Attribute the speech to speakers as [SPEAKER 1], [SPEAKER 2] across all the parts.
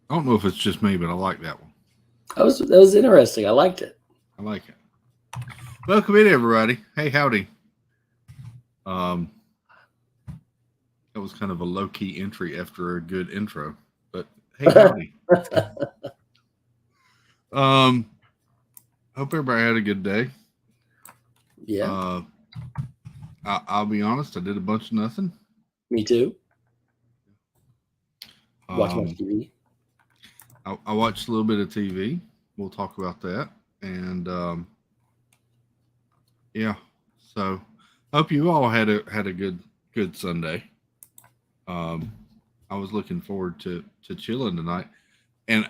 [SPEAKER 1] I don't know if it's just me, but I like that one.
[SPEAKER 2] That was interesting. I liked it.
[SPEAKER 1] I like it. Welcome in, everybody. Hey, howdy. That was kind of a low-key entry after a good intro, but hey, howdy. Hope everybody had a good day.
[SPEAKER 2] Yeah.
[SPEAKER 1] I'll be honest, I did a bunch of nothing.
[SPEAKER 2] Me too. Watch much TV.
[SPEAKER 1] I watched a little bit of TV. We'll talk about that. And yeah, so hope you all had a good Sunday. I was looking forward to chilling tonight. And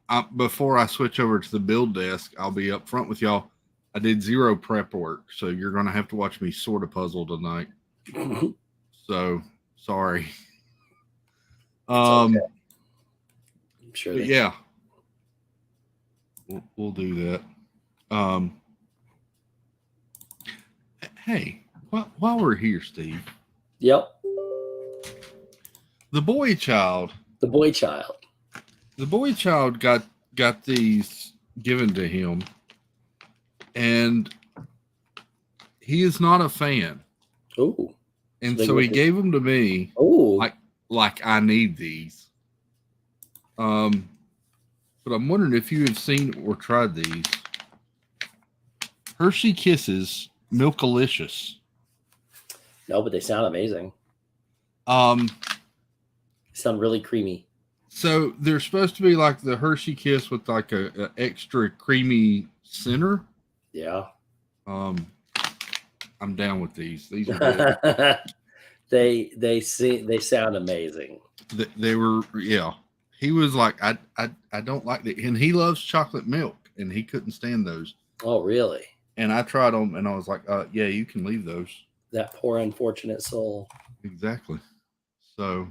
[SPEAKER 1] I before I switch over to the build desk, I'll be up front with y'all. I did zero prep work, so you're gonna have to watch me sort of puzzle tonight. So sorry.
[SPEAKER 2] Okay. I'm sure.
[SPEAKER 1] But yeah, we'll do that. Hey, while we're here, Steve.
[SPEAKER 2] Yep.
[SPEAKER 1] The boy child.
[SPEAKER 2] The boy child.
[SPEAKER 1] The boy child got these given to him, and he is not a fan.
[SPEAKER 2] Oh.
[SPEAKER 1] And so he gave them to me.
[SPEAKER 2] Oh.
[SPEAKER 1] Like I need these. But I'm wondering if you have seen or tried these. Hershey Kisses Milkalicious.
[SPEAKER 2] No, but they sound amazing.
[SPEAKER 1] They
[SPEAKER 2] sound really creamy.
[SPEAKER 1] So they're supposed to be like the Hershey Kiss with like a extra creamy center.
[SPEAKER 2] Yeah.
[SPEAKER 1] I'm down with these. These are good.
[SPEAKER 2] They sound amazing.
[SPEAKER 1] They were, yeah. He was like, I don't like that, and he loves chocolate milk, and he couldn't stand those.
[SPEAKER 2] Oh, really?
[SPEAKER 1] And I tried them, and I was like, yeah, you can leave those.
[SPEAKER 2] That poor unfortunate soul.
[SPEAKER 1] Exactly. So,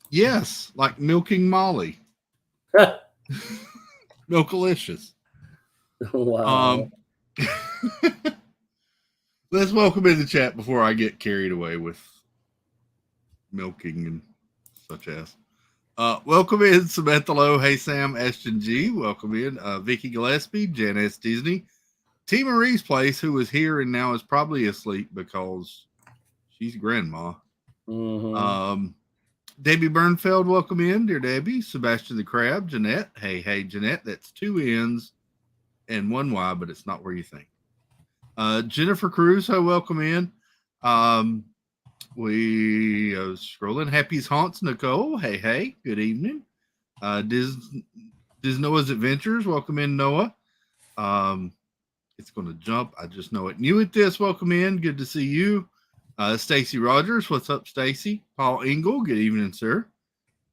[SPEAKER 1] yes, like milking Molly. Milkalicious.
[SPEAKER 2] Wow.
[SPEAKER 1] Let's welcome in the chat before I get carried away with milking and such as. Welcome in Samantha Lowe. Hey Sam, Ashton G. Welcome in Vicky Gillespie, Jan S. Disney, T. Marie's Place, who was here and now is probably asleep because she's grandma.
[SPEAKER 2] Mm-hmm.
[SPEAKER 1] Debbie Bernfeld, welcome in, dear Debbie. Sebastian the Crab, Jeanette. Hey, Jeanette. That's 2 N's and 1 Y, but it's not where you think. Jennifer Caruso, welcome in. We scrolling. Happy's Haunts, Nicole. Hey, good evening. Noah's Adventures, welcome in, Noah. It's going to jump. I just know it. New at this, welcome in. Good to see you. Stacy Rogers, what's up, Stacy? Paul Engel, good evening, sir.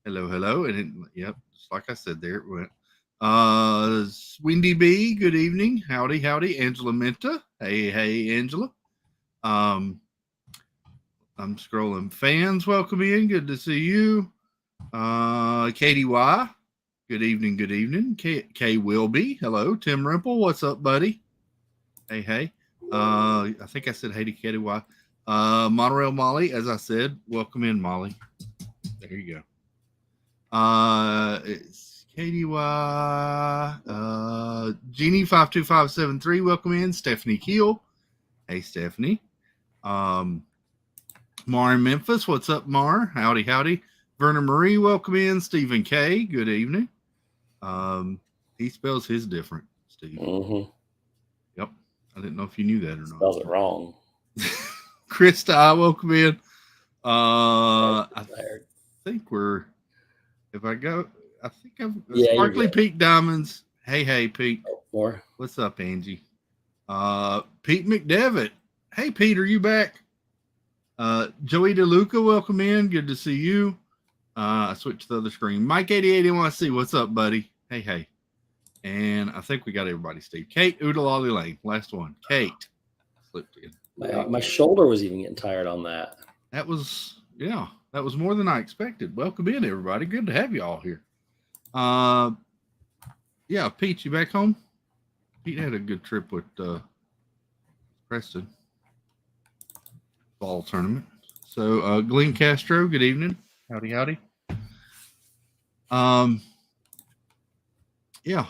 [SPEAKER 1] Hello. And yep, just like I said, there it went. Windy B, good evening. Howdy. Angela Menta. Hey, Angela. I'm scrolling. Fans, welcome in. Good to see you. Katie Y, good evening. K Wilby, hello. Tim Rimple, what's up, buddy? Hey. I think I said hey to Katie Y. Monorail Molly, as I said, welcome in, Molly. There you go. It's Katie Y. Jeannie 52573, welcome in. Stephanie Keel. Hey, Stephanie. Mar in Memphis, what's up, Mar? Howdy. Verna Marie, welcome in. Stephen K, good evening. He spells his different, Steve.
[SPEAKER 2] Mm-hmm.
[SPEAKER 1] Yep. I didn't know if you knew that or not.
[SPEAKER 2] Spells it wrong.
[SPEAKER 1] Krista, welcome in. I think we're, if I go, I think I'm Sparkly Pink Diamonds. Hey, Pete.
[SPEAKER 2] Oh, more.
[SPEAKER 1] What's up, Angie? Pete McDevitt. Hey, Peter, you back? Joey DeLuca, welcome in. Good to see you. I switched to the other screen. Mike 88 NYC, what's up, buddy? Hey. And I think we got everybody, Steve. Kate Oodalali Lane, last one. Kate. Slipped in.
[SPEAKER 2] My shoulder was even getting tired on that.
[SPEAKER 1] That was more than I expected. Welcome in, everybody. Good to have you all here. Yeah, Pete, you back home? Pete had a good trip with Preston. Fall tournament. So Glenn Castro, good evening. Howdy. Yeah.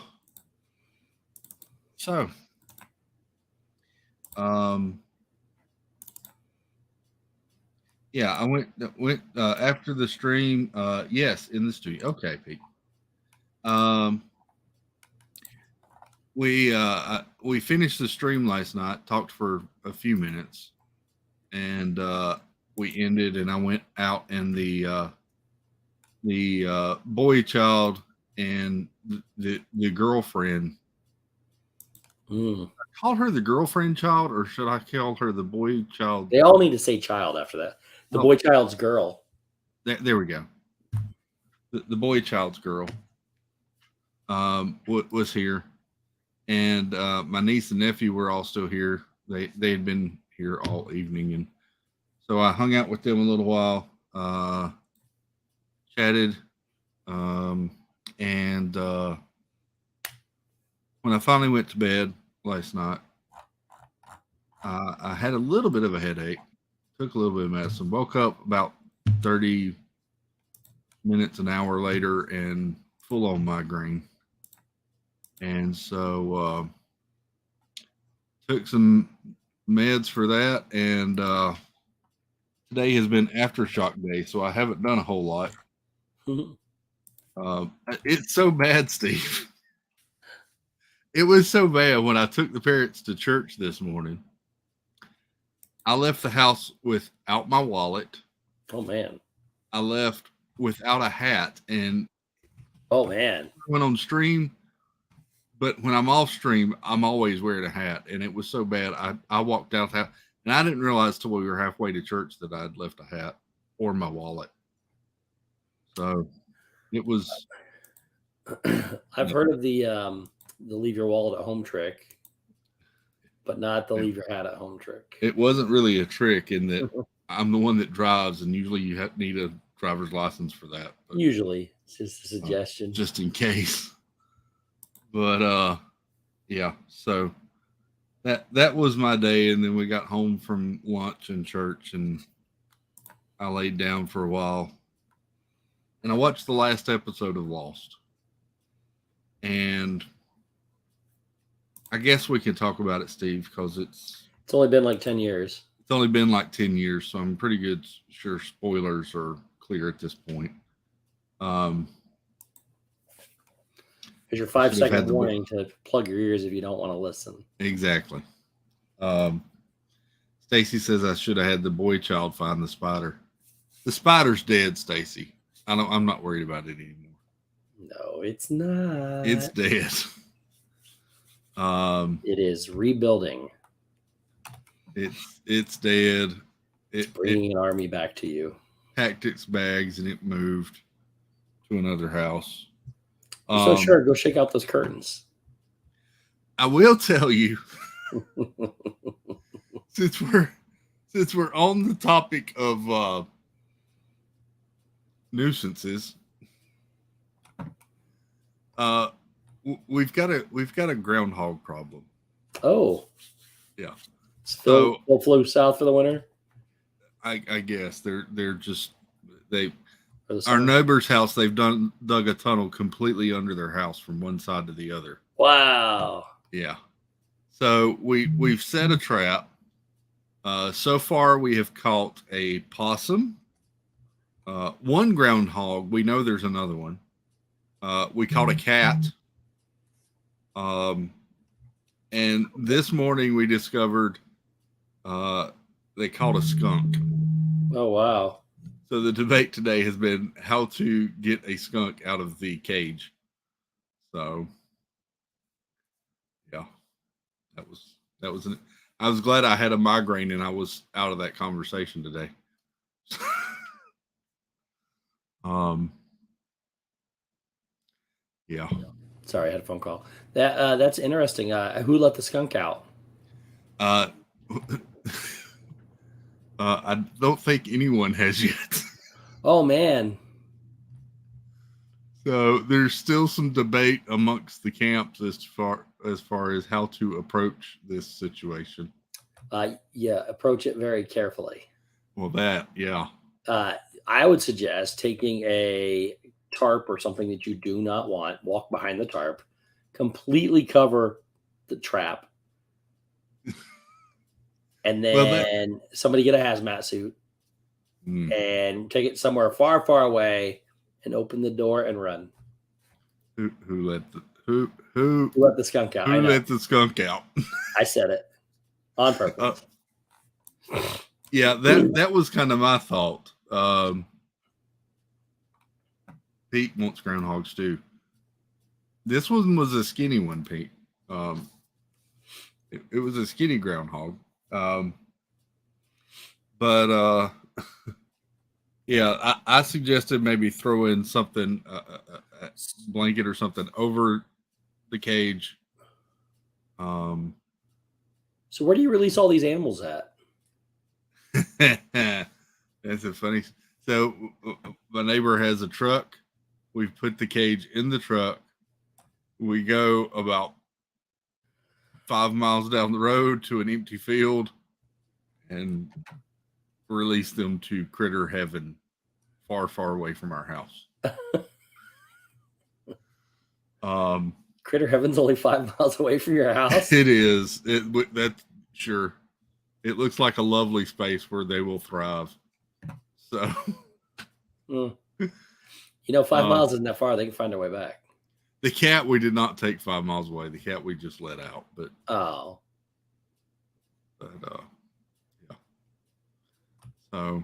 [SPEAKER 1] So yeah, I went after the stream. Yes, in the studio. Okay, Pete. We finished the stream last night, talked for a few minutes, and we ended, and I went out, and the boy child and the girlfriend. I called her the girlfriend child, or should I call her the boy child?
[SPEAKER 2] They all need to say child after that. The boy child's girl.
[SPEAKER 1] There we go. The boy child's girl was here, and my niece and nephew were all still here. They had been here all evening, and so I hung out with them a little while, chatted, and when I finally went to bed last night, I had a little bit of a headache. Took a little bit of medicine. Woke up about 30 minutes, an hour later, and full on migraine. And so took some meds for that. And today has been aftershock day, so I haven't done a whole lot. It's so bad, Steve. It was so bad when I took the parents to church this morning. I left the house without my wallet.
[SPEAKER 2] Oh, man.
[SPEAKER 1] I left without a hat. And
[SPEAKER 2] oh, man.
[SPEAKER 1] I went on stream, but when I'm off stream, I'm always wearing a hat. And it was so bad. I walked out the house, and I didn't realize till we were halfway to church that I'd left a hat or my wallet. So it was.
[SPEAKER 2] I've heard of the leave your wallet at home trick, but not the leave your hat at home trick.
[SPEAKER 1] It wasn't really a trick in that I'm the one that drives, and usually you need a driver's license for that.
[SPEAKER 2] But, usually, it's just a suggestion.
[SPEAKER 1] Just in case. But yeah, so that was my day, and then we got home from lunch and church, and I laid down for a while, and I watched the last episode of Lost. And I guess we can talk about it, Steve, because it's
[SPEAKER 2] only been like 10 years.
[SPEAKER 1] It's only been like 10 years, so I'm pretty good sure spoilers are clear at this point.
[SPEAKER 2] Here's your 5-second warning to plug your ears if you don't want to listen.
[SPEAKER 1] Exactly. Stacy says I should have had the boy child find the spider. The spider's dead, Stacy. I'm not worried about it anymore.
[SPEAKER 2] No, it's not.
[SPEAKER 1] It's dead.
[SPEAKER 2] It is rebuilding.
[SPEAKER 1] It's dead.
[SPEAKER 2] It's bringing an army back to you.
[SPEAKER 1] Packed its bags and it moved to another house.
[SPEAKER 2] So sure, go shake out those curtains.
[SPEAKER 1] I will tell you, since we're on the topic of nuisances, we've got a groundhog problem.
[SPEAKER 2] Oh,
[SPEAKER 1] yeah.
[SPEAKER 2] So they'll flew south for the winter.
[SPEAKER 1] I guess they're just our neighbor's house. They've dug a tunnel completely under their house from one side to the other.
[SPEAKER 2] Wow.
[SPEAKER 1] Yeah. So we've set a trap. So far we have caught a possum, one groundhog. We know there's another one. We caught a cat. And this morning we discovered they caught a skunk.
[SPEAKER 2] Oh, wow.
[SPEAKER 1] So the debate today has been how to get a skunk out of the cage. So yeah, that was I was glad I had a migraine and I was out of that conversation today. Yeah.
[SPEAKER 2] Sorry, I had a phone call. That's interesting. Who let the skunk out?
[SPEAKER 1] I don't think anyone has yet.
[SPEAKER 2] Oh man.
[SPEAKER 1] So there's still some debate amongst the camps as far as how to approach this situation.
[SPEAKER 2] Yeah, approach it very carefully.
[SPEAKER 1] Well, that, yeah.
[SPEAKER 2] I would suggest taking a tarp or something that you do not want, walk behind the tarp, completely cover the trap, and then somebody get a hazmat suit and take it somewhere far, far away and open the door and run.
[SPEAKER 1] Who let
[SPEAKER 2] the skunk out?
[SPEAKER 1] Who let the skunk out?
[SPEAKER 2] I said it on purpose.
[SPEAKER 1] Yeah, that was kind of my thought. Pete wants groundhog stew. This one was a skinny one, Pete. It was a skinny groundhog. But yeah, I suggested maybe throw in something, a blanket or something over the cage.
[SPEAKER 2] So where do you release all these animals at?
[SPEAKER 1] That's a funny. So my neighbor has a truck. We've put the cage in the truck. We go about 5 miles down the road to an empty field and release them to critter heaven, far, far away from our house.
[SPEAKER 2] Critter heaven's only 5 miles away from your house.
[SPEAKER 1] It is. That's sure. It looks like a lovely space where they will thrive. So,
[SPEAKER 2] 5 miles isn't that far. They can find their way back.
[SPEAKER 1] The cat we did not take 5 miles away. The cat we just let out. But
[SPEAKER 2] yeah.
[SPEAKER 1] So,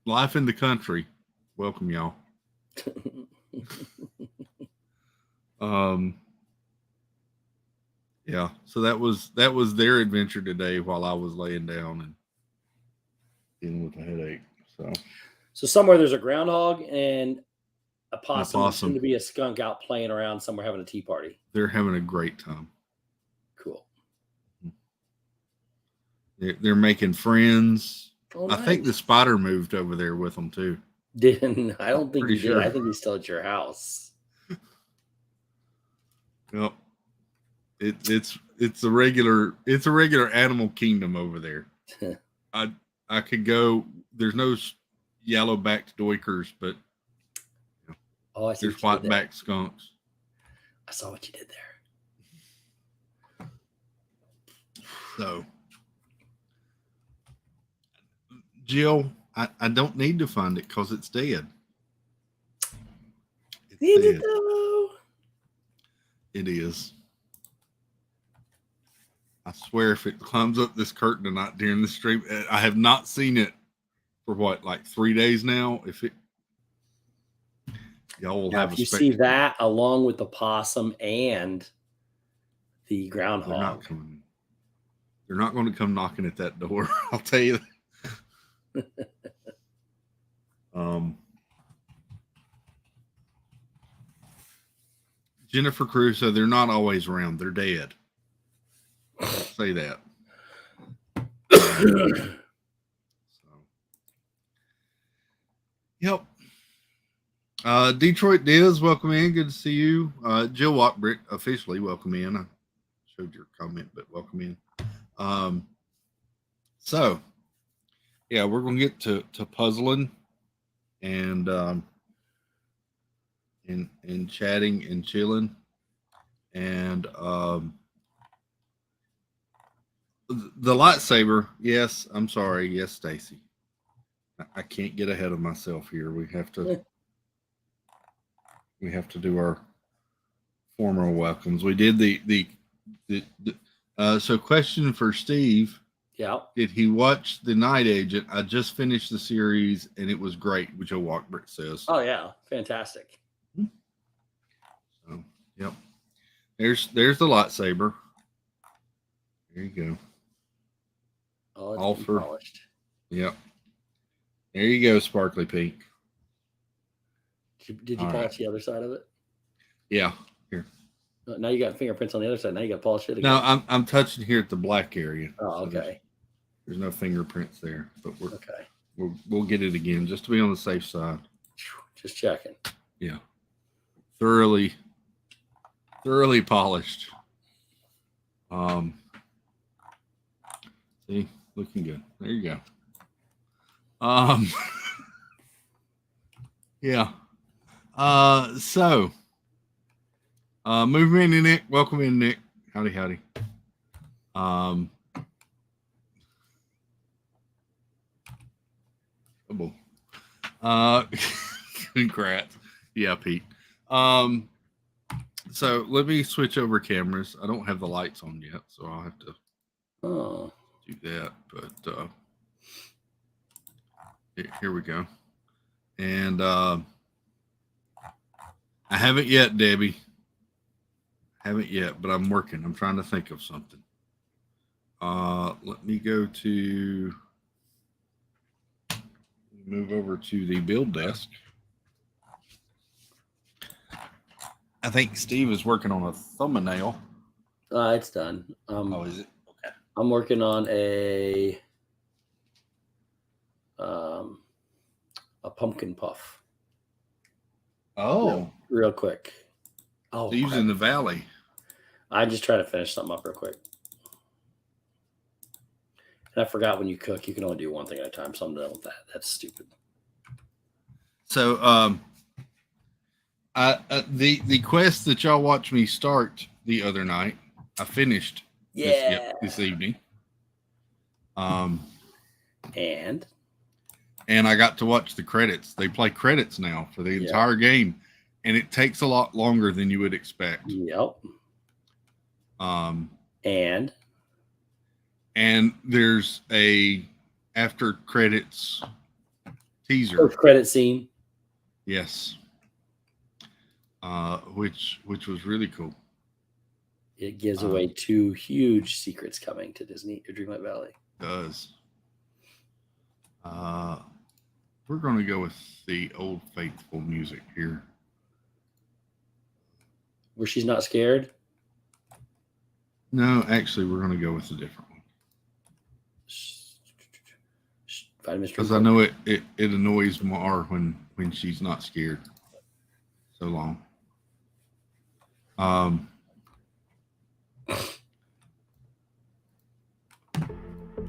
[SPEAKER 1] life in the country. Welcome, y'all. Yeah. So that was their adventure today while I was laying down and dealing with a headache.
[SPEAKER 2] So somewhere there's a groundhog and a possum. Soon to be a skunk out playing around somewhere having a tea party.
[SPEAKER 1] They're having a great time.
[SPEAKER 2] Cool.
[SPEAKER 1] They're making friends.
[SPEAKER 2] Oh, nice.
[SPEAKER 1] I think the spider moved over there with them too.
[SPEAKER 2] I don't think he did. I think he's still at your house.
[SPEAKER 1] Yep. It's a regular animal kingdom over there. I could go. There's no yellow-backed doikers, but
[SPEAKER 2] I see
[SPEAKER 1] there's white-backed skunks.
[SPEAKER 2] I saw what you did there.
[SPEAKER 1] So, Jill, I don't need to find it because it's dead. It's dead. It is. I swear if it climbs up this curtain tonight during the stream, I have not seen it for like 3 days now. If it, y'all will have.
[SPEAKER 2] If you see that along with the possum and the groundhog,
[SPEAKER 1] they're not going to come knocking at that door. I'll tell you that. Jennifer Crusoe, they're not always around. They're dead. I'll say that. Yep. Detroit Diz, welcome in. Good to see you. Jill Wattbrick, officially welcome in. I showed your comment, but welcome in. So, yeah, we're going to get to puzzling and chatting and chilling. And the lightsaber, yes, I'm sorry. Yes, Stacy. I can't get ahead of myself here. We have to do our formal welcomes. We did the so question for Steve.
[SPEAKER 2] Yeah.
[SPEAKER 1] Did he watch The Night Agent? I just finished the series and it was great, which Joe Walkbrick says.
[SPEAKER 2] Oh yeah, fantastic.
[SPEAKER 1] So, yep. There's the lightsaber. There you go.
[SPEAKER 2] All
[SPEAKER 1] for-
[SPEAKER 2] polished.
[SPEAKER 1] Yep. There you go, sparkly pink.
[SPEAKER 2] Did you
[SPEAKER 1] All
[SPEAKER 2] polish
[SPEAKER 1] right.
[SPEAKER 2] the other side of it?
[SPEAKER 1] Yeah. Here.
[SPEAKER 2] Now you got fingerprints on the other side. Now you got to polish it again.
[SPEAKER 1] No, I'm touching here at the black area.
[SPEAKER 2] Oh,
[SPEAKER 1] So there's-
[SPEAKER 2] okay.
[SPEAKER 1] There's no fingerprints there, but
[SPEAKER 2] Okay.
[SPEAKER 1] we'll get it again just to be on the safe side.
[SPEAKER 2] Just checking.
[SPEAKER 1] Yeah. Thoroughly polished. See, looking good. There you go. Yeah. So move in, Nick. Welcome in, Nick. Howdy. Congrats. Yeah, Pete. So let me switch over cameras. I don't have the lights on yet, so I'll have to do that. But here we go. And I haven't yet, Debbie. Haven't yet, but I'm working. I'm trying to think of something. Let me go to move over to the build desk. I think Steve is working on a thumbnail.
[SPEAKER 2] It's done.
[SPEAKER 1] Is it? Okay.
[SPEAKER 2] I'm working on a pumpkin puff.
[SPEAKER 1] Oh,
[SPEAKER 2] Real quick. Oh,
[SPEAKER 1] Steve's in the valley.
[SPEAKER 2] I just try to finish something up real quick. And I forgot when you cook, you can only do one thing at a time. So I'm done with that. That's stupid.
[SPEAKER 1] So, the quest that y'all watched me start the other night, I finished this evening.
[SPEAKER 2] And
[SPEAKER 1] I got to watch the credits. They play credits now for the entire game, and it takes a lot longer than you would expect.
[SPEAKER 2] Yep.
[SPEAKER 1] And there's a after credits teaser.
[SPEAKER 2] Post credit scene.
[SPEAKER 1] Yes. Which was really cool.
[SPEAKER 2] It gives away 2 huge secrets coming to Disney or Dreamlight Valley.
[SPEAKER 1] It does. We're going to go with the Old Faithful music here.
[SPEAKER 2] Where she's not scared?
[SPEAKER 1] No, actually, we're going to go with a different one. Because I know it annoys Mar when she's not scared so long.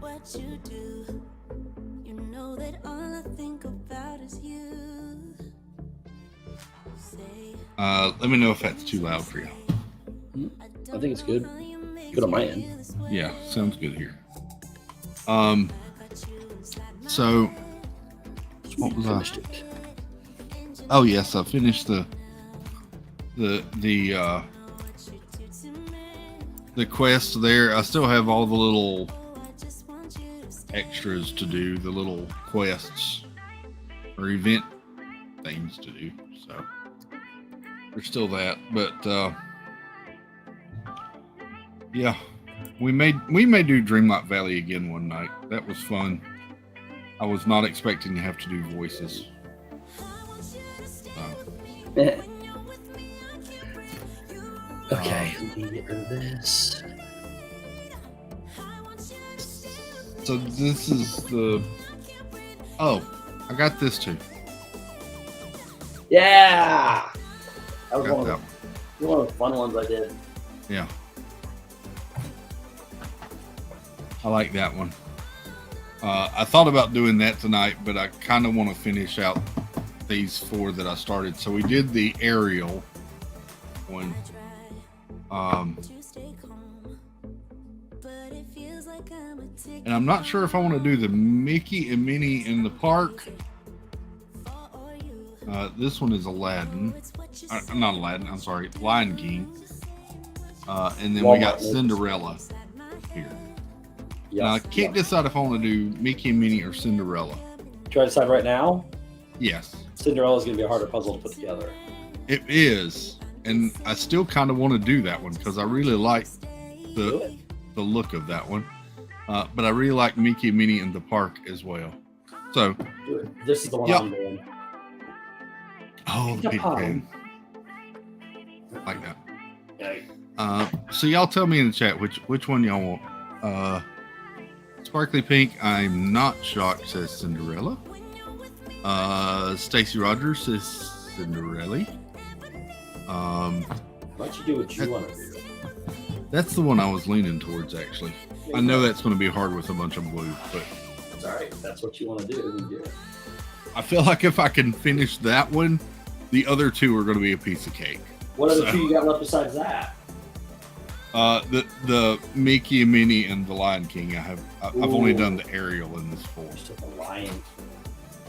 [SPEAKER 3] What you do, you know that all I think about is you. Say,
[SPEAKER 1] let me know if that's too loud for you.
[SPEAKER 2] I think it's good. Good on my end.
[SPEAKER 1] Yeah, sounds good here. So what was
[SPEAKER 2] Finished it.
[SPEAKER 1] Oh yes, I finished the quest there. I still have all the little extras to do, the little quests or event things to do. So there's still that, but yeah, we may do Dreamlight Valley again one night. That was fun. I was not expecting to have to do voices.
[SPEAKER 2] Okay, let me get rid of this.
[SPEAKER 1] So this is the. Oh, I got this too.
[SPEAKER 2] Yeah, that was
[SPEAKER 1] Got
[SPEAKER 2] one
[SPEAKER 1] that
[SPEAKER 2] of the fun ones I did.
[SPEAKER 1] Yeah. I like that one. I thought about doing that tonight, but I kind of want to finish out these 4 that I started. So we did the aerial one. And I'm not sure if I want to do the Mickey and Minnie in the park. This one is Aladdin. Not Aladdin, I'm sorry, Lion King. And then we got Cinderella here. Now, I can't decide if I want to do Mickey and Minnie or Cinderella.
[SPEAKER 2] Try to decide right now.
[SPEAKER 1] Yes.
[SPEAKER 2] Cinderella is going to be a harder puzzle to put together.
[SPEAKER 1] It is. And I still kind of want to do that one because I really like the look of that one. But I really like Mickey and Minnie in the park as well. So,
[SPEAKER 2] This is the one
[SPEAKER 1] Yep.
[SPEAKER 2] I'm doing.
[SPEAKER 1] oh, the
[SPEAKER 2] Peter
[SPEAKER 1] Peter
[SPEAKER 2] Pan.
[SPEAKER 1] Pan. Like that.
[SPEAKER 2] Yeah.
[SPEAKER 1] So y'all tell me in the chat which one y'all want. Sparkly Pink, I'm not shocked, says Cinderella. Stacy Rogers says Cinderella.
[SPEAKER 2] Why don't you do what you want to do?
[SPEAKER 1] That's the one I was leaning towards, actually. I know that's going to be hard with a bunch of blue, but
[SPEAKER 2] It's all right. If that's what you want to do, then do it.
[SPEAKER 1] I feel like if I can finish that one, the other two are going to be a piece of cake.
[SPEAKER 2] What other
[SPEAKER 1] So-
[SPEAKER 2] two you got left besides that?
[SPEAKER 1] The Mickey and Minnie and the Lion King. I've only
[SPEAKER 2] Ooh.
[SPEAKER 1] done the Ariel in this four.
[SPEAKER 2] Just took the Lion.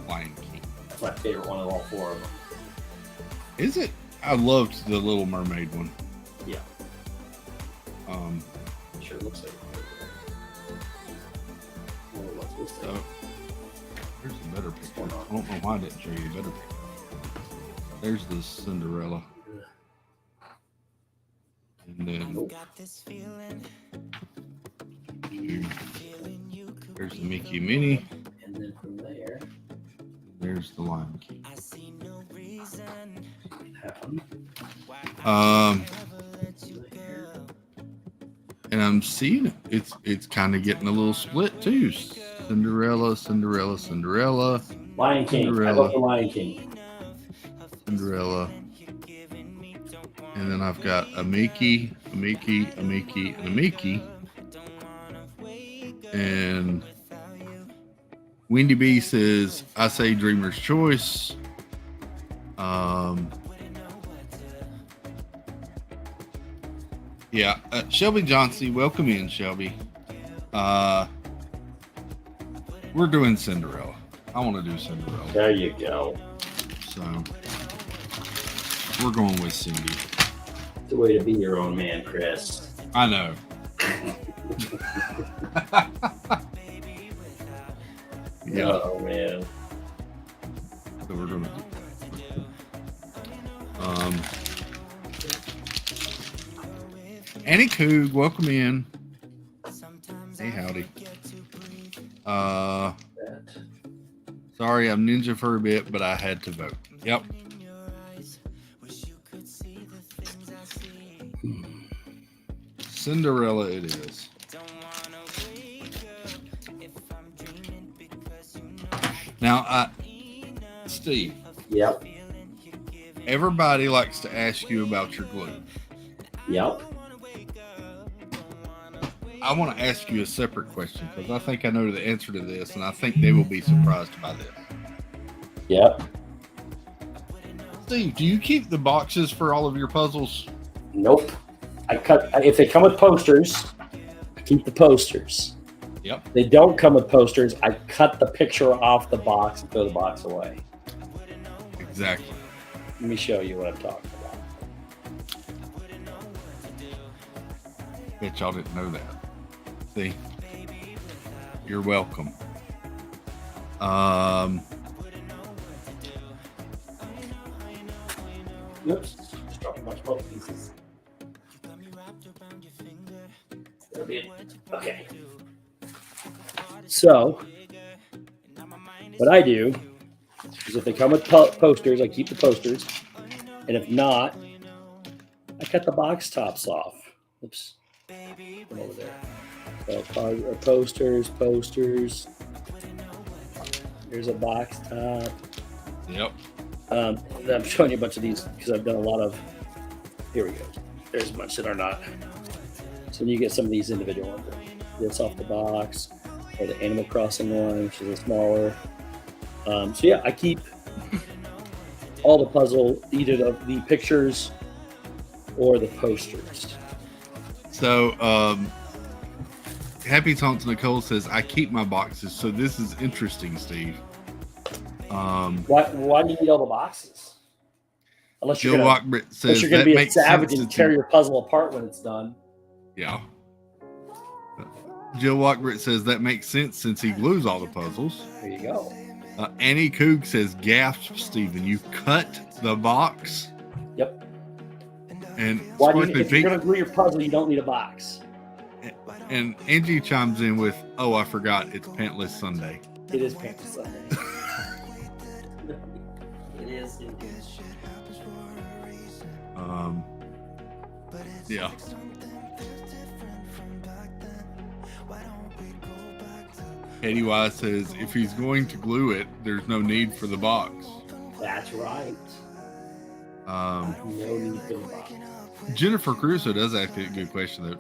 [SPEAKER 1] Lion King.
[SPEAKER 2] That's my favorite one of all four of them.
[SPEAKER 1] Is it? I loved the Little Mermaid one.
[SPEAKER 2] Yeah.
[SPEAKER 1] Um.
[SPEAKER 2] Sure looks like it. Oh, what's this thing?
[SPEAKER 1] So there's a better picture. I don't know why I didn't show you a better picture. There's the Cinderella. And then
[SPEAKER 2] Nope.
[SPEAKER 1] there's the Mickey and Minnie.
[SPEAKER 2] And then from there,
[SPEAKER 1] There's the Lion King.
[SPEAKER 2] that one.
[SPEAKER 1] And I'm seeing it's kind of getting a little split too. Cinderella, Cinderella, Cinderella,
[SPEAKER 2] Lion King. I
[SPEAKER 1] Cinderella.
[SPEAKER 2] love the Lion King.
[SPEAKER 1] Cinderella. And then I've got a Mickey, a Mickey, a Mickey, and a Mickey. And Wendy B says, I say Dreamer's Choice. Yeah, Shelby Johnson, welcome in, Shelby. We're doing Cinderella. I want to do Cinderella.
[SPEAKER 2] There you go.
[SPEAKER 1] So we're going with Cindy.
[SPEAKER 2] It's a way to be your own man, Chris.
[SPEAKER 1] I know. Yeah.
[SPEAKER 2] Oh man.
[SPEAKER 1] So we're gonna do. Annie Coog, welcome in. Hey, howdy.
[SPEAKER 2] That.
[SPEAKER 1] Sorry, I'm ninja for a bit, but I had to vote. Yep. Cinderella it is. Now, Steve,
[SPEAKER 2] Yep.
[SPEAKER 1] everybody likes to ask you about your glue.
[SPEAKER 2] Yep.
[SPEAKER 1] I want to ask you a separate question because I think I know the answer to this, and I think they will be surprised by this.
[SPEAKER 2] Yep.
[SPEAKER 1] Steve, do you keep the boxes for all of your puzzles?
[SPEAKER 2] Nope. I cut if they come with posters, I keep the posters.
[SPEAKER 1] Yep.
[SPEAKER 2] If they don't come with posters, I cut the picture off the box and throw the box away.
[SPEAKER 1] Exactly.
[SPEAKER 2] Let me show you what I'm talking about.
[SPEAKER 1] Bet y'all didn't know that. See? You're welcome.
[SPEAKER 2] Oops. Just dropped a bunch of puzzle pieces. That'll be it. Okay. So, what I do is if they come with posters, I keep the posters. And if not, I cut the box tops off. Oops. Come over there. So, posters. Here's a box top.
[SPEAKER 1] Yep.
[SPEAKER 2] I'm showing you a bunch of these because I've done a lot of. Here we go. There's a bunch that are not. So you get some of these individual ones. This off the box, or the Animal Crossing one, which is a smaller. So yeah, I keep all the puzzle, either the pictures or the posters.
[SPEAKER 1] So, Happy Taunts Nicole says, I keep my boxes. So this is interesting, Steve.
[SPEAKER 2] Why do you need all the boxes? Unless
[SPEAKER 1] Joe
[SPEAKER 2] you're
[SPEAKER 1] Lockbrit says,
[SPEAKER 2] going to
[SPEAKER 1] that
[SPEAKER 2] be a
[SPEAKER 1] makes
[SPEAKER 2] savage
[SPEAKER 1] sense
[SPEAKER 2] and
[SPEAKER 1] that
[SPEAKER 2] tear
[SPEAKER 1] you-
[SPEAKER 2] your puzzle apart when it's done.
[SPEAKER 1] Yeah. Jill Lockbrit says, that makes sense since he glues all the puzzles.
[SPEAKER 2] There you go.
[SPEAKER 1] Annie Coog says, gasp, Stephen, you cut the box?
[SPEAKER 2] Yep.
[SPEAKER 1] And
[SPEAKER 2] Why do you,
[SPEAKER 1] Sparkly
[SPEAKER 2] if you're
[SPEAKER 1] Pink,
[SPEAKER 2] going to glue your puzzle, you don't need a box.
[SPEAKER 1] And Angie chimes in with, "Oh, I forgot, it's Pantless Sunday."
[SPEAKER 2] It is Panther Sunday. It is indeed.
[SPEAKER 1] Yeah. Katie Y says, if he's going to glue it, there's no need for the box.
[SPEAKER 2] That's right. No need for the box.
[SPEAKER 1] Jennifer Crusoe does ask a good question, though.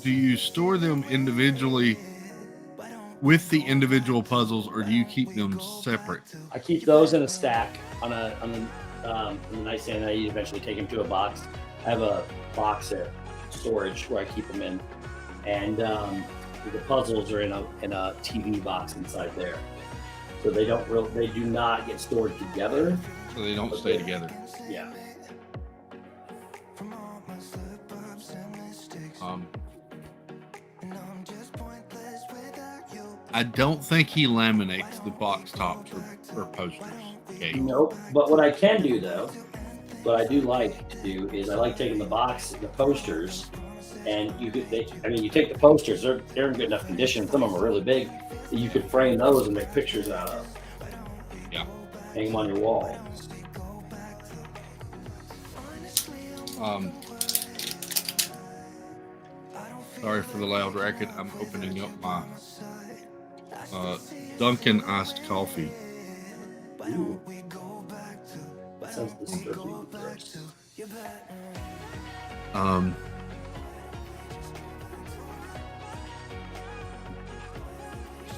[SPEAKER 1] Do you store them individually with the individual puzzles, or do you keep them separate?
[SPEAKER 2] I keep those in a stack on the nightstand. I eventually take them to a box. I have a box at storage where I keep them in, and the puzzles are in a TV box inside there. So they do not get stored together.
[SPEAKER 1] So they don't stay together.
[SPEAKER 2] Yeah.
[SPEAKER 1] I don't think he laminates the box tops or posters. Okay.
[SPEAKER 2] Nope. But what I can do though, what I do like to do is I like taking the box, the posters, and you take the posters, they're in good enough condition. Some of them are really big that you could frame those and make pictures out of.
[SPEAKER 1] Yeah.
[SPEAKER 2] Hang them on your wall.
[SPEAKER 1] Sorry for the loud racket. I'm opening up my Dunkin' iced coffee.
[SPEAKER 2] Ooh. That sounds disturbing.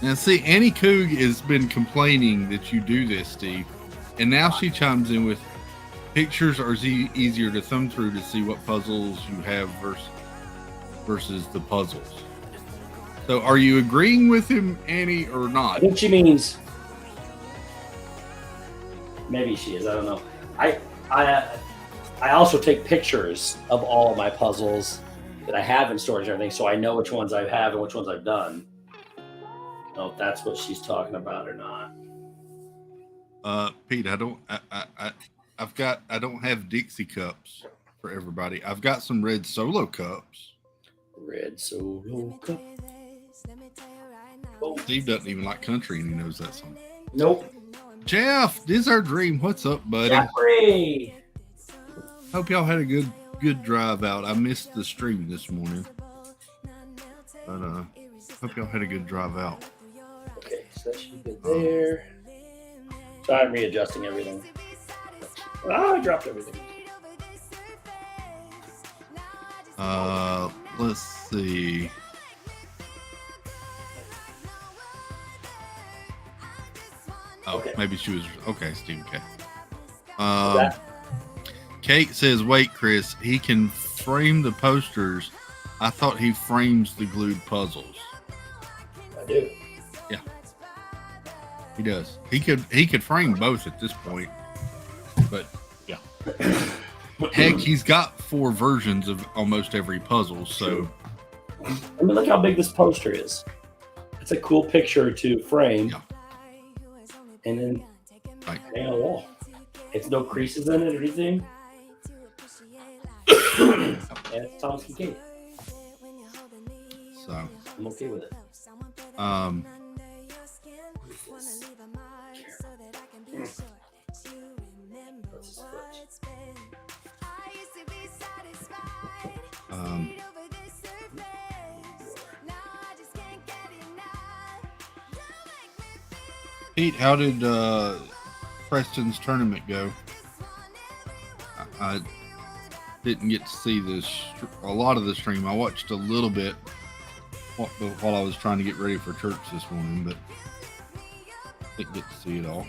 [SPEAKER 1] Now, see, Annie Coog has been complaining that you do this, Steve, and now she chimes in with pictures are easier to thumb through to see what puzzles you have versus the puzzles. So, are you agreeing with him, Annie, or
[SPEAKER 2] I
[SPEAKER 1] not?
[SPEAKER 2] think she means. Maybe she is. I don't know. I also take pictures of all of my puzzles that I have in storage and everything, so I know which ones I have and which ones I've done. I don't know if that's what she's talking about or not.
[SPEAKER 1] Pete, I don't have Dixie cups for everybody. I've got some red Solo cups.
[SPEAKER 2] Red Solo cup.
[SPEAKER 1] Oh. Steve doesn't even like country, and he knows that song.
[SPEAKER 2] Nope.
[SPEAKER 1] Jeff, this is our dream. What's up, buddy?
[SPEAKER 2] Jeffrey.
[SPEAKER 1] Hope y'all had a good drive out. I missed the stream this morning, but hope y'all had a good drive out.
[SPEAKER 2] Okay, so that should be good there. So I'm readjusting everything. I dropped everything.
[SPEAKER 1] Let's see. Oh,
[SPEAKER 2] Okay.
[SPEAKER 1] Maybe she was okay, Steve. Okay. Kate says, "Wait, Chris. He can frame the posters. I thought he frames the glued puzzles."
[SPEAKER 2] I do.
[SPEAKER 1] Yeah, he does. He could frame both at this point, but yeah. Heck, he's got 4 versions of almost every puzzle. So,
[SPEAKER 2] I mean, look how big this poster is. It's a cool picture to frame,
[SPEAKER 1] yeah.
[SPEAKER 2] And then
[SPEAKER 1] Right.
[SPEAKER 2] hang on the wall. It's no creases in it or anything. And it's Thomas Kincaid.
[SPEAKER 1] So,
[SPEAKER 2] I'm okay with it.
[SPEAKER 1] Pete, how did Preston's tournament go? I didn't get to see a lot of the stream. I watched a little bit while I was trying to get ready for church this morning, but didn't get to see it all.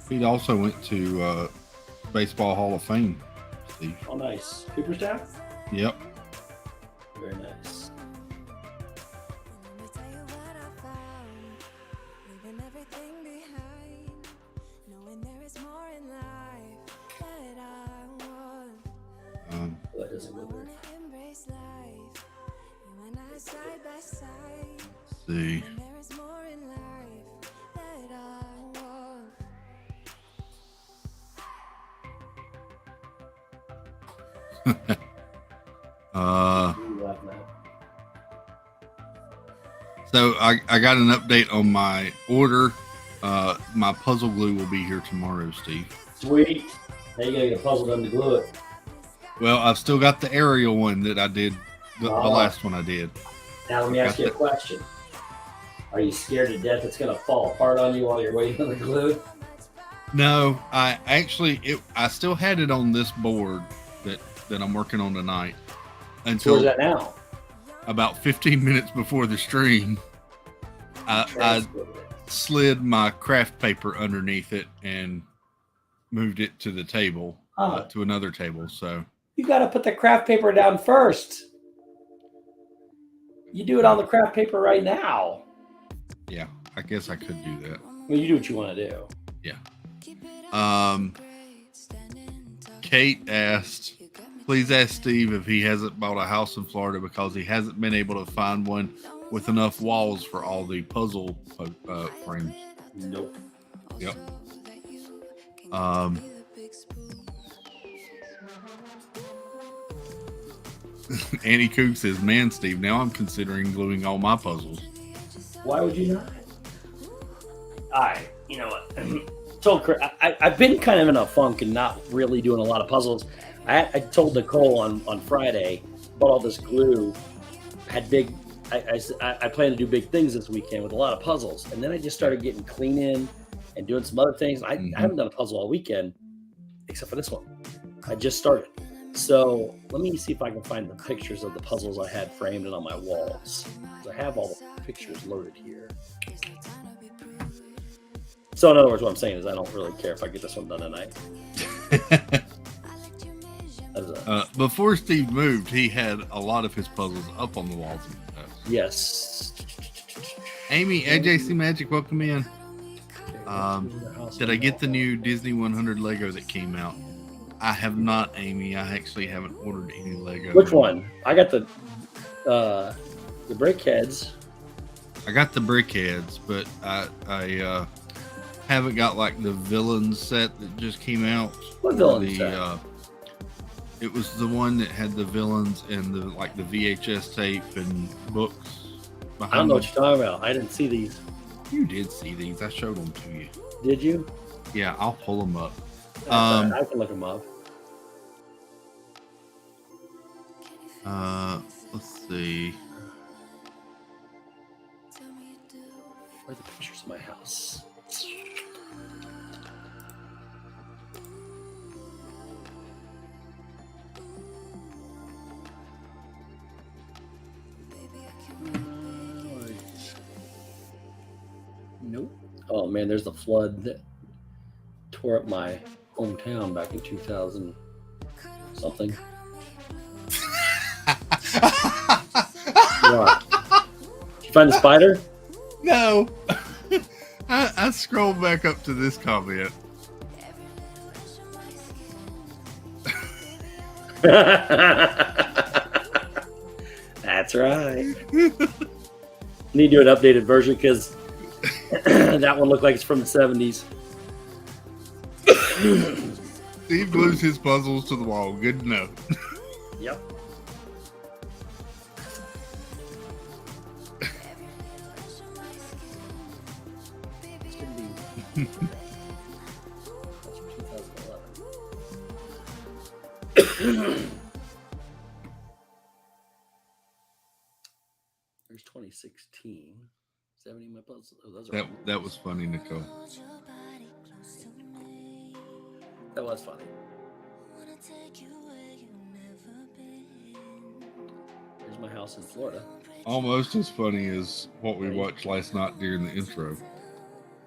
[SPEAKER 1] Pete also went to Baseball Hall of Fame, Steve.
[SPEAKER 2] Oh, nice. Cooperstown?
[SPEAKER 1] Yep.
[SPEAKER 2] Very nice. That doesn't look good.
[SPEAKER 1] Let's see. Uh,
[SPEAKER 2] What are you laughing at?
[SPEAKER 1] so I got an update on my order. My puzzle glue will be here tomorrow, Steve.
[SPEAKER 2] Sweet. Now you gotta get a puzzle done to glue it.
[SPEAKER 1] Well, I've still got the aerial one that I did, the
[SPEAKER 2] Oh.
[SPEAKER 1] last one I did.
[SPEAKER 2] Now let me ask you a question. Are you scared to death it's gonna fall apart on you while you're waiting on the glue?
[SPEAKER 1] No, I still had it on this board that I'm working on tonight
[SPEAKER 2] Where's
[SPEAKER 1] until
[SPEAKER 2] that now?
[SPEAKER 1] about 15 minutes before the stream. I
[SPEAKER 2] Transfer it.
[SPEAKER 1] slid my craft paper underneath it and moved it to the table,
[SPEAKER 2] Oh.
[SPEAKER 1] to another table. So
[SPEAKER 2] You gotta put the craft paper down first. You do it on the craft paper right now.
[SPEAKER 1] yeah, I guess I could do that.
[SPEAKER 2] Well, you do what you want to do.
[SPEAKER 1] Kate asked, please ask Steve if he hasn't bought a house in Florida because he hasn't been able to find one with enough walls for all the puzzle frames.
[SPEAKER 2] Nope.
[SPEAKER 1] Yep. Annie Cook says, man, Steve, now I'm considering gluing all my puzzles.
[SPEAKER 2] Why would you not? You know what? I've been kind of in a funk and not really doing a lot of puzzles. I told Nicole on Friday about all this glue. I plan to do big things this weekend with a lot of puzzles, and then I just started getting clean in and doing some other things. I haven't done a puzzle all weekend, except for this one. I just started. So let me see if I can find the pictures of the puzzles I had framed and on my walls. I have all the pictures loaded here. So in other words, what I'm saying is I don't really care if I get this one done tonight.
[SPEAKER 1] Before Steve moved, he had a lot of his puzzles up on the walls.
[SPEAKER 2] Yes.
[SPEAKER 1] Amy, AJC Magic, welcome in. Did I get the new Disney 100 Lego that came out? I have not, Amy. I actually haven't ordered any Lego.
[SPEAKER 2] Which one? I got the Brickheads.
[SPEAKER 1] I got the Brickheads, but I haven't got like the villain set that just came out.
[SPEAKER 2] What villain set?
[SPEAKER 1] It was the one that had the villains and the VHS tape and books.
[SPEAKER 2] I don't know what you're talking about. I didn't see these.
[SPEAKER 1] You did see these. I showed them to you.
[SPEAKER 2] Did you?
[SPEAKER 1] Yeah, I'll pull them up.
[SPEAKER 2] I can look them up.
[SPEAKER 1] Let's see.
[SPEAKER 2] Where are the pictures of my house? Nope. Oh man, there's the flood that tore up my hometown back in 2000 something. What? Did you find the spider?
[SPEAKER 1] No. I scrolled back up to this comment.
[SPEAKER 2] That's right. Need to do an updated version because that one looked like it's from the 70s.
[SPEAKER 1] Steve glues his puzzles to the wall. Good to know.
[SPEAKER 2] Yep. It's gonna be. That's from 2011. There's 2016. 70 my puzzles. Oh, those are
[SPEAKER 1] That was funny, Nicole.
[SPEAKER 2] That was funny. Here's my house in Florida.
[SPEAKER 1] Almost as funny as what we watched last night during the intro.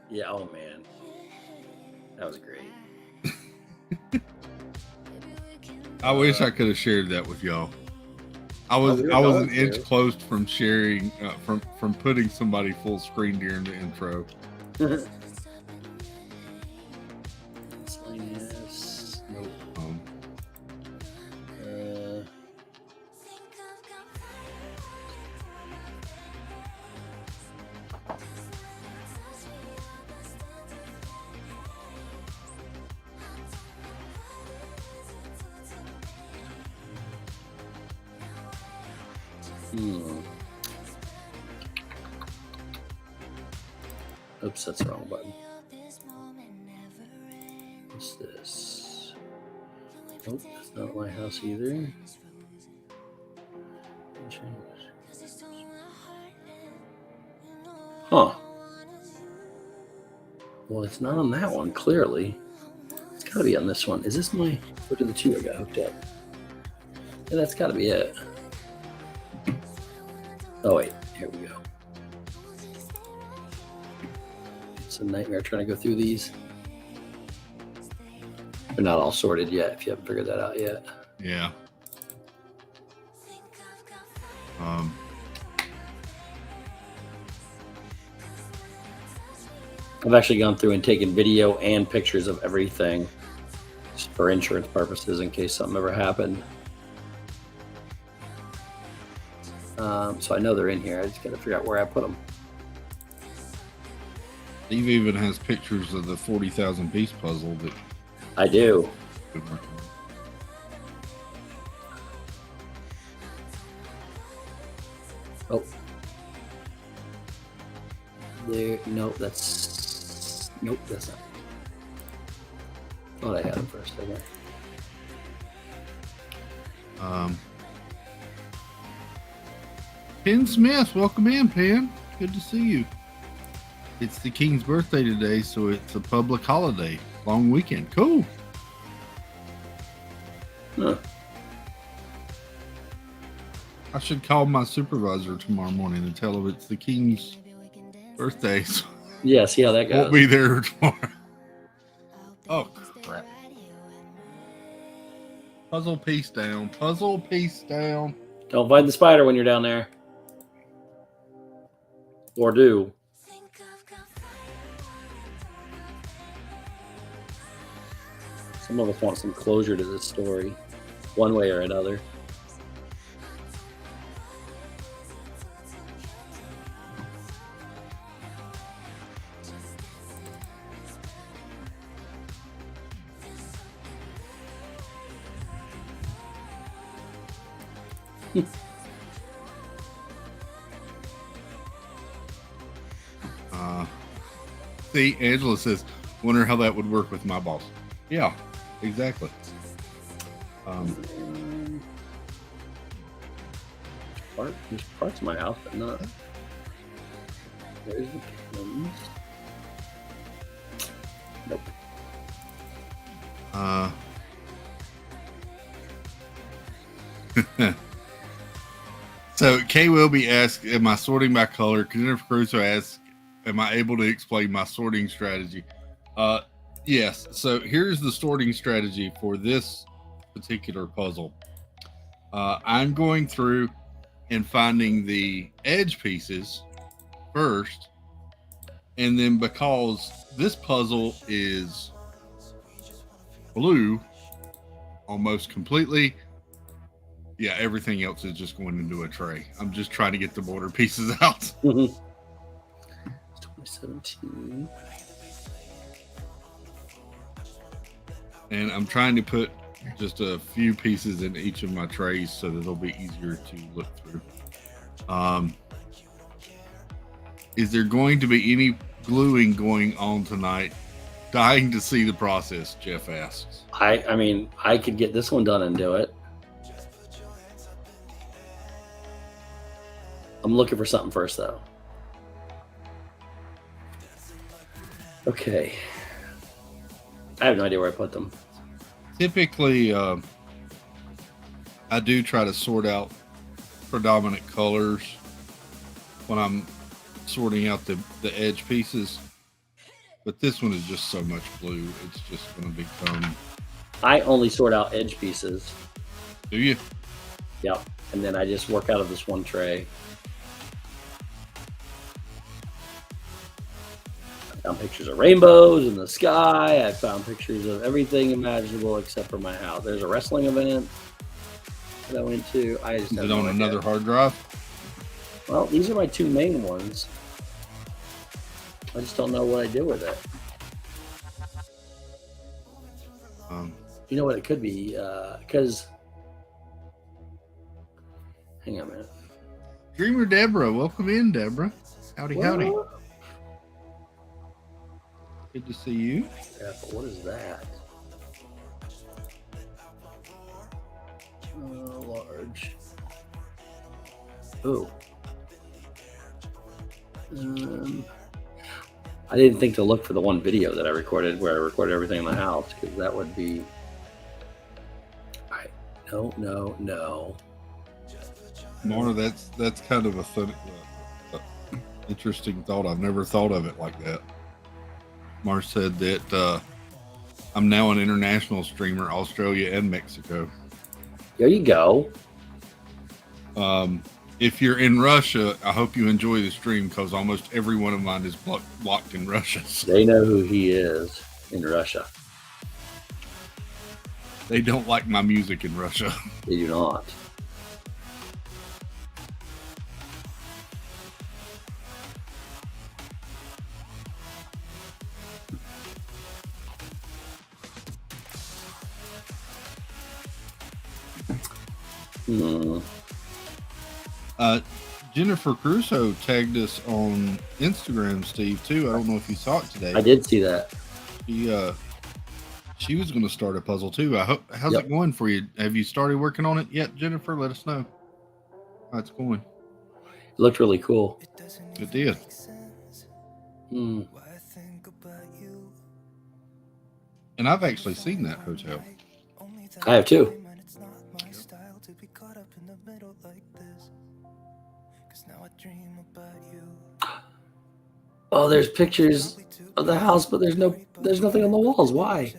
[SPEAKER 2] Yeah, oh man. That was great.
[SPEAKER 1] I wish I could have shared that with y'all. I was an inch close from sharing from putting somebody full screen during the intro.
[SPEAKER 2] Yes. Nope. Oops, that's the wrong button. What's this? Nope, that's not my house either. Huh. Well, it's not on that one, clearly. It's got to be on this one. Is this my... Look at the two I got hooked up. Yeah, that's got to be it. Oh, wait. Here we go. It's a nightmare trying to go through these. They're not all sorted yet, if you haven't figured that out yet.
[SPEAKER 1] Yeah.
[SPEAKER 2] I've actually gone through and taken video and pictures of everything just for insurance purposes in case something ever happened. So I know they're in here. I just got to figure out where I put them.
[SPEAKER 1] Steve even has pictures of the 40,000 piece puzzle that
[SPEAKER 2] I do. Oh. There. Nope, that's... Nope, that's not. Thought I had them for a second.
[SPEAKER 1] Penn Smith, welcome in, Penn. Good to see you. It's the King's birthday today, so it's a public holiday. Long weekend. Cool.
[SPEAKER 2] Huh.
[SPEAKER 1] I should call my supervisor tomorrow morning and tell him it's the King's birthday. So
[SPEAKER 2] Yeah, see how that goes.
[SPEAKER 1] won't be there tomorrow. Oh, crap. Puzzle piece down. Puzzle piece down.
[SPEAKER 2] Don't find the spider when you're down there. Or do. Some of us want some closure to this story, one way or another.
[SPEAKER 1] See, Angela says, wonder how that would work with my boss. Yeah, exactly.
[SPEAKER 2] There's parts of my house, but not. There's the pins. Nope.
[SPEAKER 1] So Kay will be asked, am I sorting by color? Jennifer Crusoe asks, am I able to explain my sorting strategy? Yes. So here's the sorting strategy for this particular puzzle. I'm going through and finding the edge pieces first. And then because this puzzle is blue almost completely, yeah, everything else is just going into a tray. I'm just trying to get the border pieces out.
[SPEAKER 2] 2017.
[SPEAKER 1] And I'm trying to put just a few pieces in each of my trays so that it'll be easier to look through. Is there going to be any gluing going on tonight? Dying to see the process, Jeff asks.
[SPEAKER 2] I mean, I could get this one done and do it. I'm looking for something first, though. Okay. I have no idea where I put them.
[SPEAKER 1] Typically, I do try to sort out predominant colors when I'm sorting out the edge pieces. But this one is just so much blue. It's just going to become...
[SPEAKER 2] I only sort out edge pieces.
[SPEAKER 1] Do you?
[SPEAKER 2] Yep. And then I just work out of this one tray. I found pictures of rainbows in the sky. I found pictures of everything imaginable except for my house. There's a wrestling event that I went to. I just
[SPEAKER 1] Is it on another hard drive?
[SPEAKER 2] Well, these are my two main ones. I just don't know what I did with it. You know what it could be? Because, hang on a minute.
[SPEAKER 1] Dreamer Deborah, welcome in, Deborah. Howdy, howdy.
[SPEAKER 2] What?
[SPEAKER 1] Good to see you.
[SPEAKER 2] Yeah, but what is that? Large. Oh. I didn't think to look for the one video that I recorded where I recorded everything in the house, because that would be. No.
[SPEAKER 1] Mara, that's kind of a interesting thought. I've never thought of it like that. Mara said that I'm now an international streamer, Australia and Mexico.
[SPEAKER 2] There you go.
[SPEAKER 1] If you're in Russia, I hope you enjoy the stream, because almost every one of mine is blocked in Russia. So
[SPEAKER 2] They know who he is in Russia.
[SPEAKER 1] they don't like my music in Russia.
[SPEAKER 2] They do not.
[SPEAKER 1] Jennifer Crusoe tagged us on Instagram, Steve, too. I don't know if you saw it today.
[SPEAKER 2] I did see that.
[SPEAKER 1] She was going to start a puzzle too. How's
[SPEAKER 2] Yep.
[SPEAKER 1] it going for you? Have you started working on it yet, Jennifer? Let us know how it's going.
[SPEAKER 2] It looked really cool.
[SPEAKER 1] It did. And I've actually seen that hotel.
[SPEAKER 2] I have too. Oh, there's pictures of the house, but there's nothing on the walls. Why?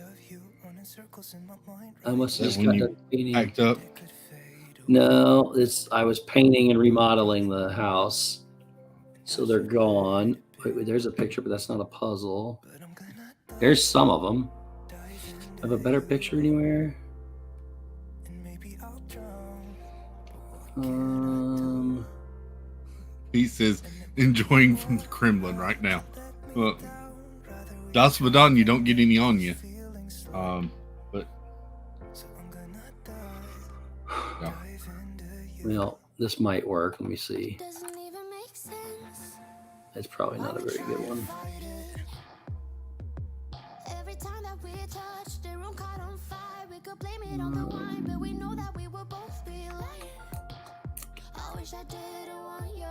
[SPEAKER 2] I must have
[SPEAKER 1] Is
[SPEAKER 2] just
[SPEAKER 1] that
[SPEAKER 2] got
[SPEAKER 1] when
[SPEAKER 2] done painting.
[SPEAKER 1] Packed up.
[SPEAKER 2] No, I was painting and remodeling the house, so they're gone. Wait, there's a picture, but that's not a puzzle. There's some of them. Have a better picture anywhere?
[SPEAKER 1] He says, enjoying from the Kremlin right now. Well, Das Vadan, you don't get any on you. But yeah.
[SPEAKER 2] Well, this might work. Let me see.
[SPEAKER 3] Doesn't even make sense.
[SPEAKER 2] It's probably not a very good one.
[SPEAKER 3] Every time that we touch, the room caught on fire. We could blame it on the wine, but we know that we will both be lying. I wish I didn't want you.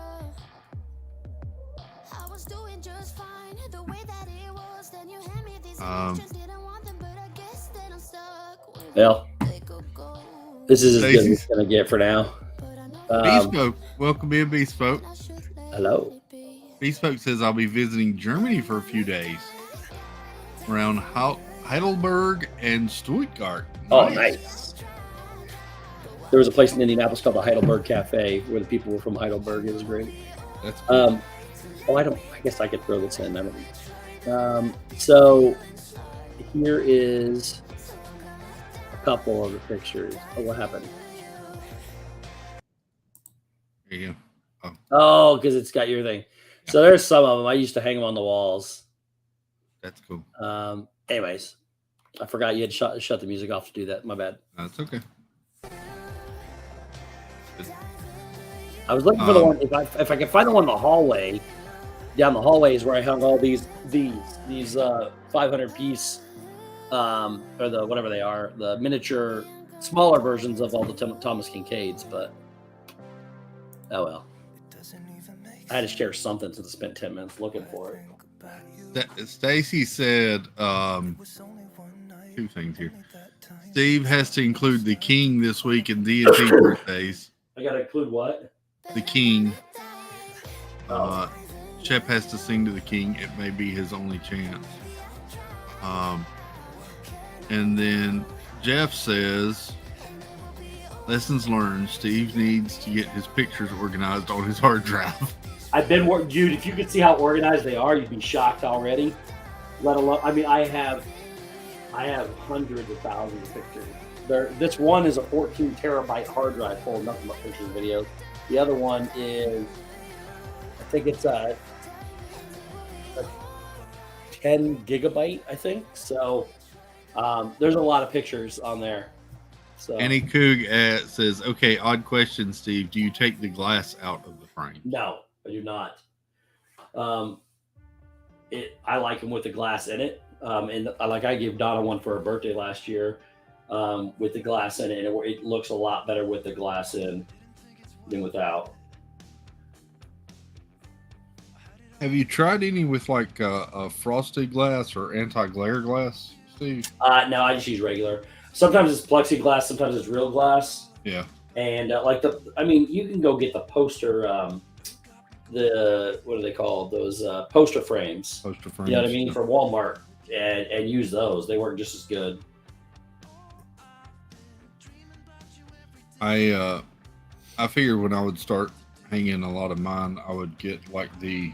[SPEAKER 3] I was doing just fine. The way that it was, then you hand me these just didn't want them, but I guess that I'm stuck with
[SPEAKER 2] Well,
[SPEAKER 3] they could go.
[SPEAKER 2] this is as good as
[SPEAKER 1] Stacey.
[SPEAKER 2] it's gonna get for now.
[SPEAKER 3] But I know
[SPEAKER 1] Bespoke, welcome in, Bespoke.
[SPEAKER 3] I should let
[SPEAKER 2] Hello.
[SPEAKER 3] it be.
[SPEAKER 1] Bespoke says I'll be visiting Germany for a few days around Heidelberg and Stuttgart.
[SPEAKER 2] Oh, nice. There was a place in Indianapolis called the Heidelberg Cafe where the people were from Heidelberg. It was great.
[SPEAKER 1] That's cool.
[SPEAKER 2] I guess I could throw this in. So here is a couple of the pictures. Oh, what happened?
[SPEAKER 1] There you go.
[SPEAKER 2] Oh, because it's got your thing. So there's some of them. I used to hang them on the walls.
[SPEAKER 1] That's cool.
[SPEAKER 2] Anyways, I forgot you had shut the music off to do that. My bad.
[SPEAKER 1] That's okay.
[SPEAKER 2] I was looking for the one. If I can find the one in the hallway, down the hallway is where I hung all these 500 piece, or the whatever they are, the miniature, smaller versions of all the Thomas Kincaids. But oh well, I had to share something since I spent 10 minutes looking for it.
[SPEAKER 1] Stacy said two things here. Steve has to include the King this week in D&T birthdays.
[SPEAKER 2] I gotta include what?
[SPEAKER 1] The King. Shep has to sing to the King. It may be his only chance. And then Jeff says, lessons learned. Steve needs to get his pictures organized on his hard drive.
[SPEAKER 2] I've been dude. If you could see how organized they are, you'd be shocked already. Let alone, I mean, I have hundreds of thousands of pictures. This one is a 14 terabyte hard drive full of nothing but pictures and videos. The other one is, I think it's a 10 gigabyte, I think. So there's a lot of pictures on there. So
[SPEAKER 1] Annie Coog says, "Okay, odd question, Steve. Do you take the glass out of the frame?"
[SPEAKER 2] no, I do not. I like them with the glass in it, and I gave Donna one for her birthday last year with the glass in it, and it looks a lot better with the glass in than without.
[SPEAKER 1] Have you tried any with like a frosted glass or anti-glare glass, Steve?
[SPEAKER 2] No, I just use regular. Sometimes it's plexiglass, sometimes it's real glass.
[SPEAKER 1] Yeah.
[SPEAKER 2] And you can go get the poster, what are they called? Those poster frames.
[SPEAKER 1] Poster frames.
[SPEAKER 2] You know what I mean? For Walmart, and use those. They work just as good.
[SPEAKER 1] I figured when I would start hanging a lot of mine, I would get like the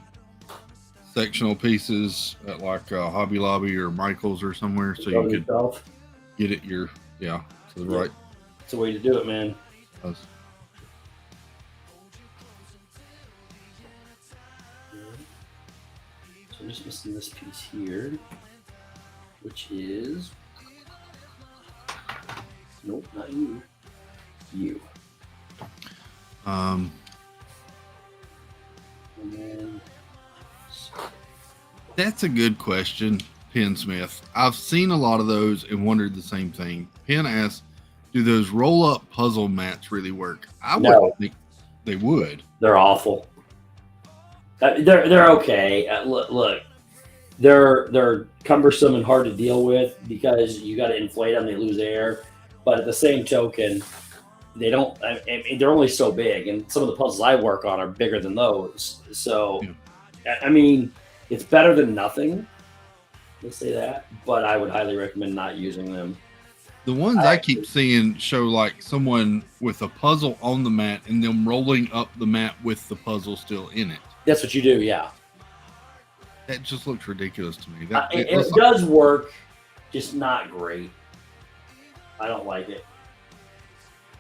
[SPEAKER 1] sectional pieces at like Hobby Lobby or Michael's or somewhere, so you could get it to the right.
[SPEAKER 2] It's a way to do it, man.
[SPEAKER 1] Yes.
[SPEAKER 2] So I'm just missing this piece here, which is nope, not you. You. And then
[SPEAKER 1] That's a good question, Penn Smith. I've seen a lot of those and wondered the same thing. Penn asked, "Do those roll-up puzzle mats really work?" I wouldn't think they would.
[SPEAKER 2] They're awful. They're okay. Look, they're cumbersome and hard to deal with because you got to inflate them; they lose air. But at the same token, they don't. I mean, they're only so big, and some of the puzzles I work on are bigger than those. So, I mean, it's better than nothing. Let's say that, but I would highly recommend not using them.
[SPEAKER 1] The ones I keep seeing show like someone with a puzzle on the mat and them rolling up the mat with the puzzle still in it.
[SPEAKER 2] That's what you do, yeah.
[SPEAKER 1] That just looks ridiculous to me.
[SPEAKER 2] It does work, just not great. I don't like it.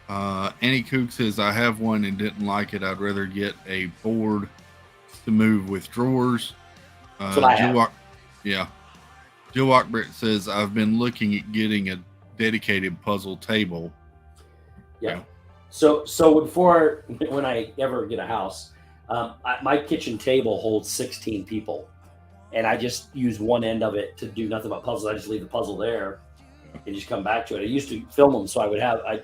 [SPEAKER 1] Annie Cook says, "I have one and didn't like it. I'd rather get a board to move with drawers."
[SPEAKER 2] That's what I have.
[SPEAKER 1] Jill Walkbrett says, "I've been looking at getting a dedicated puzzle table."
[SPEAKER 2] Yeah. So before when I ever get a house, my kitchen table holds 16 people, and I just use one end of it to do nothing but puzzles. I just leave the puzzle there and just come back to it. I used to film them, so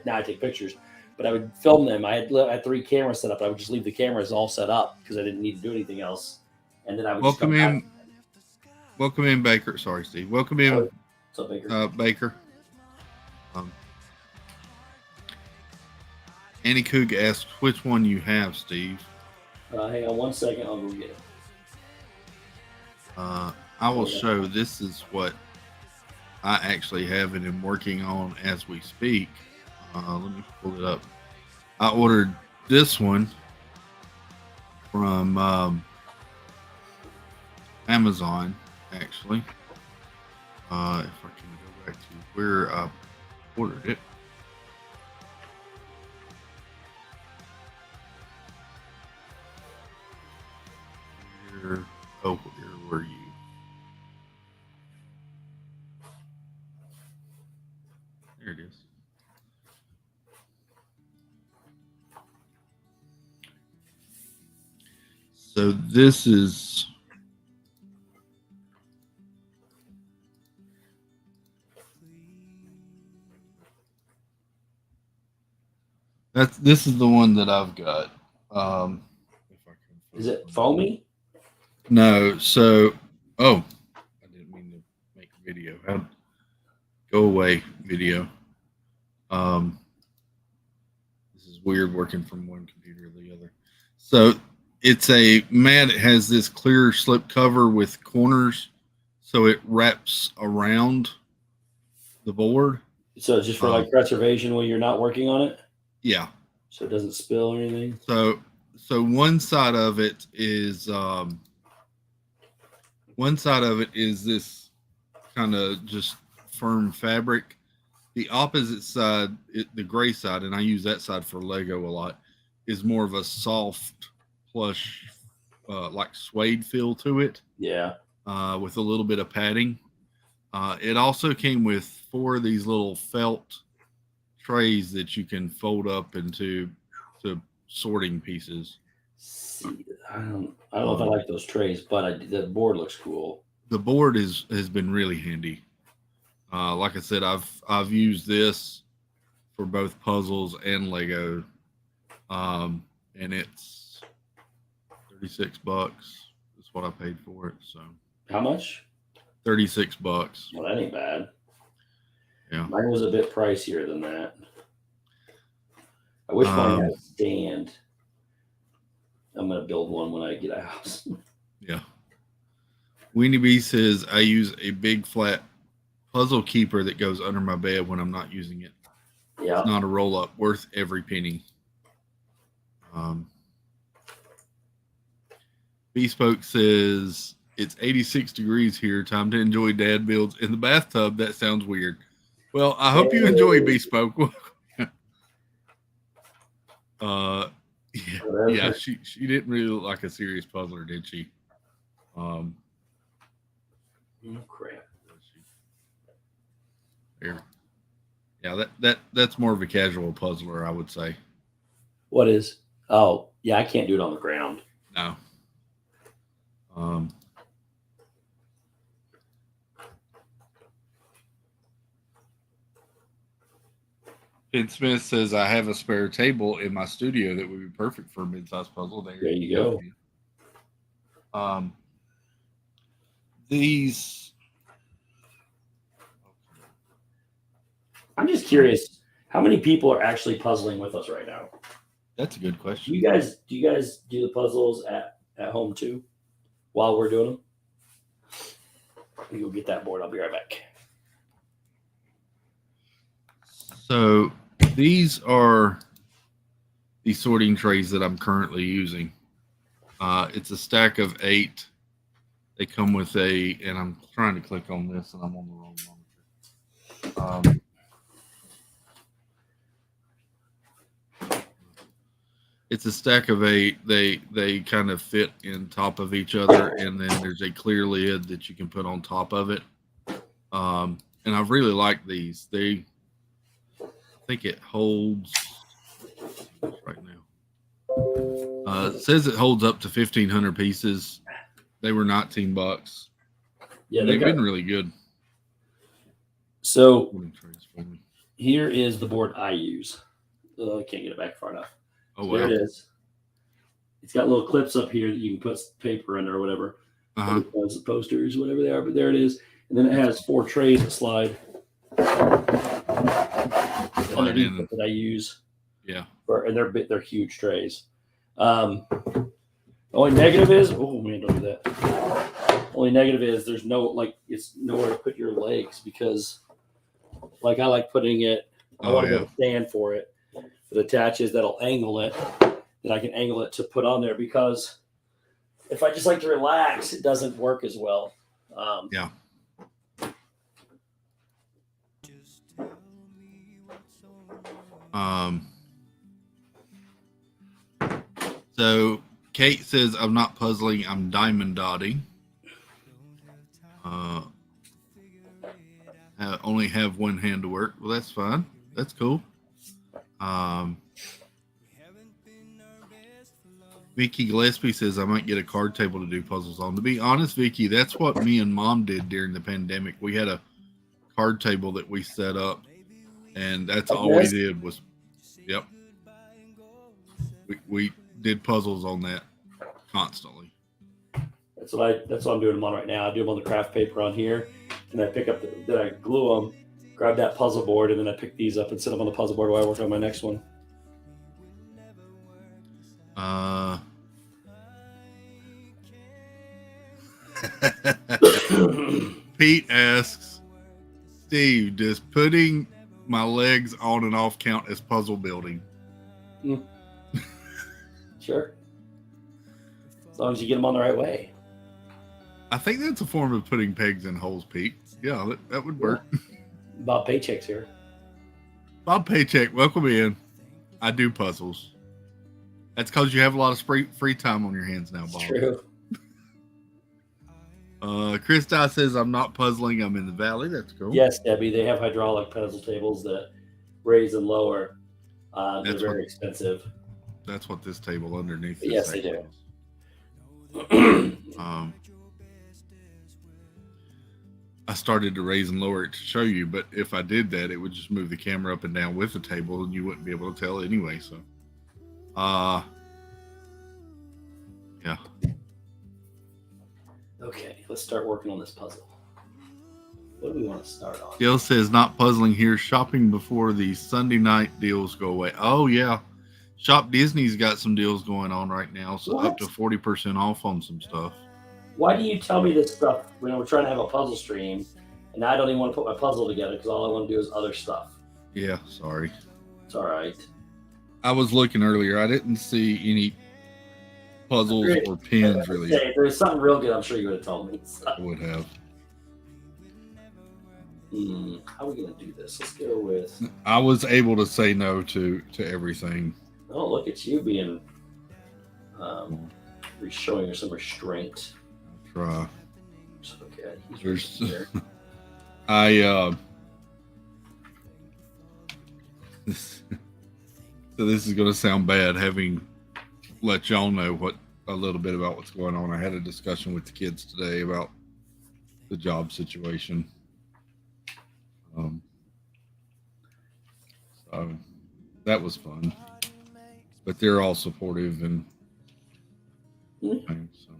[SPEAKER 2] now I take pictures, but I would film them. I had 3 cameras set up. I would just leave the cameras all set up because I didn't need to do anything else, and then I would
[SPEAKER 1] Welcome in, Baker. Sorry, Steve. Welcome in,
[SPEAKER 2] What's up, Baker?
[SPEAKER 1] Baker. Annie Coog asked which one you have, Steve.
[SPEAKER 2] Hang on 1 second. I'll go get it.
[SPEAKER 1] I will show. This is what I actually have and am working on as we speak. Let me pull it up. I ordered this one from Amazon, actually. If I can go back to where I ordered it. Where were you? There it is. So this is this is the one that I've got.
[SPEAKER 2] Is it foamy?
[SPEAKER 1] No, so I didn't mean to make a video. Go away, video. This is weird working from one computer to the other. So it's a mat. It has this clear slip cover with corners, so it wraps around the board.
[SPEAKER 2] So it's just for like preservation when you're not working on it?
[SPEAKER 1] Yeah.
[SPEAKER 2] So it doesn't spill or anything?
[SPEAKER 1] So one side of it is this kind of just firm fabric. The opposite side, the gray side, and I use that side for Lego a lot, is more of a soft, plush, like suede feel to it.
[SPEAKER 2] Yeah.
[SPEAKER 1] With a little bit of padding. It also came with 4 of these little felt trays that you can fold up into to sorting pieces.
[SPEAKER 2] See, I don't know if I like those trays, but the board looks cool.
[SPEAKER 1] The board has been really handy. Like I said, I've used this for both puzzles and Lego, and it's $36. That's what I paid for it. So
[SPEAKER 2] How much?
[SPEAKER 1] $36.
[SPEAKER 2] Well, that ain't bad.
[SPEAKER 1] Yeah.
[SPEAKER 2] Mine was a bit pricier than that. I wish mine had a stand. I'm gonna build one when I get a house.
[SPEAKER 1] Yeah. Weenie Bee says I use a big flat puzzle keeper that goes under my bed when I'm not using it.
[SPEAKER 2] Yeah.
[SPEAKER 1] It's not a roll up, worth every penny. Bespoke says it's 86 degrees here. Time to enjoy dad builds in the bathtub. That sounds weird. Well, I hope you enjoy Bespoke. Yeah, she didn't really look like a serious puzzler, did she?
[SPEAKER 2] Oh crap.
[SPEAKER 1] Here. Yeah, that's more of a casual puzzler, I would say.
[SPEAKER 2] What is? Oh, yeah, I can't do it on the ground.
[SPEAKER 1] No. Ben Smith says I have a spare table in my studio that would be perfect for a mid-sized puzzle.
[SPEAKER 2] There you go.
[SPEAKER 1] These.
[SPEAKER 2] I'm just curious, how many people are actually puzzling with us right now?
[SPEAKER 1] That's a good
[SPEAKER 2] Do
[SPEAKER 1] question.
[SPEAKER 2] you guys do the puzzles at home too, while we're doing them? You'll get that board. I'll be right back.
[SPEAKER 1] So these are the sorting trays that I'm currently using. It's a stack of 8. They come with and I'm trying to click on this and I'm on the wrong monitor. It's a stack of 8. They kind of fit in top of each other, and then there's a clear lid that you can put on top of it. And I really like these. I think it holds right now. It says it holds up to 1,500 pieces. They were $19.
[SPEAKER 2] Yeah,
[SPEAKER 1] They've been really good.
[SPEAKER 2] So here is the board I use. I can't get it back far enough.
[SPEAKER 1] Oh,
[SPEAKER 2] So
[SPEAKER 1] wow.
[SPEAKER 2] there it is. It's got little clips up here that you can put paper in or whatever.
[SPEAKER 1] Uh-huh.
[SPEAKER 2] The posters, whatever they are, but there it is. And then it has 4 trays that slide underneath it that I use.
[SPEAKER 1] Yeah.
[SPEAKER 2] And they're huge trays. Only negative is, oh man, don't do that. Only negative is there's it's nowhere to put your legs because I like putting it, I want to stand for it. It attaches, that'll angle it, then I can angle it to put on there because if I just like to relax, it doesn't work as well.
[SPEAKER 1] Yeah. So Kate says I'm not puzzling, I'm diamond dotting. I only have one hand to work. Well, that's fine. That's cool. Vicky Gillespie says I might get a card table to do puzzles on. To be honest, Vicky, that's what me and Mom did during the pandemic. We had a card table that we set up, and that's all we did was, yep. We did puzzles on that constantly.
[SPEAKER 2] That's what I'm doing them on right now. I do them on the craft paper on here, and I pick up then I glue them, grab that puzzle board, and then I pick these up and set them on the puzzle board while I work on my next one.
[SPEAKER 1] Pete asks, Steve, does putting my legs on and off count as puzzle building?
[SPEAKER 2] Sure. As long as you get them on the right way.
[SPEAKER 1] I think that's a form of putting pegs in holes, Pete. Yeah, that would work.
[SPEAKER 2] Bob Paycheck's here.
[SPEAKER 1] Bob Paycheck, welcome in. I do puzzles. That's because you have a lot of free time on your hands now, Bob.
[SPEAKER 2] True.
[SPEAKER 1] Chris Dye says I'm not puzzling. I'm in the valley. That's cool.
[SPEAKER 2] Yes, Debbie. They have hydraulic puzzle tables that raise and lower. They're
[SPEAKER 1] That's
[SPEAKER 2] very
[SPEAKER 1] what-
[SPEAKER 2] expensive.
[SPEAKER 1] That's what this table underneath. This
[SPEAKER 2] Yes, they
[SPEAKER 1] actually
[SPEAKER 2] do.
[SPEAKER 1] is. I started to raise and lower it to show you, but if I did that, it would just move the camera up and down with the table, and you wouldn't be able to tell anyway. So, yeah.
[SPEAKER 2] Okay, let's start working on this puzzle. What do we want to start on?
[SPEAKER 1] Gail says, not puzzling here, shopping before the Sunday night deals go away. Oh, yeah. Shop Disney's got some deals going on right now, so up to 40% off on some stuff.
[SPEAKER 2] Why do you tell me this stuff when we're trying to have a puzzle stream, and I don't even want to put my puzzle together because all I want to do is other stuff?
[SPEAKER 1] Yeah, sorry.
[SPEAKER 2] It's all right.
[SPEAKER 1] I was looking earlier. I didn't see any puzzles or pins, really.
[SPEAKER 2] If there's something real good, I'm sure you would have told me. So.
[SPEAKER 1] I would have.
[SPEAKER 2] How are we going to do this? Let's go with...
[SPEAKER 1] I was able to say no to everything.
[SPEAKER 2] Oh, look at you being... showing her some restraint.
[SPEAKER 1] Try.
[SPEAKER 2] Okay.
[SPEAKER 1] There's,
[SPEAKER 2] there.
[SPEAKER 1] So this is going to sound bad, having let y'all know a little bit about what's going on. I had a discussion with the kids today about the job situation. So that was fun, but they're all supportive and things, so.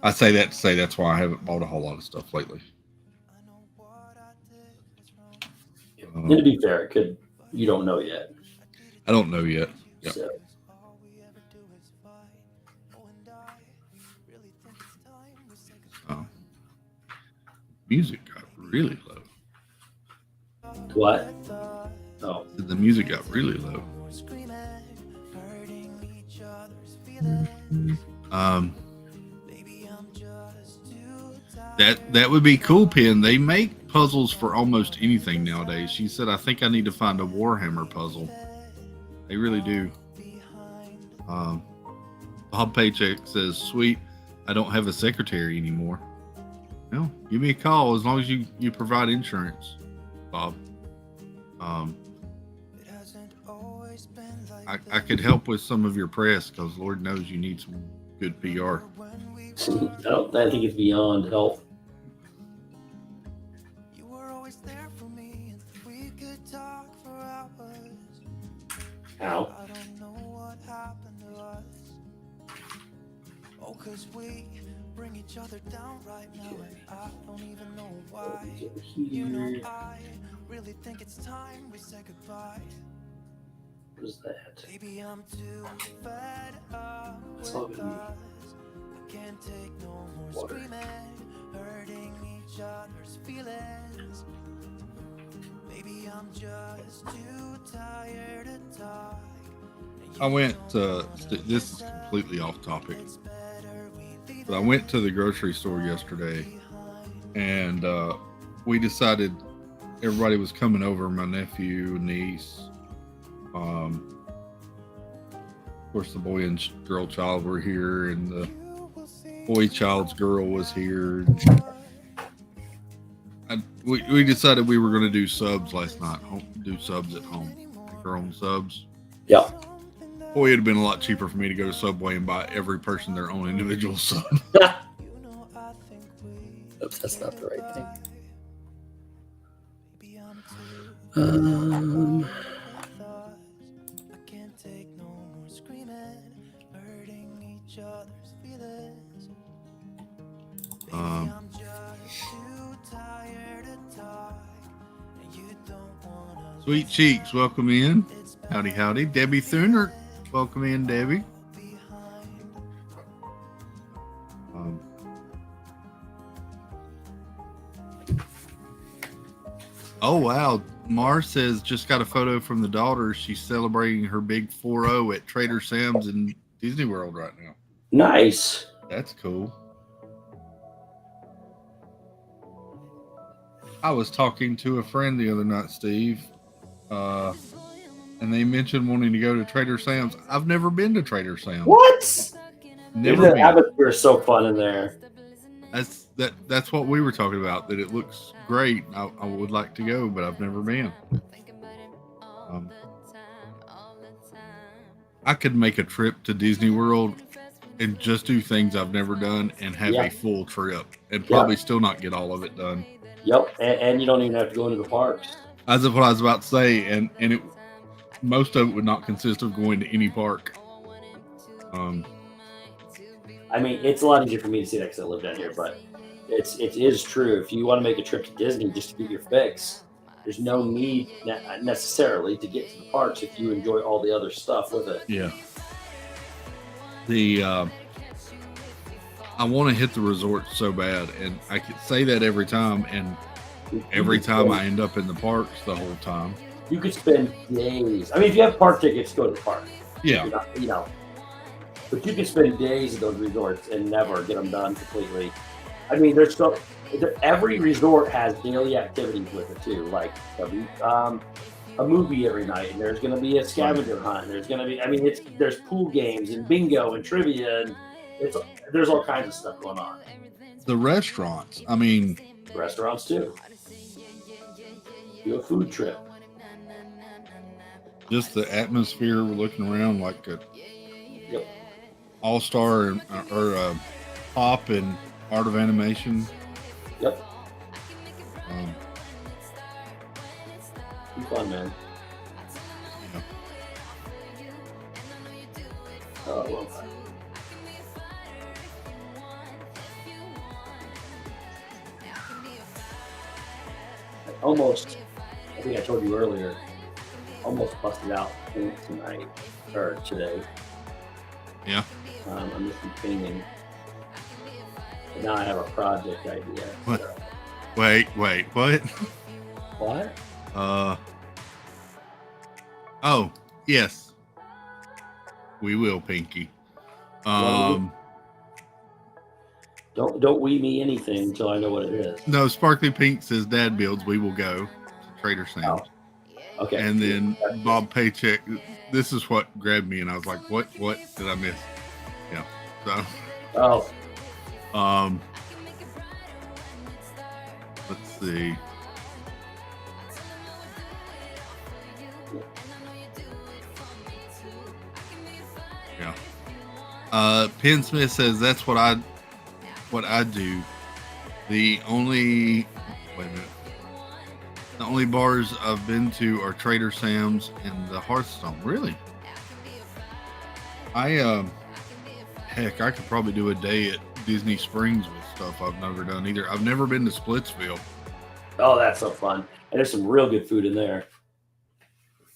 [SPEAKER 1] I say that to say that's why I haven't bought a whole lot of stuff lately.
[SPEAKER 2] And to be fair, you don't know yet.
[SPEAKER 1] I don't know yet. Yep.
[SPEAKER 2] So.
[SPEAKER 1] Music got really low.
[SPEAKER 2] What? Oh.
[SPEAKER 1] The music got really low. That would be cool, Pin. They make puzzles for almost anything nowadays. She said, I think I need to find a Warhammer puzzle. They really do. Bob Paycheck says, sweet, I don't have a secretary anymore. No, give me a call as long as you provide insurance, Bob. I could help with some of your press because Lord knows you need some good PR.
[SPEAKER 2] I think it's beyond help. How?
[SPEAKER 4] Cause we bring each other down right now, and I don't even know why.
[SPEAKER 2] You
[SPEAKER 4] know, I really think it's time we say goodbye.
[SPEAKER 2] What is that?
[SPEAKER 4] Baby, I'm too fed up with
[SPEAKER 2] all good.
[SPEAKER 4] us. I can't take no more screaming, hurting each other's feelings. Baby, I'm just too tired to talk.
[SPEAKER 1] I went this is completely off topic, but I went to the grocery store yesterday, and we decided everybody was coming over. My nephew, niece, of course the boy and girl child were here, and the boy child's girl was here. We decided we were going to do subs last night. Do subs at home, make our own subs.
[SPEAKER 2] Yeah.
[SPEAKER 1] Boy, it'd have been a lot cheaper for me to go to Subway and buy every person their own individual sub.
[SPEAKER 2] Oops, that's not the right thing.
[SPEAKER 4] I can't take no more screaming, hurting each other's feelings. Baby, I'm just too tired to talk, and you don't wanna.
[SPEAKER 1] Sweet Cheeks, welcome in. Howdy, howdy. Debbie Thuner, welcome in, Debbie. Oh, wow. Mar says, just got a photo from the daughter. She's celebrating her big 4-0 at Trader Sam's in Disney World right now.
[SPEAKER 2] Nice.
[SPEAKER 1] That's cool. I was talking to a friend the other night, Steve, and they mentioned wanting to go to Trader Sam's. I've never been to Trader Sam's.
[SPEAKER 2] What?
[SPEAKER 1] Never
[SPEAKER 2] The
[SPEAKER 1] been.
[SPEAKER 2] atmosphere is so fun in there.
[SPEAKER 1] That's what we were talking about. That it looks great. I would like to go, but I've never been. I could make a trip to Disney World and just do things I've never done and have
[SPEAKER 2] Yeah.
[SPEAKER 1] a full trip and probably still not get all of it done.
[SPEAKER 2] Yep, and you don't even have to go into the parks.
[SPEAKER 1] As of what I was about to say, and it most of it would not consist of going to any park.
[SPEAKER 2] I mean, it's a lot easier for me to see that because I live down here, but it is true. If you want to make a trip to Disney just to get your fix, there's no need necessarily to get to the parks if you enjoy all the other stuff with it.
[SPEAKER 1] Yeah. I want to hit the resort so bad, and I could say that every time, and every time I end up in the parks the whole time.
[SPEAKER 2] You could spend days. I mean, if you have park tickets, go to the park.
[SPEAKER 1] Yeah.
[SPEAKER 2] You know. But you can spend days at those resorts and never get them done completely. I mean, every resort has daily activities with it too, like a movie every night, and there's going to be a scavenger hunt. There's going to be, I mean, there's pool games and bingo and trivia, and there's all kinds of stuff going on.
[SPEAKER 1] The restaurants, I mean,
[SPEAKER 2] Restaurants too. Do a food trip.
[SPEAKER 1] just the atmosphere. We're looking around like a
[SPEAKER 2] Yep.
[SPEAKER 1] all-star or a pop and art of animation.
[SPEAKER 2] Yep.
[SPEAKER 1] Um,
[SPEAKER 2] Be fun, man.
[SPEAKER 1] yeah.
[SPEAKER 2] Oh, well. I think I told you earlier, almost busted out tonight or today.
[SPEAKER 1] Yeah.
[SPEAKER 2] I'm just painting. And now I have a project idea.
[SPEAKER 1] What? Wait, what?
[SPEAKER 2] What?
[SPEAKER 1] Oh, yes. We will, Pinky.
[SPEAKER 2] Don't we me anything until I know what it is.
[SPEAKER 1] No, Sparkly Pink says Dad builds. We will go to Trader Sam's.
[SPEAKER 2] Oh, okay.
[SPEAKER 1] And then Bob Paycheck. This is what grabbed me, and I was like, "What did I miss?" Yeah. So,
[SPEAKER 2] Oh,
[SPEAKER 1] let's see. Yeah. Penn Smith says that's what I do. The only bars I've been to are Trader Sam's and the Hearthstone. Really? Heck, I could probably do a day at Disney Springs with stuff I've never done either. I've never been to Splitsville.
[SPEAKER 2] oh, that's so fun. And there's some real good food in there.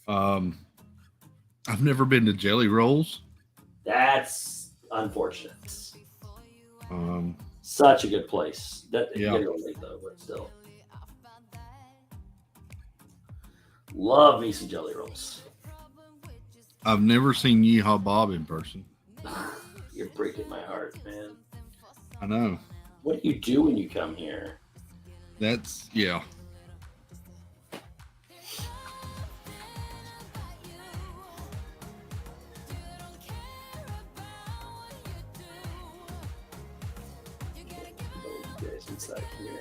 [SPEAKER 1] I've never been to Jelly Rolls.
[SPEAKER 2] That's unfortunate.
[SPEAKER 1] Um,
[SPEAKER 2] Such a good place. That
[SPEAKER 1] Yeah.
[SPEAKER 2] you gotta go late though, but still. Love me some jelly rolls.
[SPEAKER 1] I've never seen Yeehaw Bob in person.
[SPEAKER 2] You're breaking my heart, man.
[SPEAKER 1] I know.
[SPEAKER 2] What do you do when you come here?
[SPEAKER 1] That's yeah.
[SPEAKER 2] You guys inside here.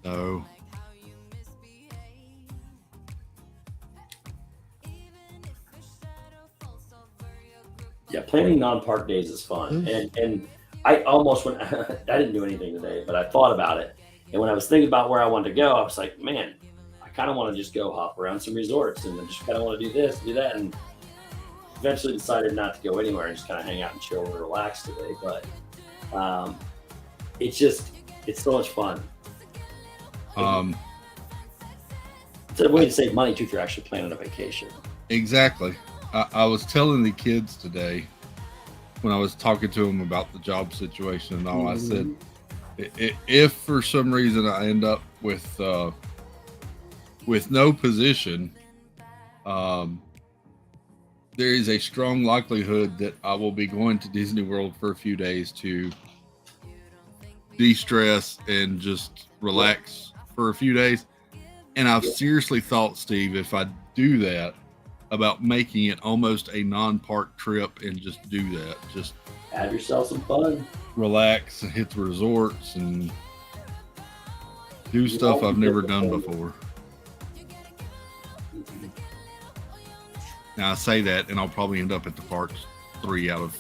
[SPEAKER 1] So
[SPEAKER 2] Yeah, planning non-park days is fun, and I almost went. I didn't do anything today, but I thought about it, and when I was thinking about where I wanted to go, I was like, man, I kind of want to just go hop around some resorts, and I just kind of want to do this, do that, and eventually decided not to go anywhere and just kind of hang out and chill and relax today. But it's so much fun. It's a way to save money too if you're actually planning a vacation.
[SPEAKER 1] Exactly. I was telling the kids today when I was talking to them about the job situation and all. I said, if for some reason I end up with no position, there is a strong likelihood that I will be going to Disney World for a few days to de-stress and just relax for a few days. And I've seriously thought, Steve, if I do that, about making it almost a non-park trip and just do that. Just
[SPEAKER 2] Have yourself some fun.
[SPEAKER 1] relax and hit the resorts and do stuff I've never done before. Now I say that, and I'll probably end up at the parks 3 out of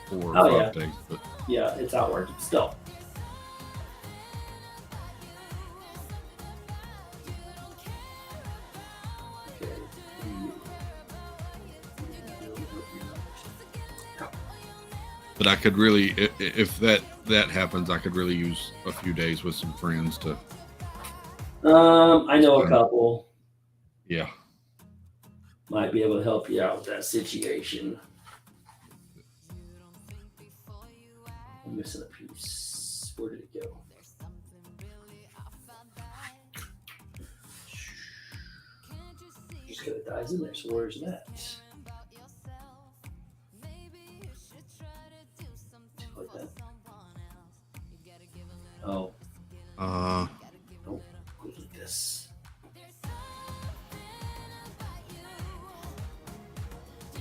[SPEAKER 1] 4 or 5 days. But
[SPEAKER 2] Yeah, it's outward still. Okay.
[SPEAKER 1] but I could really, if that happens, I could really use a few days with some friends to.
[SPEAKER 2] I know a couple
[SPEAKER 1] Yeah.
[SPEAKER 2] might be able to help you out with that situation. I'm missing a piece. Where did it go? Just got it dies in there. So where's that? Like that. Oh. Oh, look at this.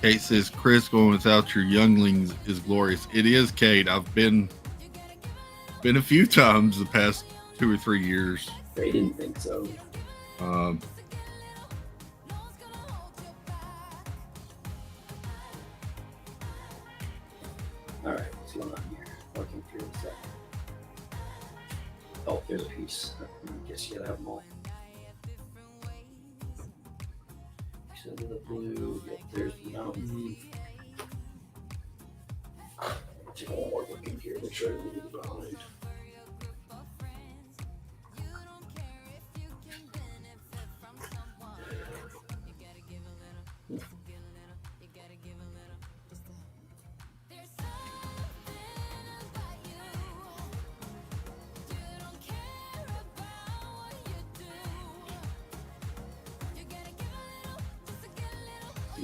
[SPEAKER 1] Kate says, Chris, going without your younglings is glorious. It is, Kate. I've been a few times the past 2 or 3 years.
[SPEAKER 2] They didn't think so. All right, what's going on here? Working through a second. Oh, there's a piece. I guess you gotta have them all. So the blue, yep, there's the mountain. Take one more look in here, make sure I leave it behind.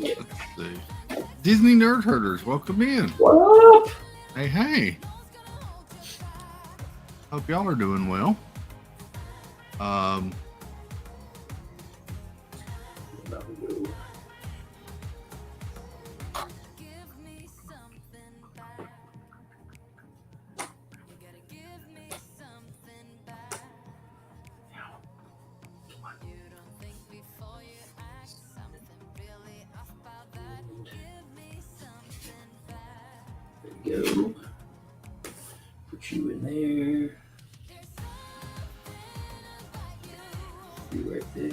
[SPEAKER 2] Yeah.
[SPEAKER 1] Let's see. Disney Nerd Herders, welcome in.
[SPEAKER 2] What up?
[SPEAKER 1] Hey. Hope y'all are doing well.
[SPEAKER 2] There you go. Put you in there. You right there.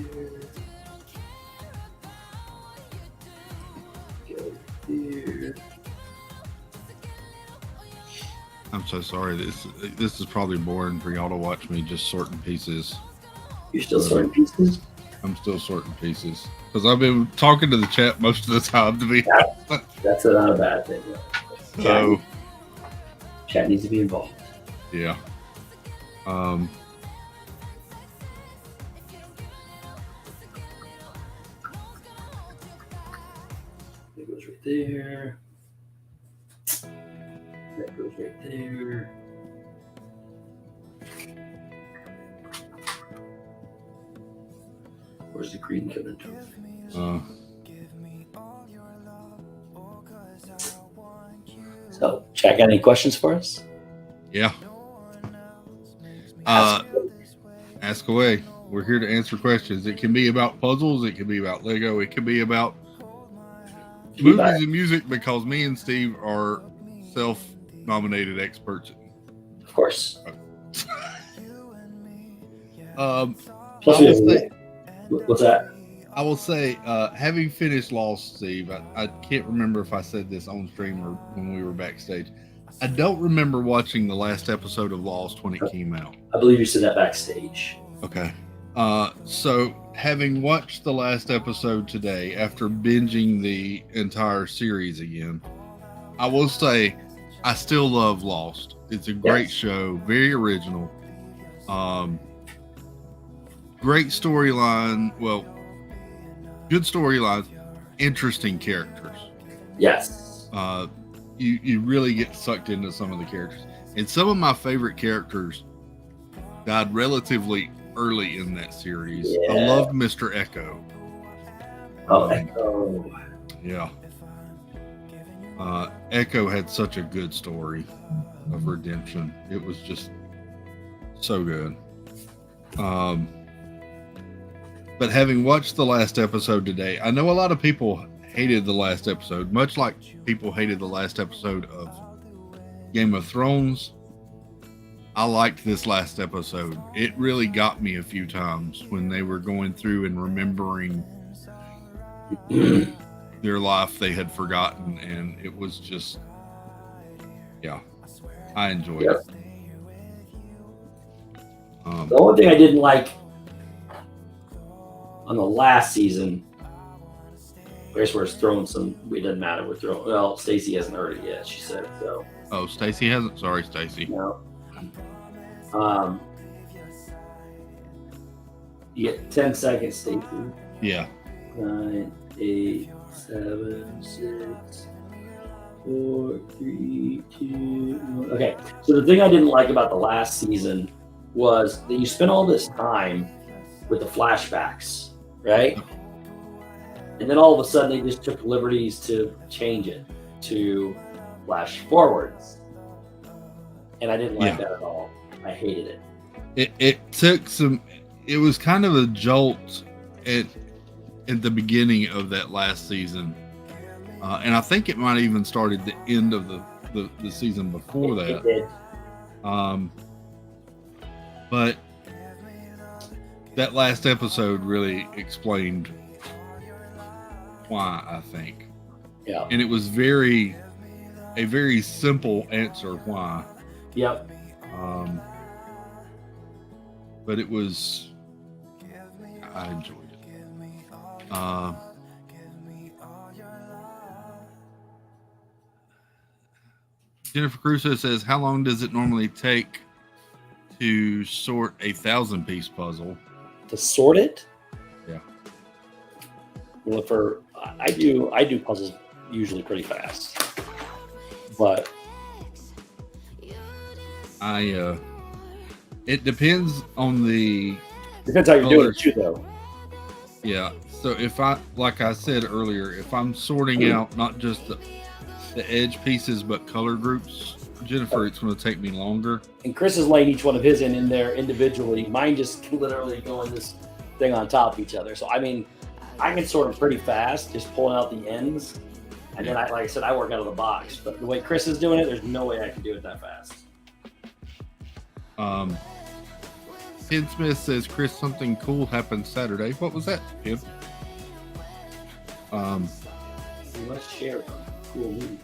[SPEAKER 2] Go there.
[SPEAKER 1] I'm so sorry. This is probably boring for y'all to watch me just sorting pieces.
[SPEAKER 2] You're still sorting pieces?
[SPEAKER 1] I'm still sorting pieces because I've been talking to the chat most of the time. To be
[SPEAKER 2] That's not a bad thing.
[SPEAKER 1] so,
[SPEAKER 2] Chat needs to be involved.
[SPEAKER 1] yeah.
[SPEAKER 2] It goes right there. That goes right there. Where's the green coming from? So, Chad, got any questions for us?
[SPEAKER 1] Yeah. Ask away. We're here to answer questions. It can be about puzzles. It can be about Lego. It can be about movies and music because me and Steve are self-nominated experts.
[SPEAKER 2] Of course. What's that?
[SPEAKER 1] I will say, having finished Lost, Steve, I can't remember if I said this on stream or when we were backstage. I don't remember watching the last episode of Lost when it came out.
[SPEAKER 2] I believe you said that backstage.
[SPEAKER 1] Okay. So having watched the last episode today after binging the entire series again, I will say I still love Lost. It's a great show, very original. Great storyline. Well, good storylines, interesting characters.
[SPEAKER 2] Yes.
[SPEAKER 1] You really get sucked into some of the characters, and some of my favorite characters died relatively early in that series. I
[SPEAKER 2] Yeah.
[SPEAKER 1] loved Mr. Echo.
[SPEAKER 2] Oh, Echo.
[SPEAKER 1] Yeah. Echo had such a good story of redemption. It was just so good. But having watched the last episode today, I know a lot of people hated the last episode, much like people hated the last episode of Game of Thrones. I liked this last episode. It really got me a few times when they were going through and remembering their life they had forgotten, and it was just, yeah, I enjoyed
[SPEAKER 2] Yep.
[SPEAKER 1] it.
[SPEAKER 2] The only thing I didn't like on the last season, I guess we're throwing some. It doesn't matter. We're throwing. Well, Stacy hasn't heard it yet. She said so.
[SPEAKER 1] Oh, Stacy hasn't. Sorry, Stacy.
[SPEAKER 2] No. You get 10 seconds, Stacy.
[SPEAKER 1] Yeah.
[SPEAKER 2] 9, 8, 7, 6, 4, 3, 2, 1. Okay. So the thing I didn't like about the last season was that you spent all this time with the flashbacks, right? And then all of a sudden they just took liberties to change it to flash forwards. And I didn't like that at all. I hated it.
[SPEAKER 1] It took some. It was kind of a jolt at the beginning of that last season, and I think it might even started the end of the season before
[SPEAKER 2] It
[SPEAKER 1] that.
[SPEAKER 2] did.
[SPEAKER 1] But that last episode really explained why, I think.
[SPEAKER 2] Yeah.
[SPEAKER 1] And it was a very simple answer why.
[SPEAKER 2] Yep.
[SPEAKER 1] But it was, I enjoyed it. Jennifer Crusoe says, how long does it normally take to sort a 1,000-piece puzzle?
[SPEAKER 2] To sort it?
[SPEAKER 1] Yeah.
[SPEAKER 2] Well, I do puzzles usually pretty fast. But
[SPEAKER 1] it depends on the
[SPEAKER 2] depends how you're doing
[SPEAKER 1] colors.
[SPEAKER 2] it too, though.
[SPEAKER 1] Yeah. So if like I said earlier, if I'm sorting out not just the edge pieces but color groups, Jennifer, it's going to take me longer.
[SPEAKER 2] And Chris is laying each one of his in there individually. Mine just literally go in this thing on top of each other. So I mean, I can sort them pretty fast, just pulling out the ends. And then like I said, I work out of the box. But the way Chris is doing it, there's no way I can do it that fast.
[SPEAKER 1] Ken Smith says, Chris, something cool happened Saturday. What was that, Ken?
[SPEAKER 2] Let's share it. Cool movie.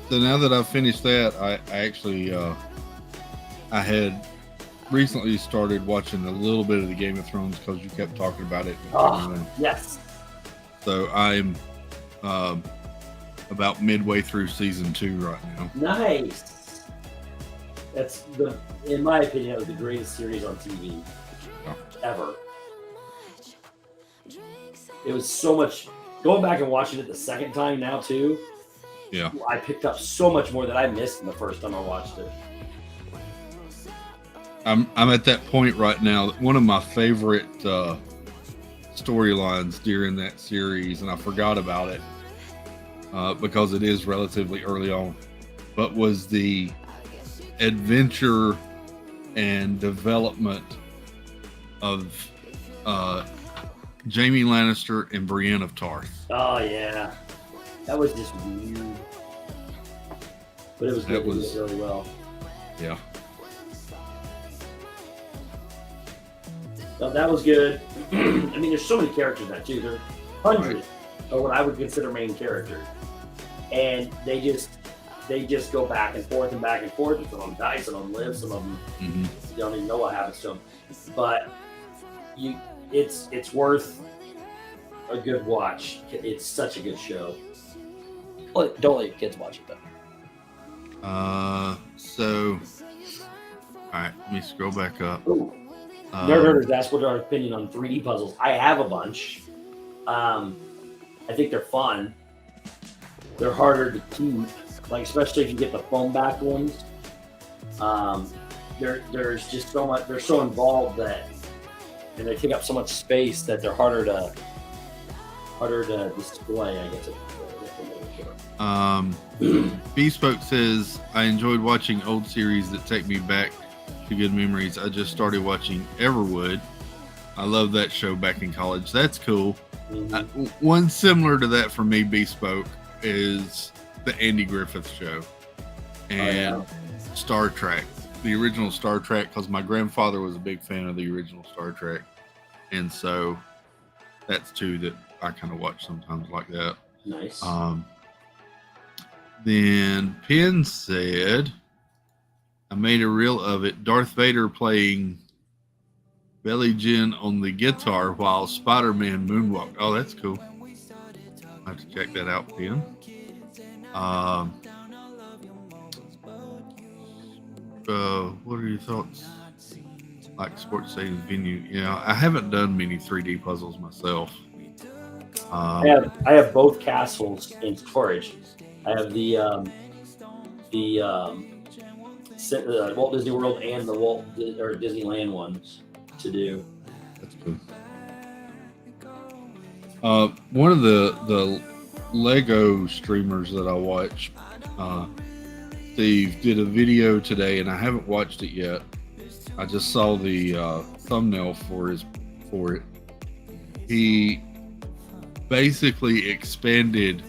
[SPEAKER 1] So now that I've finished that, I actually I had recently started watching a little bit of the Game of Thrones because you kept talking about it.
[SPEAKER 2] Yes.
[SPEAKER 1] So I'm about midway through season 2 right now.
[SPEAKER 2] Nice. That's in my opinion, that was the greatest series on TV ever. It was so much. Going back and watching it the second time now too.
[SPEAKER 1] Yeah.
[SPEAKER 2] I picked up so much more that I missed in the first time I watched it.
[SPEAKER 1] I'm at that point right now. One of my favorite storylines during that series, and I forgot about it because it is relatively early on, but was the adventure and development of Jaime Lannister and Brienne of Tarth.
[SPEAKER 2] Oh yeah, that was just weird, but it was good. It did really well.
[SPEAKER 1] Yeah.
[SPEAKER 2] No, that was good. I mean, there's so many characters in that too. There are hundreds of what I would consider main characters, and they just go back and forth and back and forth. Some of them die, some of them live, some of them you don't even know what happens to them. But it's worth a good watch. It's such a good show. Don't let your kids watch it though.
[SPEAKER 1] So, all right, let me scroll back up.
[SPEAKER 2] Ooh. Nerd Herders asked what our opinion on 3D puzzles. I have a bunch. I think they're fun. They're harder to keep, like especially if you get the foam back ones. There's just so much. They're so involved that, and they take up so much space that they're harder to display. I guess.
[SPEAKER 1] Bespoke says, I enjoyed watching old series that take me back to good memories. I just started watching Everwood. I love that show back in college. That's cool. One similar to that for me, Bespoke, is the Andy Griffith Show and Star Trek, the original Star Trek, because my grandfather was a big fan of the original Star Trek. And so that's two that I kind of watch sometimes like that.
[SPEAKER 2] Nice.
[SPEAKER 1] Then Penn said, I made a reel of it. Darth Vader playing Belly Gin on the guitar while Spider-Man moonwalked. Oh, that's cool. I have to check that out, Penn. What are your thoughts? Like sports stadium venue? Yeah, I haven't done many 3D puzzles myself.
[SPEAKER 2] I have both castles in storage. I have the Walt Disney World and the Disneyland ones to do.
[SPEAKER 1] That's cool. One of the Lego streamers that I watch, Steve, did a video today, and I haven't watched it yet. I just saw the thumbnail for it. He basically expanded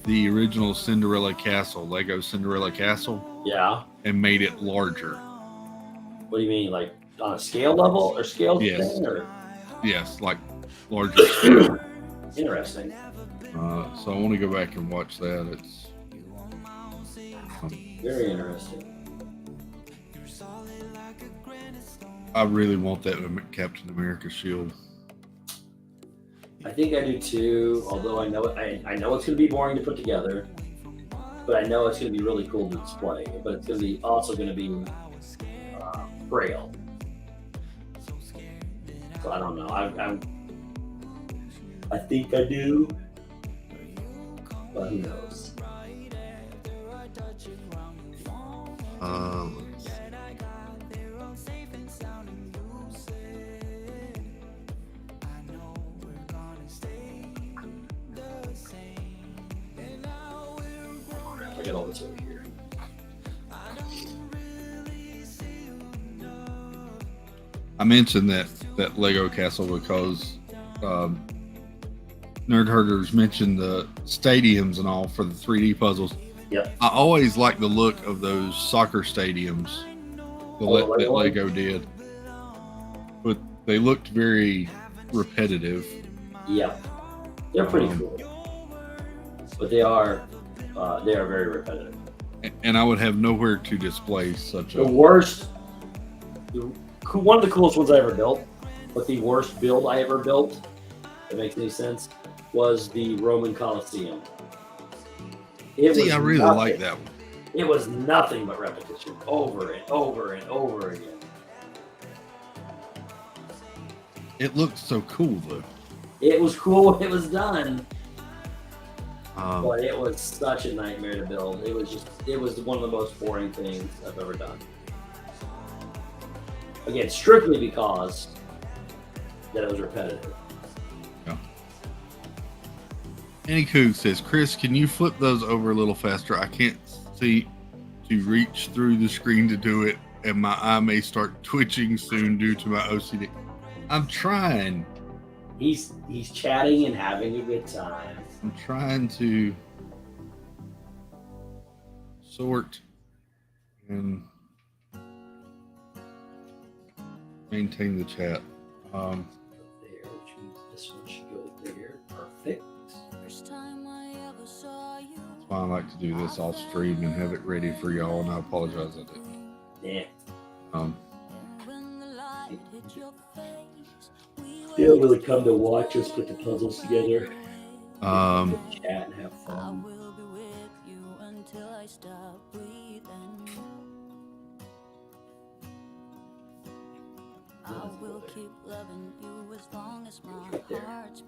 [SPEAKER 1] the original Cinderella Castle, Lego Cinderella Castle, and made it larger.
[SPEAKER 2] What do you mean, like on a scale level or scale thing? Or?
[SPEAKER 1] Yes, like larger scale.
[SPEAKER 2] Interesting.
[SPEAKER 1] So I want to go back and watch that. It's
[SPEAKER 2] very interesting.
[SPEAKER 1] I really want that Captain America shield.
[SPEAKER 2] I think I do too. Although I know it's going to be boring to put together, but I know it's going to be really cool to display. But it's going to be also going to be braille. So I don't know. I think I do, but who knows? I got all this over here.
[SPEAKER 1] I mentioned that Lego castle because Nerd Herders mentioned the stadiums and all for the 3D puzzles.
[SPEAKER 2] Yep.
[SPEAKER 1] I always like the look of those soccer stadiums that Lego did, but they looked very repetitive.
[SPEAKER 2] Yeah, they're pretty cool, but they are very repetitive.
[SPEAKER 1] And I would have nowhere to display such
[SPEAKER 2] one of the coolest ones I ever built, but the worst build I ever built, if that makes any sense, was the Roman Colosseum.
[SPEAKER 1] I really like that one.
[SPEAKER 2] It was nothing but repetition over and over and over again.
[SPEAKER 1] It looked so cool though.
[SPEAKER 2] It was cool when it was done. But it was such a nightmare to build. It was one of the most boring things I've ever done. Again, strictly because that it was repetitive.
[SPEAKER 1] Yeah. Annie Coog says, Chris, can you flip those over a little faster? I can't see to reach through the screen to do it, and my eye may start twitching soon due to my OCD. I'm trying.
[SPEAKER 2] He's chatting and having a good time.
[SPEAKER 1] I'm trying to sort and maintain the chat.
[SPEAKER 2] There, this one should go there. Perfect.
[SPEAKER 1] That's why I like to do this off stream and have it ready for y'all, and I apologize I didn't.
[SPEAKER 2] Yeah. They'll really come to watch us put the puzzles together. Chat and have fun.
[SPEAKER 3] I will keep loving you as long as my heart beats.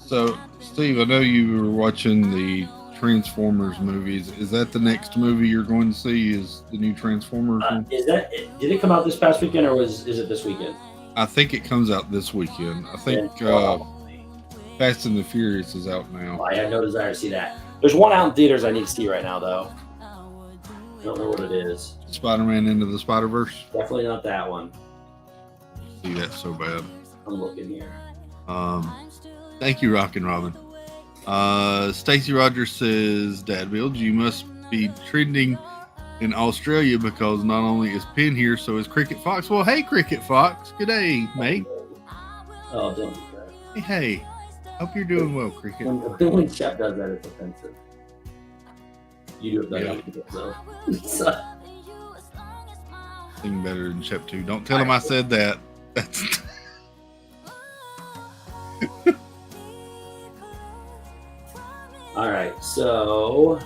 [SPEAKER 1] So, Steve, I know you were watching the Transformers movies. Is that the next movie you're going to see? Is the new Transformers one?
[SPEAKER 2] Did it come out this past weekend or is it this weekend?
[SPEAKER 1] I think it comes out this weekend. I think Fast and the Furious is out now.
[SPEAKER 2] I have no desire to see that. There's one out in theaters I need to see right now, though. I don't know what it is.
[SPEAKER 1] Spider-Man Into the Spider-Verse.
[SPEAKER 2] Definitely not that one.
[SPEAKER 1] See, that's so bad.
[SPEAKER 2] I'm looking here.
[SPEAKER 1] Thank you, Rockin' Robin. Stacy Rogers says, Dad Build, you must be trending in Australia because not only is Penn here, so is Cricket Fox. Well, hey, Cricket Fox. Good day, mate.
[SPEAKER 2] Oh, don't do that.
[SPEAKER 1] Hey. Hope you're doing well, Cricket.
[SPEAKER 2] When Shep does that, it's offensive. You do it better.
[SPEAKER 1] Yeah.
[SPEAKER 2] So.
[SPEAKER 1] Sing better than Shep 2. Don't tell him I said that. That's
[SPEAKER 2] All right, so.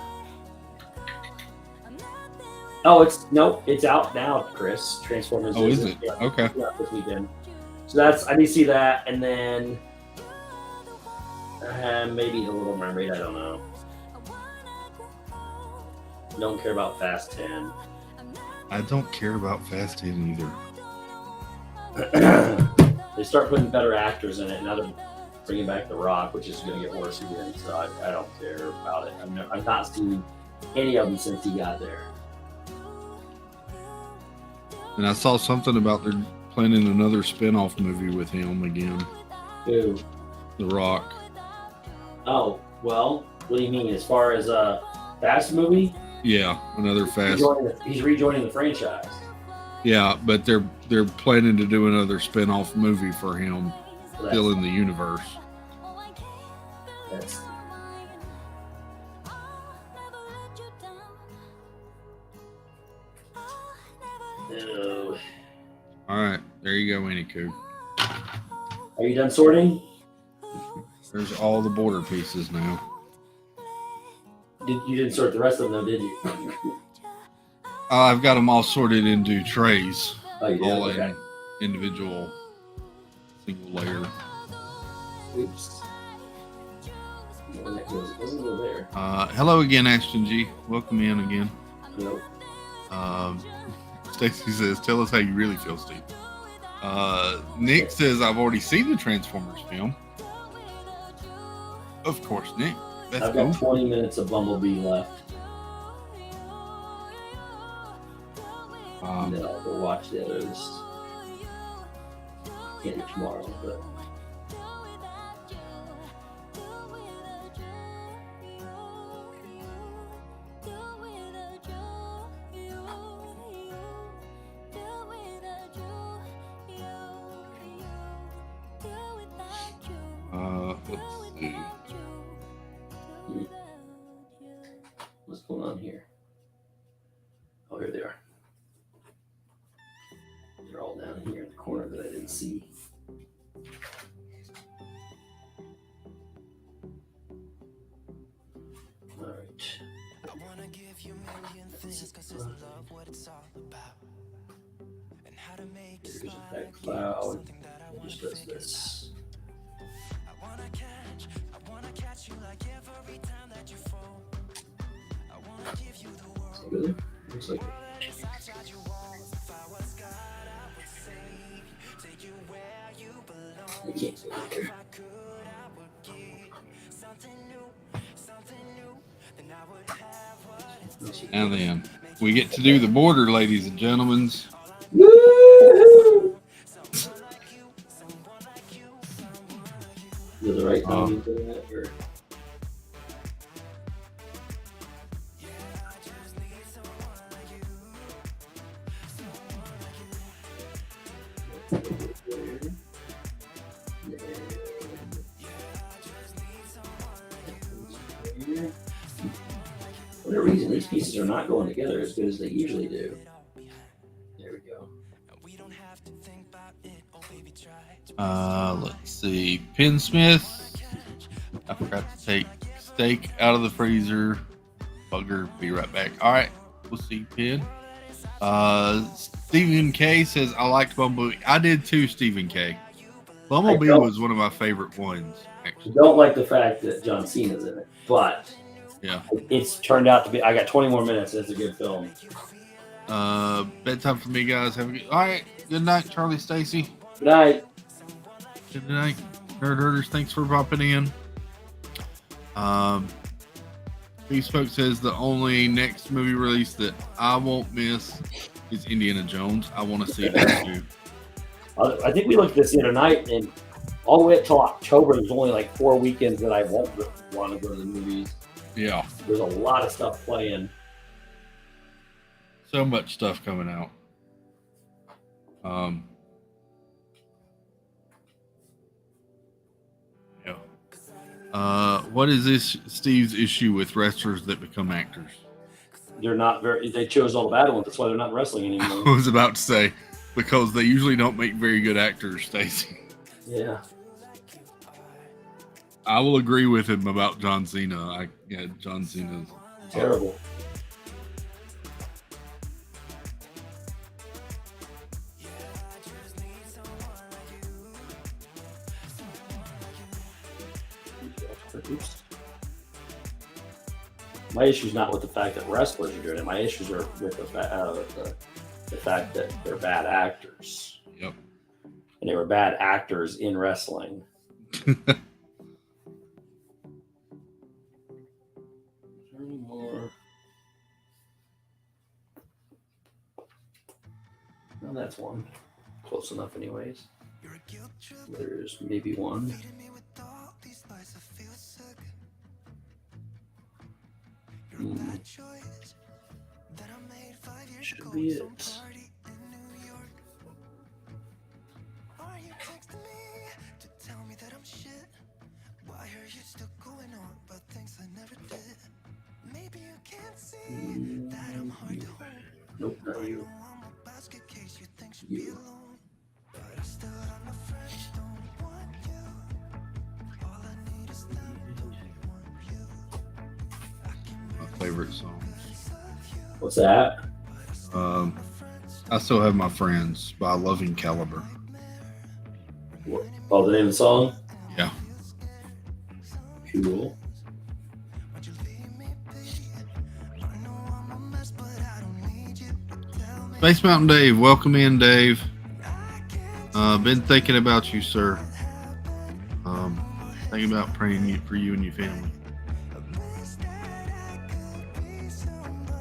[SPEAKER 2] Oh, it's out now, Chris. Transformers.
[SPEAKER 1] Oh, is it?
[SPEAKER 2] Yeah,
[SPEAKER 1] Okay.
[SPEAKER 2] it's out this weekend. So I need to see that, and then maybe The Little Mermaid. I don't know. Don't care about Fast 10.
[SPEAKER 1] I don't care about Fast 10 either.
[SPEAKER 2] They start putting better actors in it. Now they're bringing back The Rock, which is going to get worse again. So I don't care about it. I've not seen any of them since he got there.
[SPEAKER 1] And I saw something about they're planning another spin-off movie with him again.
[SPEAKER 2] Who?
[SPEAKER 1] The Rock.
[SPEAKER 2] Oh, well, what do you mean? As far as Fast movie?
[SPEAKER 1] Yeah, another Fast.
[SPEAKER 2] He's rejoining the franchise.
[SPEAKER 1] Yeah, but they're planning to do another spin-off movie for him,
[SPEAKER 2] So
[SPEAKER 1] still in the universe.
[SPEAKER 2] That's no.
[SPEAKER 1] All right, there you go, Annie.
[SPEAKER 2] Are you done sorting?
[SPEAKER 1] There's all the border pieces now.
[SPEAKER 2] You didn't sort the rest of them, though, did you?
[SPEAKER 1] I've got them all sorted into trays,
[SPEAKER 2] Oh, you did?
[SPEAKER 1] all
[SPEAKER 2] Okay.
[SPEAKER 1] in individual single layer.
[SPEAKER 2] Oops. Well, that goes- it wasn't over there.
[SPEAKER 1] Hello again, Ashton G. Welcome in again.
[SPEAKER 2] Nope.
[SPEAKER 1] Stacy says, "Tell us how you really feel, Steve." Nick says, "I've already seen the Transformers film." Of course, Nick. That's
[SPEAKER 2] I've
[SPEAKER 1] cool.
[SPEAKER 2] got 20 minutes of Bumblebee left. And then I'll go watch the others. Can't do tomorrow, but
[SPEAKER 1] let's see.
[SPEAKER 2] what's going on here? Oh, here they are. They're all down here in the corner that I didn't see. All right.
[SPEAKER 4] I wanna give you million things, cause it's love what it's all about. And how to make you
[SPEAKER 2] Here's
[SPEAKER 4] smile
[SPEAKER 2] that
[SPEAKER 4] again,
[SPEAKER 2] cloud.
[SPEAKER 4] something that I
[SPEAKER 2] It
[SPEAKER 4] wanna
[SPEAKER 2] just does
[SPEAKER 4] give.
[SPEAKER 2] this.
[SPEAKER 4] I wanna catch you like every time that you fall. I wanna give you the world.
[SPEAKER 2] Really? Looks like
[SPEAKER 4] Inside your walls, if I was God, I would save you, take you where you belong.
[SPEAKER 2] I can't see it
[SPEAKER 4] If
[SPEAKER 2] there.
[SPEAKER 4] I could, I would give something new, then I would have what it
[SPEAKER 1] And then we get to do the border, ladies and gentlemen.
[SPEAKER 2] Woo! Is it the right time you doing that? Or? For whatever reason, these pieces are not going together as good as they usually do. There we go.
[SPEAKER 4] we don't have to think about it, oh baby, try.
[SPEAKER 1] Let's see. Penn Smith. I forgot to take steak out of the freezer. Bugger. Be right back. All right. We'll see, Penn. Stephen K says, I liked Bumblebee. I did too, Stephen K. Bumblebee was one of my favorite ones.
[SPEAKER 2] I don't like the fact that John Cena's in it, but
[SPEAKER 1] Yeah.
[SPEAKER 2] it's turned out to be. I got 20 more minutes. It's a good film.
[SPEAKER 1] Bedtime for me, guys. Have a good. All right. Good night, Charlie Stacy.
[SPEAKER 2] Good night.
[SPEAKER 1] Good night, Nerd Herders. Thanks for popping in. Facebook says the only next movie release that I won't miss is Indiana Jones. I want to see that too.
[SPEAKER 2] I think we looked at this the other night, and all the way up till October, there's only like 4 weekends that I won't want to go to the movies.
[SPEAKER 1] Yeah.
[SPEAKER 2] There's a lot of stuff playing.
[SPEAKER 1] So much stuff coming out. Yeah. What is this Steve's issue with wrestlers that become actors?
[SPEAKER 2] They're not very. They chose all the bad ones. That's why they're not wrestling
[SPEAKER 1] I
[SPEAKER 2] anymore.
[SPEAKER 1] was about to say, because they usually don't make very good actors, Stacy.
[SPEAKER 2] Yeah.
[SPEAKER 1] I will agree with him about John Cena. John Cena's
[SPEAKER 2] Terrible. Oops. My issue's not with the fact that wrestlers are doing it. My issues are with the fact that they're bad actors.
[SPEAKER 1] Yep.
[SPEAKER 2] And they were bad actors in wrestling. Well, that's one. Close enough, anyways. There's maybe one. Should be it. Nope, not you. You.
[SPEAKER 1] My favorite songs.
[SPEAKER 2] What's that?
[SPEAKER 1] I Still Have My Friends by Loving Caliber.
[SPEAKER 2] Oh, the name of the song?
[SPEAKER 1] Yeah.
[SPEAKER 2] Cool.
[SPEAKER 1] Space Mountain Dave, welcome in, Dave. Been thinking about you, sir. Thinking about praying for you and your family.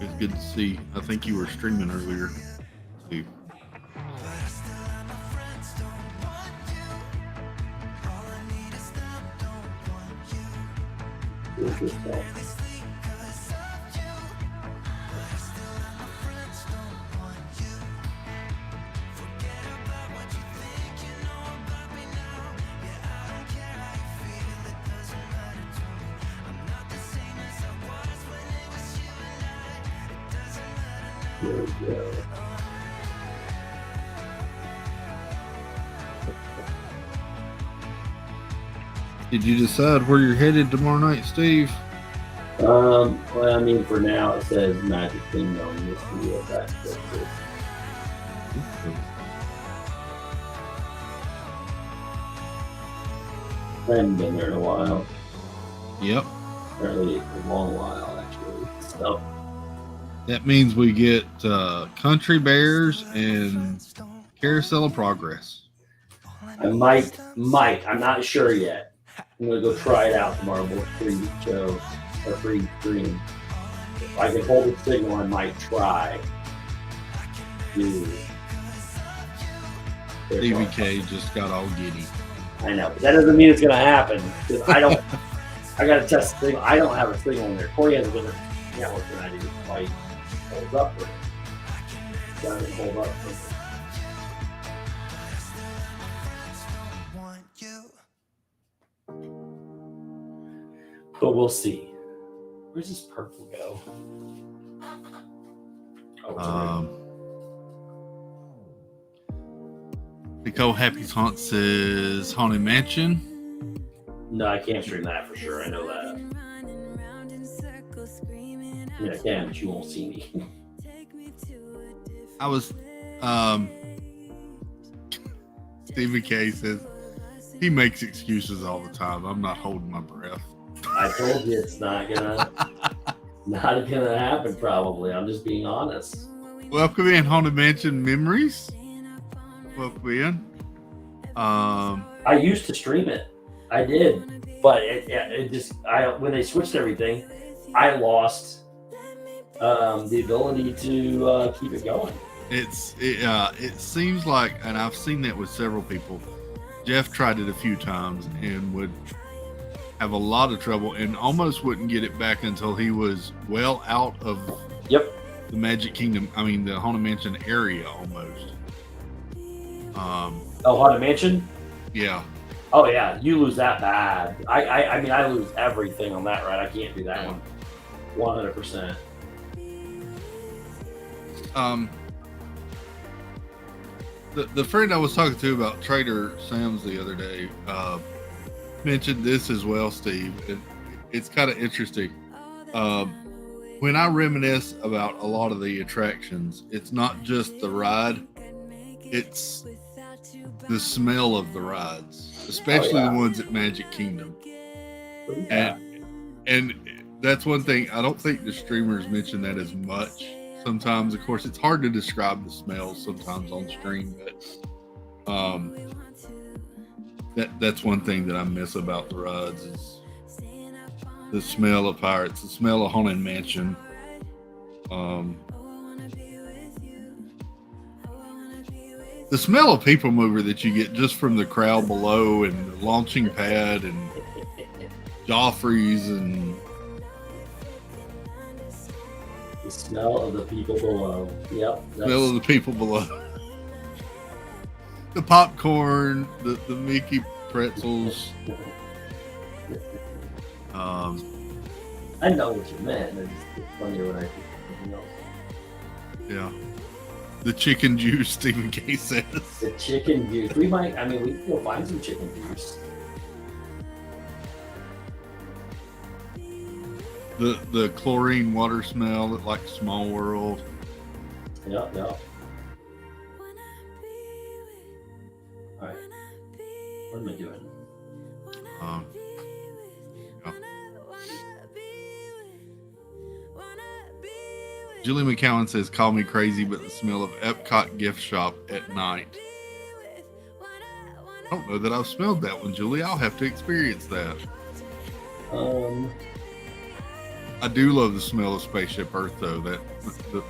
[SPEAKER 1] It's good to see. I think you were streaming earlier, too. Did you decide where you're headed tomorrow night, Steve?
[SPEAKER 2] Well, I mean, for now it says Magic Kingdom. We'll see what that's good. I haven't been there in a while.
[SPEAKER 1] Yep.
[SPEAKER 2] Apparently, a long while, actually. So,
[SPEAKER 1] That means we get Country Bears and Carousel of Progress.
[SPEAKER 2] I might. I'm not sure yet. I'm gonna go try it out tomorrow with free show or free stream. If I can hold the signal, I might try.
[SPEAKER 1] DVK just got all giddy.
[SPEAKER 2] I know, but that doesn't mean it's gonna happen because I don't. I gotta test the signal. I don't have a signal in there. Corey has a different network than I do. Like holds up for it. Doesn't hold up for it. But we'll see. Where's this purple go?
[SPEAKER 1] Nicole Happy Haunt says Haunted Mansion.
[SPEAKER 2] No, I can't stream that for sure. I know that. I mean, I can, but you won't see me.
[SPEAKER 1] I was Stephen K says He makes excuses all the time. I'm not holding my breath.
[SPEAKER 5] I told you it's not gonna happen. Probably. I'm just being honest.
[SPEAKER 1] Welcome in, Haunted Mansion Memories. Welcome in.
[SPEAKER 5] I used to stream it. I did, but it just when they switched everything, I lost the ability to keep it going.
[SPEAKER 1] It seems like, and I've seen that with several people. Jeff tried it a few times and would have a lot of trouble and almost wouldn't get it back until he was well out of
[SPEAKER 5] Yep.
[SPEAKER 1] the Magic Kingdom. I mean, the Haunted Mansion area almost.
[SPEAKER 5] Oh, Haunted Mansion.
[SPEAKER 1] Yeah.
[SPEAKER 5] Oh yeah, you lose that bad. I mean, I lose everything on that ride. I can't do that one. 100%.
[SPEAKER 1] The friend I was talking to about Trader Sam's the other day mentioned this as well, Steve. It's kind of interesting. When I reminisce about a lot of the attractions, it's not just the ride, it's the smell of the rides, especially the ones at Magic Kingdom.
[SPEAKER 5] Yeah.
[SPEAKER 1] And that's one thing, I don't think the streamers mention that as much. Sometimes, of course, it's hard to describe the smells sometimes on stream, but that's one thing that I miss about the rides is the smell of Pirates, the smell of Haunted Mansion. The smell of People Mover that you get just from the crowd below and the launching pad and Joffrey's and
[SPEAKER 5] The smell of the people below. Yep.
[SPEAKER 1] smell of the people below. The popcorn, the Mickey pretzels.
[SPEAKER 5] I know what you meant. It's just funnier when I think of something else.
[SPEAKER 1] Yeah. The chicken juice, Stephen K says.
[SPEAKER 5] The chicken juice. We can go find some chicken juice.
[SPEAKER 1] The chlorine water smell, like Small World.
[SPEAKER 5] Yep. Alright. What am I doing?
[SPEAKER 1] Yeah. Julie McCowan says, "Call me crazy, but the smell of Epcot gift shop at night." I don't know that I've smelled that one, Julie. I'll have to experience that. I do love the smell of Spaceship Earth, though. That the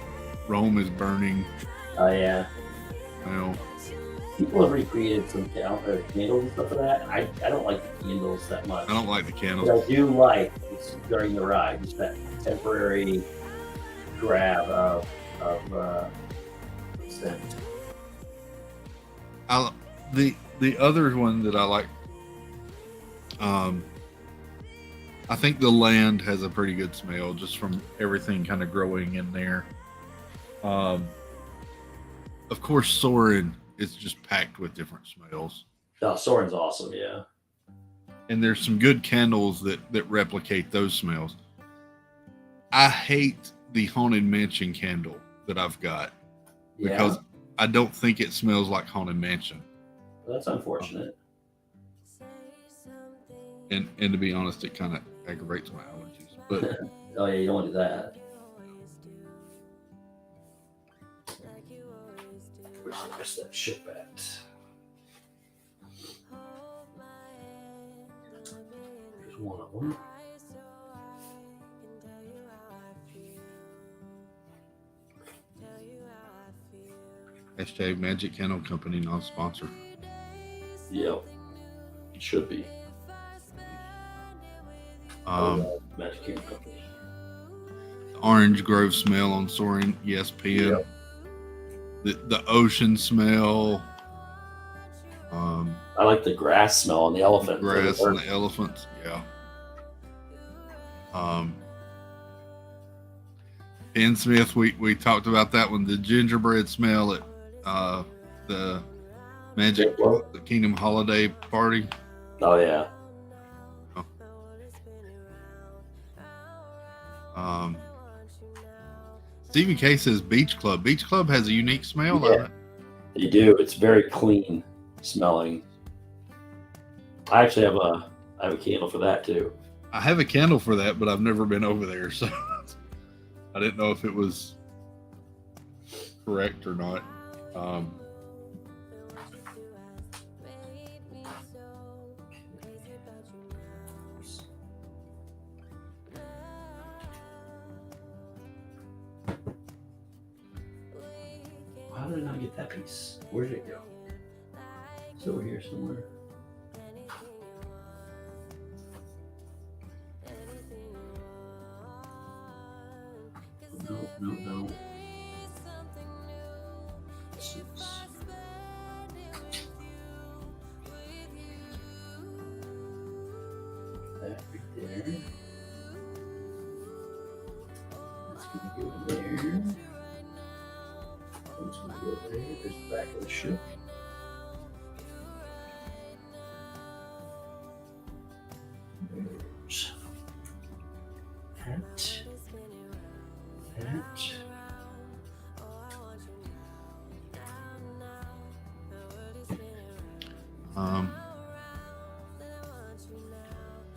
[SPEAKER 1] Rome is burning.
[SPEAKER 5] Oh yeah.
[SPEAKER 1] You know,
[SPEAKER 5] People have recreated some candles and stuff of that. I don't like the candles that much.
[SPEAKER 1] I don't like the
[SPEAKER 5] But
[SPEAKER 1] candles.
[SPEAKER 5] I do like during the ride, just that temporary grab of scent.
[SPEAKER 1] The other one that I like, I think the land has a pretty good smell just from everything kind of growing in there. Of course, Soarin' is just packed with different smells.
[SPEAKER 5] Oh, Soarin's awesome, yeah.
[SPEAKER 1] And there's some good candles that replicate those smells. I hate the Haunted Mansion candle that I've got because I don't think it smells like Haunted Mansion.
[SPEAKER 5] Well, that's unfortunate.
[SPEAKER 1] And to be honest, it kind of aggravates my allergies. But
[SPEAKER 5] Oh yeah, you don't want to do that. Where's that ship at? There's one of them.
[SPEAKER 1] hashtag Magic Candle Company non-sponsor.
[SPEAKER 5] Yep. It should be. Magic Kingdom Company.
[SPEAKER 1] Orange Grove smell on Soaring ESPN.
[SPEAKER 5] Yep.
[SPEAKER 1] The ocean smell.
[SPEAKER 5] I like the grass smell on the elephant.
[SPEAKER 1] Grass and the elephants. Yeah. Ben Smith, we talked about that one. The gingerbread smell at the Magic the Kingdom holiday party.
[SPEAKER 5] Oh yeah.
[SPEAKER 1] Stephen K says Beach Club. Beach Club has a unique smell.
[SPEAKER 5] Yeah. You do. It's very clean smelling. I actually have a candle for that too.
[SPEAKER 1] I have a candle for that, but I've never been over there, so I didn't know if it was correct or not.
[SPEAKER 5] How did I not get that piece? Where did it go? It's over here somewhere. No. Six. That right there. That's gonna go there. That's gonna go there. There's the back of the ship. There's that. That.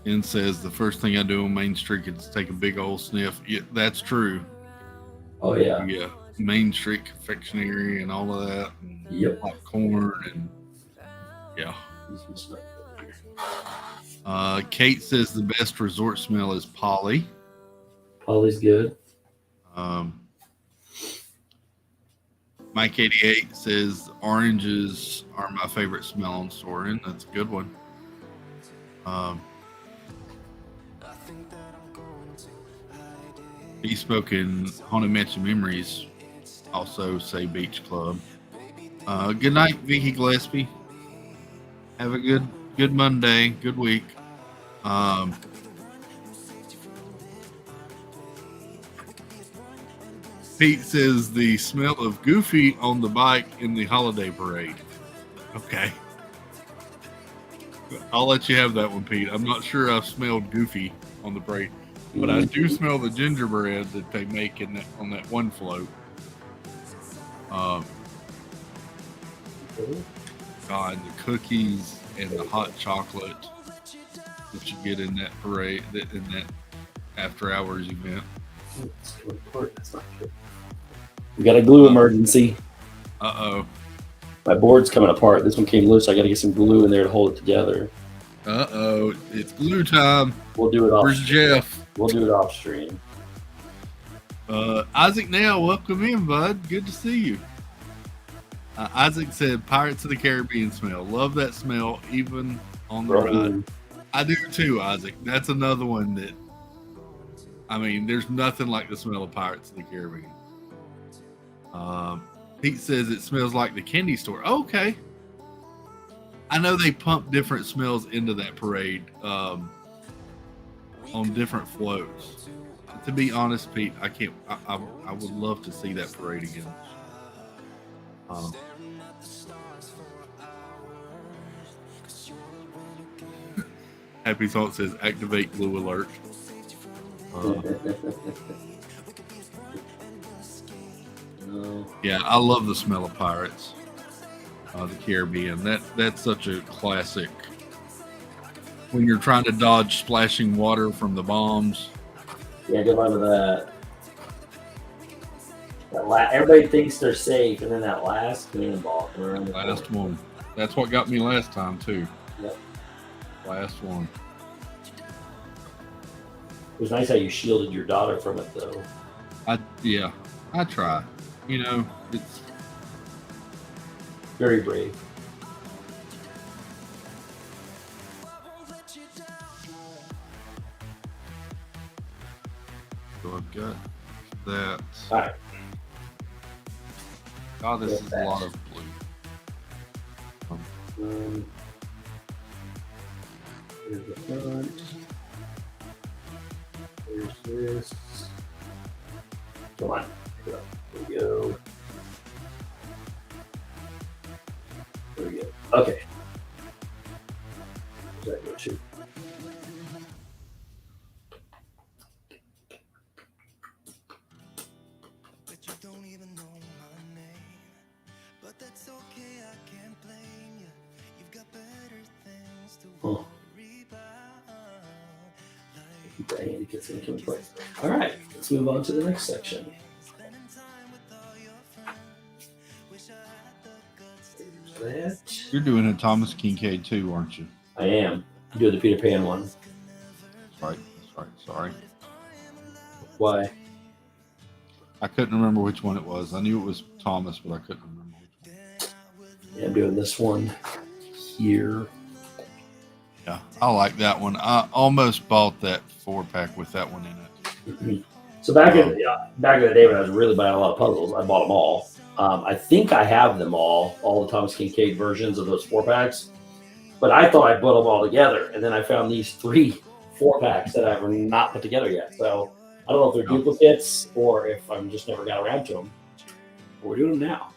[SPEAKER 1] Ken says the first thing I do on Main Street is take a big old sniff. Yeah, that's true.
[SPEAKER 5] Oh yeah.
[SPEAKER 1] Yeah, Main Street Confectionery and all of that. And
[SPEAKER 5] Yep.
[SPEAKER 1] popcorn and yeah. Kate says the best resort smell is Polly.
[SPEAKER 5] Polly's good.
[SPEAKER 1] Mike 88 says oranges are my favorite smell on Soarin'. That's a good one. Bespoken Haunted Mansion Memories also say Beach Club. Good night, Vicky Gillespie. Have a good Monday, good week. Pete says the smell of Goofy on the bike in the holiday parade. Okay. I'll let you have that one, Pete. I'm not sure I've smelled Goofy on the parade, but I do smell the gingerbread that they make on that one float. God, the cookies and the hot chocolate that you get in that parade, in that after hours event.
[SPEAKER 5] That's not good. We got a glue emergency.
[SPEAKER 1] Uh-oh.
[SPEAKER 5] My board's coming apart. This one came loose. I got to get some glue in there to hold it together.
[SPEAKER 1] Uh-oh. It's glue time.
[SPEAKER 5] We'll do it off.
[SPEAKER 1] Where's Jeff?
[SPEAKER 5] We'll do it off stream.
[SPEAKER 1] Isaac Now, welcome in, bud. Good to see you. Isaac said Pirates of the Caribbean smell. Love that smell, even on the ride. I do too, Isaac. That's another one that, I mean, there's nothing like the smell of Pirates of the Caribbean. Pete says it smells like the candy store. Okay. I know they pump different smells into that parade on different floats. To be honest, Pete, I can't. I would love to see that parade again. Happy Salt says activate glue alert. Yeah, I love the smell of Pirates, the Caribbean. That's such a classic. When you're trying to dodge splashing water from the bombs.
[SPEAKER 5] Yeah, good luck with that. Everybody thinks they're safe, and then that last cannonball.
[SPEAKER 1] Last one. That's what got me last time too.
[SPEAKER 5] Yep.
[SPEAKER 1] Last one.
[SPEAKER 5] It was nice how you shielded your daughter from it, though.
[SPEAKER 1] I try. You know, it's
[SPEAKER 5] very brave.
[SPEAKER 1] So I've got that.
[SPEAKER 5] All right.
[SPEAKER 1] Oh, this is a lot of blue.
[SPEAKER 5] Here's the front. Here's this. Come on. Here we go. There we go. Okay. Where's that go to?
[SPEAKER 4] But you don't even know my name. But that's okay, I can't blame you. You've got better things
[SPEAKER 5] Oh. Keep that handy gets into place. All right, let's move on to the next section. There's that.
[SPEAKER 1] You're doing a Thomas Kincaid too, aren't you?
[SPEAKER 5] I am. I'm doing the Peter Pan one.
[SPEAKER 1] That's right. Sorry.
[SPEAKER 5] Why?
[SPEAKER 1] I couldn't remember which one it was. I knew it was Thomas, but I couldn't remember which one.
[SPEAKER 5] Yeah, I'm doing this one here.
[SPEAKER 1] Yeah, I like that one. I almost bought that 4-pack with that one in it.
[SPEAKER 5] So back in the day when I was really buying a lot of puzzles, I bought them all. I think I have them all the Thomas Kincaid versions of those 4-packs. But I thought I put them all together, and then I found these 3 4-packs that I have not put together yet. So I don't know if they're duplicates or if I'm just never got around to them. But we're doing them now.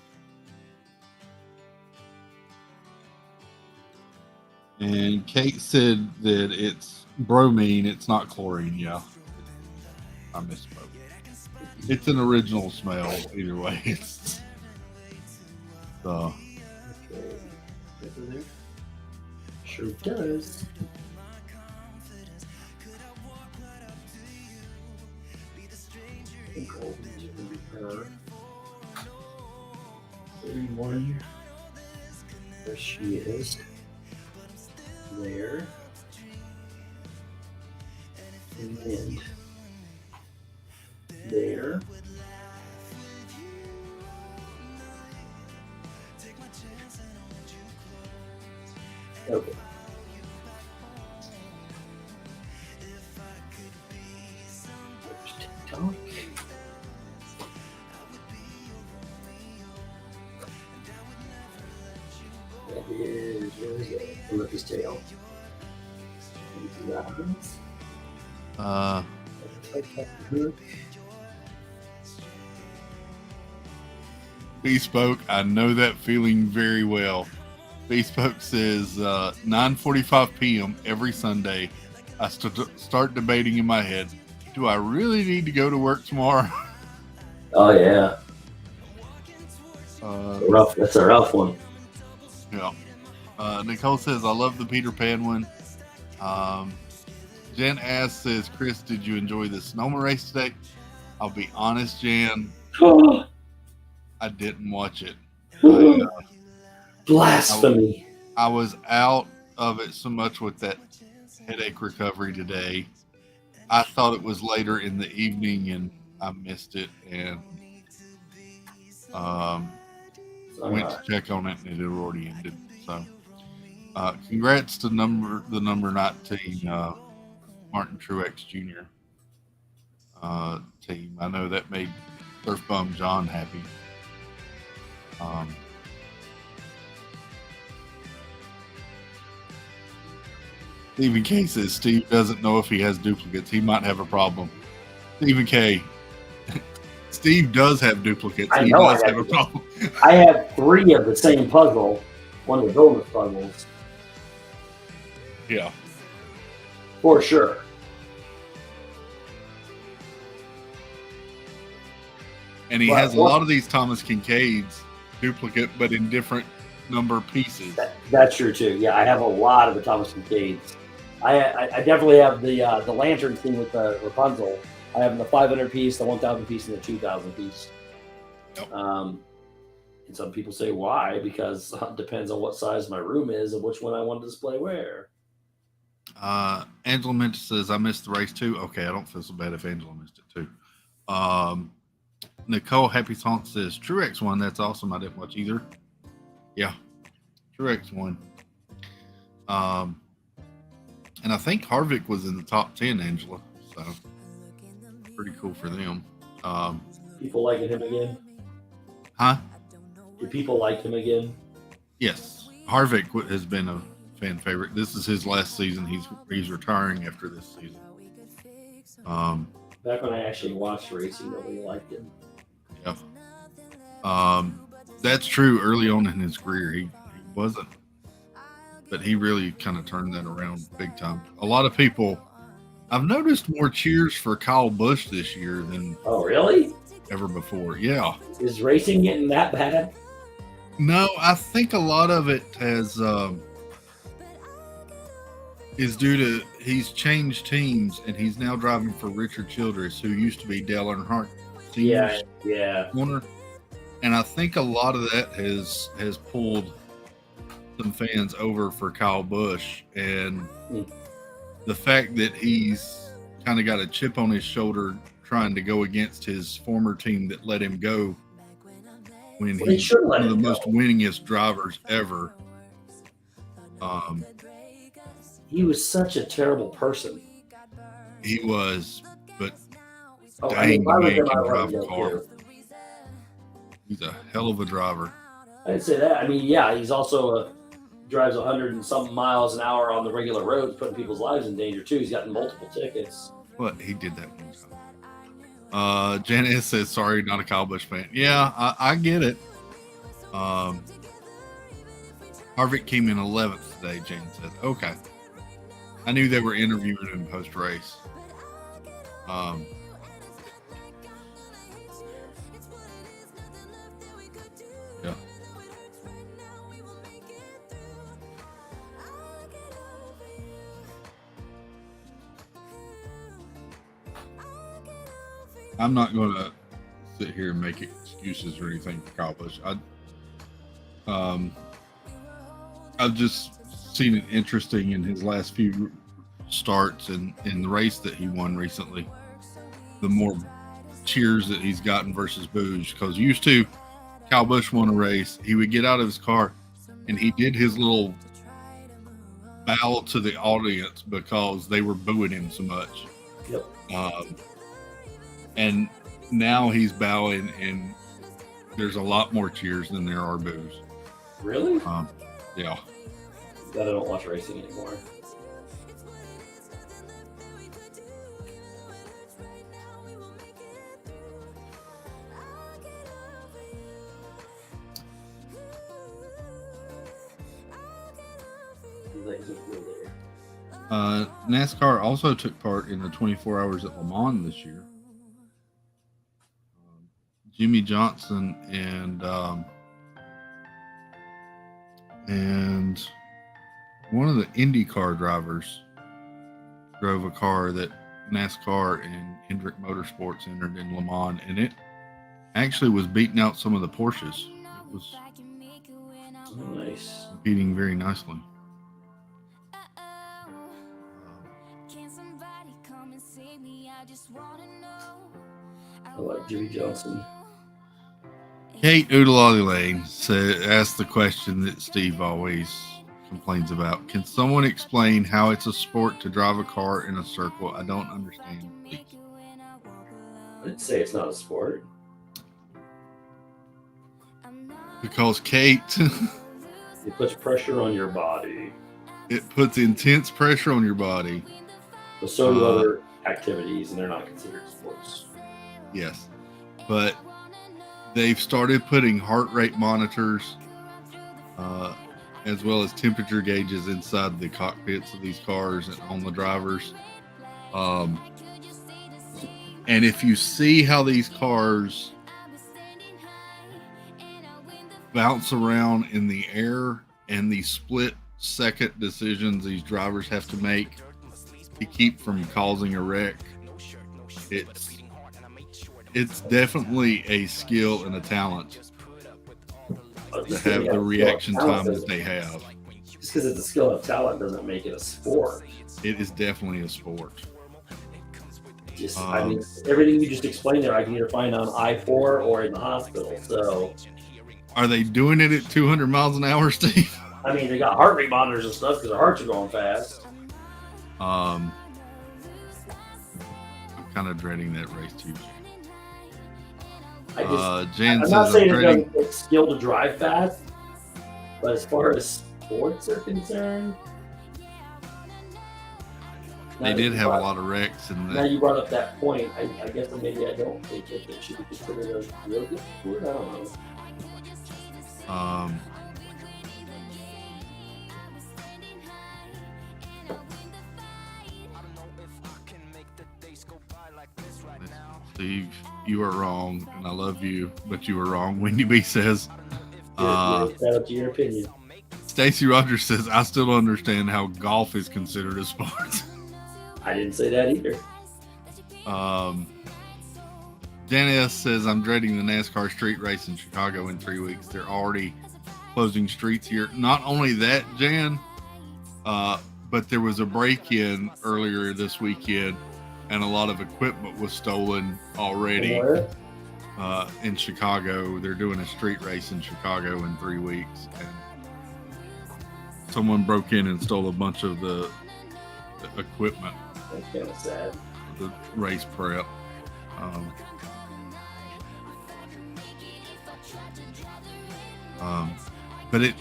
[SPEAKER 1] And Kate said that it's bromine, it's not chlorine. Yeah, I misspoke. It's an original smell either way. It's
[SPEAKER 5] Okay. Sure does. I think all these are going to be her. 31. There she is. There. And there. Okay. There's TikTok. That is, where is it? Olympus Tail.
[SPEAKER 1] Bespoke. I know that feeling very well. Bespoke says 9:45 p.m. every Sunday. I start debating in my head, do I really need to go to work tomorrow?
[SPEAKER 5] Oh yeah, rough. That's a rough one.
[SPEAKER 1] Yeah. Nicole says, I love the Peter Pan one. Jen asks, says, Chris, did you enjoy the snowman race today? I'll be honest, Jan, I didn't watch it.
[SPEAKER 5] Blasphemy.
[SPEAKER 1] I was out of it so much with that headache recovery today. I thought it was later in the evening and I missed it and went to check on it and it had already ended. So congrats to the number 19 Martin Truex Jr. Team. I know that made Surf Bum John happy. Stephen K says Steve doesn't know if he has duplicates. He might have a problem. Stephen K. Steve does have duplicates.
[SPEAKER 5] I
[SPEAKER 1] He
[SPEAKER 5] know
[SPEAKER 1] does
[SPEAKER 5] I
[SPEAKER 1] have a
[SPEAKER 5] have
[SPEAKER 1] problem.
[SPEAKER 5] I have 3 of the same puzzle. One of the bonus puzzles.
[SPEAKER 1] Yeah.
[SPEAKER 5] For sure.
[SPEAKER 1] And he has a lot of these Thomas Kincaids duplicate, but in different number pieces.
[SPEAKER 5] That's true too. Yeah, I have a lot of the Thomas Kincaids. I definitely have the lantern thing with the Rapunzel. I have the 500 piece, the 1,000 piece, and the 2,000 piece.
[SPEAKER 1] Yep.
[SPEAKER 5] And some people say why? Because it depends on what size my room is and which one I want to display where.
[SPEAKER 1] Angela Minter says, I missed the race too. Okay, I don't feel so bad if Angela missed it too. Nicole Happy Thought says, Truex won. That's awesome. I didn't watch either. Yeah, Truex won. And I think Harvick was in the top 10, Angela. So pretty cool for them.
[SPEAKER 5] People liking him again?
[SPEAKER 1] Huh?
[SPEAKER 5] Do people like him again?
[SPEAKER 1] Yes. Harvick has been a fan favorite. This is his last season. He's retiring after this season.
[SPEAKER 5] Back when I actually watched racing, nobody liked him.
[SPEAKER 1] Yeah. That's true. Early on in his career, he wasn't. But he really kind of turned that around big time. A lot of people, I've noticed more cheers for Kyle Busch this year than
[SPEAKER 5] really?
[SPEAKER 1] Ever before. Yeah.
[SPEAKER 5] Is racing getting that bad?
[SPEAKER 1] No, I think a lot of it has is due to he's changed teams and he's now driving for Richard Childress, who used to be Dale Earnhardt
[SPEAKER 5] Yeah,
[SPEAKER 1] Senior's
[SPEAKER 5] yeah.
[SPEAKER 1] corner. And I think a lot of that has pulled some fans over for Kyle Busch, and the fact that he's kind of got a chip on his shoulder trying to go against his former team that let him go when
[SPEAKER 5] Well, they
[SPEAKER 1] he's
[SPEAKER 5] should let
[SPEAKER 1] one of the
[SPEAKER 5] him go.
[SPEAKER 1] most winningest drivers ever.
[SPEAKER 5] He was such a terrible person.
[SPEAKER 1] He was, but
[SPEAKER 5] Oh,
[SPEAKER 1] dang,
[SPEAKER 5] if I
[SPEAKER 1] the
[SPEAKER 5] was
[SPEAKER 1] man
[SPEAKER 5] him,
[SPEAKER 1] can
[SPEAKER 5] I'd let
[SPEAKER 1] drive
[SPEAKER 5] him
[SPEAKER 1] a
[SPEAKER 5] go
[SPEAKER 1] car.
[SPEAKER 5] too.
[SPEAKER 1] He's a hell of a driver.
[SPEAKER 5] I'd say that. I mean, yeah, he's also drives 100 and some miles an hour on the regular roads, putting people's lives in danger too. He's gotten multiple tickets.
[SPEAKER 1] But he did that one time. Janice says, sorry, not a Kyle Busch fan. Yeah, I get it. Harvick came in 11th today, Jan said. Okay. I knew they were interviewing him post-race. Yeah. I'm not going to sit here and make excuses or anything for Kyle Busch. I've just seen it interesting in his last few starts and in the race that he won recently. The more cheers that he's gotten versus boos, because used to Kyle Busch won a race, he would get out of his car and he did his little bow to the audience because they were booing him so much.
[SPEAKER 5] Yep.
[SPEAKER 1] And now he's bowing and there's a lot more cheers than there are boos.
[SPEAKER 5] Really?
[SPEAKER 1] Yeah.
[SPEAKER 5] Glad I don't watch racing anymore.
[SPEAKER 1] NASCAR also took part in the 24 Hours at Le Mans this year. Jimmy Johnson and one of the IndyCar drivers drove a car that NASCAR and Hendrick Motorsports entered in Le Mans, and it actually was beating out some of the Porsches. It was
[SPEAKER 5] Nice.
[SPEAKER 1] competing very nicely.
[SPEAKER 5] I like Jimmy Johnson.
[SPEAKER 1] Kate Oodalolly Lane asked the question that Steve always complains about. Can someone explain how it's a sport to drive a car in a circle? I don't understand, please.
[SPEAKER 5] I didn't say it's not a sport.
[SPEAKER 1] Because Kate,
[SPEAKER 5] It puts pressure on your body.
[SPEAKER 1] it puts intense pressure on your body.
[SPEAKER 5] But so do other activities, and they're not considered sports.
[SPEAKER 1] Yes. But they've started putting heart rate monitors as well as temperature gauges inside the cockpits of these cars and on the drivers. And if you see how these cars bounce around in the air and the split second decisions these drivers have to make to keep from causing a wreck, it's definitely a skill and a talent to have the reaction time that they have.
[SPEAKER 5] Just because it's a skill and talent doesn't make it a sport.
[SPEAKER 1] It is definitely a sport.
[SPEAKER 5] Just, I mean, everything you just explained there, I can either find on I-4 or in the hospital. So,
[SPEAKER 1] Are they doing it at 200 miles an hour, Steve?
[SPEAKER 5] I mean, they got heart rate monitors and stuff because their hearts are going fast.
[SPEAKER 1] I'm kind of dreading that race too. Jan
[SPEAKER 5] I'm
[SPEAKER 1] says
[SPEAKER 5] not saying
[SPEAKER 1] I'm
[SPEAKER 5] it
[SPEAKER 1] dreading.
[SPEAKER 5] doesn't take skill to drive fast, but as far as sports are concerned,
[SPEAKER 1] They did have a lot of wrecks, and
[SPEAKER 5] Now you brought up that point. I guess maybe I don't think that it should be considered a real good sport. I don't know.
[SPEAKER 1] Steve, you are wrong, and I love you, but you were wrong. Wendy B says,
[SPEAKER 5] Shout out to your opinion.
[SPEAKER 1] Stacy Rogers says, I still don't understand how golf is considered a sport.
[SPEAKER 5] I didn't say that either.
[SPEAKER 1] Janice says, I'm dreading the NASCAR street race in Chicago in 3 weeks. They're already closing streets here. Not only that, Jan, but there was a break-in earlier this weekend, and a lot of equipment was stolen already.
[SPEAKER 5] Where?
[SPEAKER 1] In Chicago. They're doing a street race in Chicago in 3 weeks, and someone broke in and stole a bunch of the equipment,
[SPEAKER 5] That's kind of sad.
[SPEAKER 1] the race prep. But it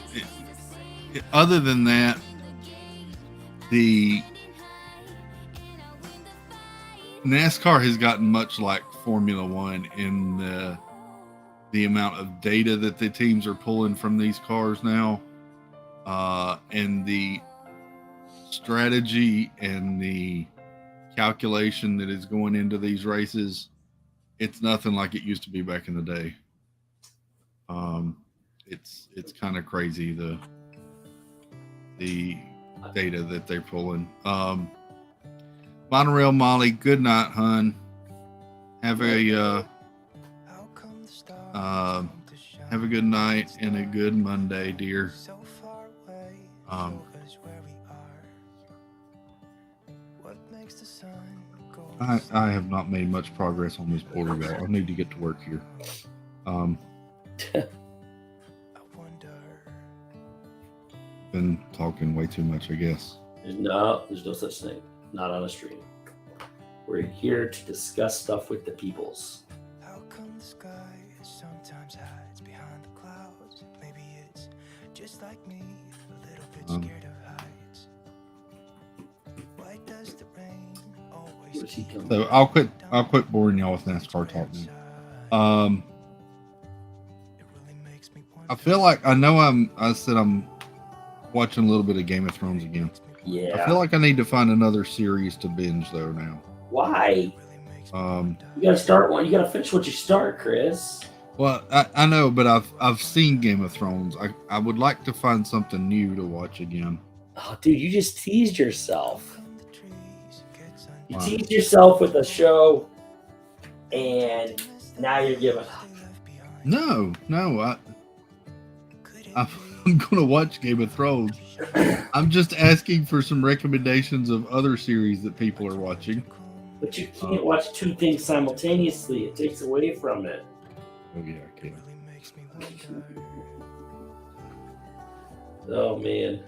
[SPEAKER 1] other than that, the NASCAR has gotten much like Formula One in the amount of data that the teams are pulling from these cars now, and the strategy and the calculation that is going into these races. It's nothing like it used to be back in the day. It's kind of crazy the data that they're pulling. Monorail Molly, good night, hun. Have a good night and a good Monday, dear. I have not made much progress on this Porterville. I need to get to work here. Been talking way too much, I guess.
[SPEAKER 5] There's no such thing. Not on a stream. We're here to discuss stuff with the peoples.
[SPEAKER 4] How come the sky sometimes hides behind the clouds? Maybe it's just like me, a little bit scared of heights. Why does the rain always
[SPEAKER 5] Where's he coming?
[SPEAKER 1] So I'll quit boring y'all with NASCAR talk now. I feel like I said I'm watching a little bit of Game of Thrones again.
[SPEAKER 5] Yeah.
[SPEAKER 1] I feel like I need to find another series to binge though now.
[SPEAKER 5] Why? You gotta start one. You gotta finish what you start, Chris.
[SPEAKER 1] Well, I know, but I've seen Game of Thrones. I would like to find something new to watch again.
[SPEAKER 5] Oh, dude, you just teased yourself. You
[SPEAKER 1] Wow.
[SPEAKER 5] teased yourself with a show, and now you're giving up.
[SPEAKER 1] No, I'm gonna watch Game of Thrones. I'm just asking for some recommendations of other series that people are watching.
[SPEAKER 5] But you can't watch two things simultaneously. It takes away from it.
[SPEAKER 1] Oh yeah, I can.
[SPEAKER 5] Oh man.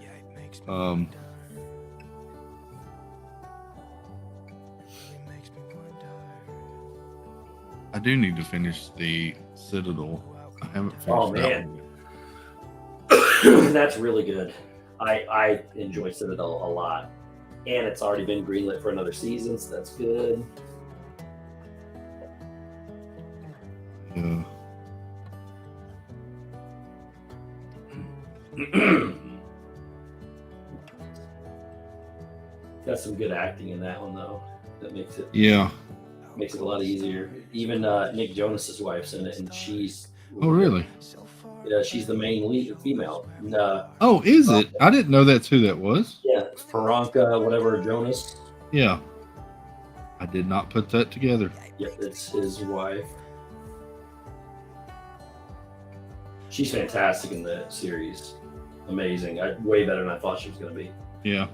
[SPEAKER 1] I do need to finish the Citadel. I haven't finished
[SPEAKER 5] Oh,
[SPEAKER 1] that
[SPEAKER 5] man.
[SPEAKER 1] one yet.
[SPEAKER 5] That's really good. I enjoy Citadel a lot. And it's already been greenlit for another season, so that's good.
[SPEAKER 1] Yeah.
[SPEAKER 5] Got some good acting in that one though. That makes it
[SPEAKER 1] Yeah.
[SPEAKER 5] a lot easier. Even Nick Jonas's wife's in it, and she's
[SPEAKER 1] Oh really?
[SPEAKER 5] Yeah, she's the main lead, female. And,
[SPEAKER 1] Oh, is it? I didn't know that's who that was.
[SPEAKER 5] yeah, Veronica, whatever Jonas.
[SPEAKER 1] Yeah. I did not put that together.
[SPEAKER 5] Yep, it's his wife. She's fantastic in the series. Amazing. Way better than I thought she was going to be.
[SPEAKER 1] Yeah.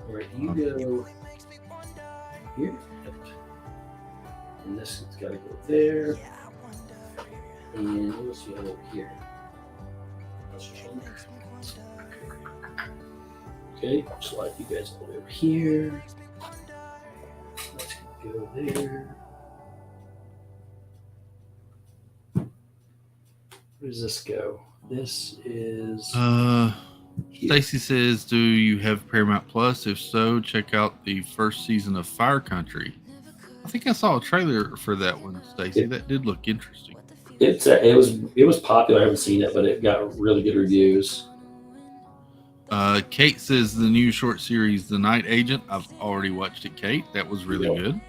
[SPEAKER 5] All right, you go here. And this has got to go there. And what else do you have over here? Okay, slide you guys all the way over here. Let's go there. Where does this go? This is here.
[SPEAKER 1] Stacy says, do you have Paramount Plus? If so, check out the first season of Fire Country. I think I saw a trailer for that one, Stacy. That did look interesting.
[SPEAKER 5] It was popular. I haven't seen it, but it got really good reviews.
[SPEAKER 1] Kate says the new short series, The Night Agent. I've already watched it, Kate. That was really good.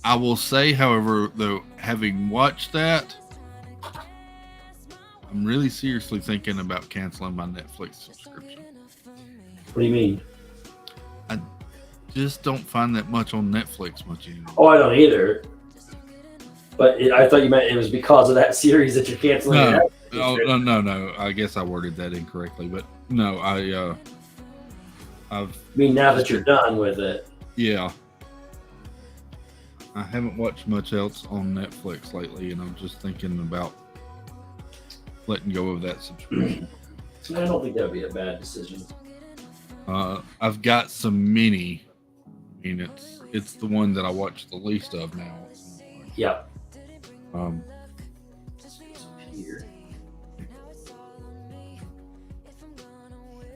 [SPEAKER 1] I will say, however, though, having watched that, I'm really seriously thinking about canceling my Netflix subscription.
[SPEAKER 5] What do you mean?
[SPEAKER 1] I just don't find that much on Netflix much anymore.
[SPEAKER 5] Oh, I don't either. But I thought you meant it was because of that series that you're canceling.
[SPEAKER 1] No. I guess I worded that incorrectly, but no, I
[SPEAKER 5] mean, now that you're done with it.
[SPEAKER 1] Yeah. I haven't watched much else on Netflix lately, and I'm just thinking about letting go of that subscription.
[SPEAKER 5] I don't think that would be a bad decision.
[SPEAKER 1] I've got some mini. I mean, it's the one that I watch the least of now.
[SPEAKER 5] Yeah.
[SPEAKER 1] Here.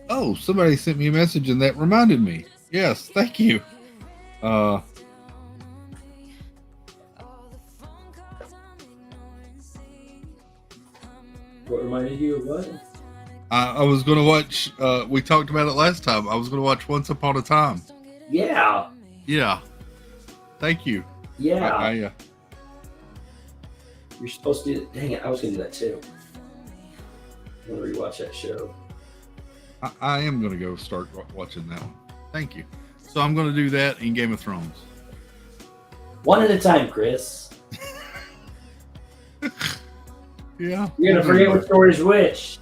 [SPEAKER 1] Oh, somebody sent me a message and that reminded me. Yes, thank you.
[SPEAKER 5] What reminded you of what?
[SPEAKER 1] I was going to watch, we talked about it last time. I was going to watch Once Upon a Time.
[SPEAKER 5] Yeah.
[SPEAKER 1] Yeah. Thank you.
[SPEAKER 5] Yeah. You're supposed to do it. Dang it, I was going to do that too. I'm going to rewatch that show.
[SPEAKER 1] I am going to go start watching that one. Thank you. So I'm going to do that in Game of Thrones.
[SPEAKER 5] One at a time, Chris.
[SPEAKER 1] Yeah.
[SPEAKER 5] You're going to forget which story is which.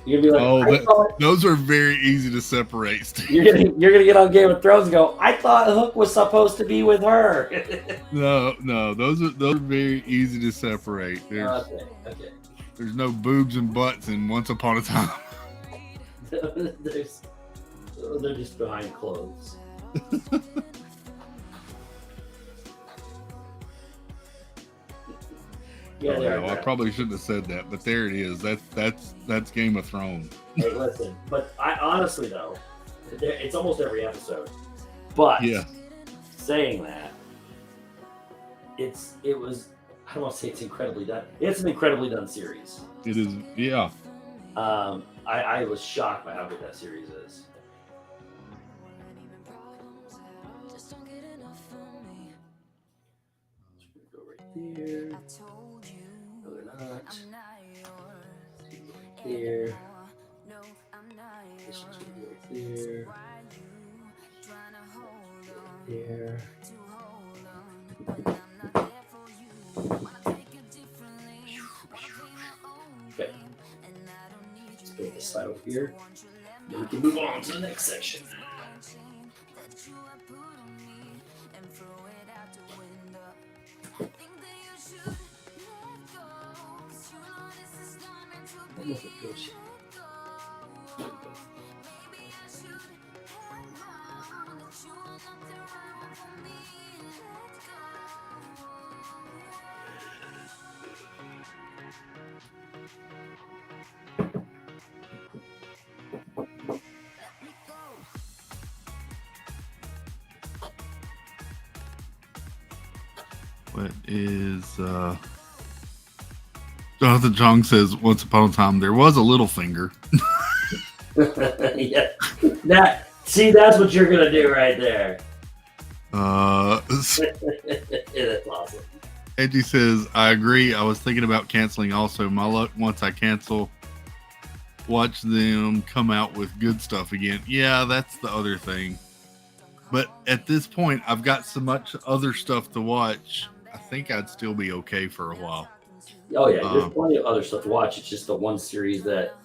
[SPEAKER 5] You're going to be like,
[SPEAKER 1] those are very easy to separate, Steve.
[SPEAKER 5] You're gonna get on Game of Thrones and go, I thought Hook was supposed to be with her.
[SPEAKER 1] No, those are very easy to separate.
[SPEAKER 5] Okay.
[SPEAKER 1] There's no boobs and butts in Once Upon a Time.
[SPEAKER 5] They're just behind clothes. Yeah,
[SPEAKER 1] I probably shouldn't have said that, but there it is. That's Game of Thrones.
[SPEAKER 5] Hey, listen, but I honestly though, it's almost every episode. But
[SPEAKER 1] yeah,
[SPEAKER 5] saying that, it was. I don't want to say it's incredibly done. It's an incredibly done series.
[SPEAKER 1] It is. Yeah.
[SPEAKER 5] I was shocked by how good that series is. Go right there. No, they're not. Here. This one's gonna go right there. There. Okay. Let's put this side over here. Then we can move on to the next section. I don't know if it goes here.
[SPEAKER 1] What is Jonathan Chong says Once Upon a Time there was a little finger.
[SPEAKER 5] Yeah. That's what you're gonna do right there.
[SPEAKER 1] That's
[SPEAKER 5] awesome.
[SPEAKER 1] Edgy says, I agree. I was thinking about canceling also. My luck, once I cancel, watch them come out with good stuff again. Yeah, that's the other thing. But at this point, I've got so much other stuff to watch. I think I'd still be okay for a while.
[SPEAKER 5] Oh yeah, there's plenty of other stuff to watch. It's just the one series that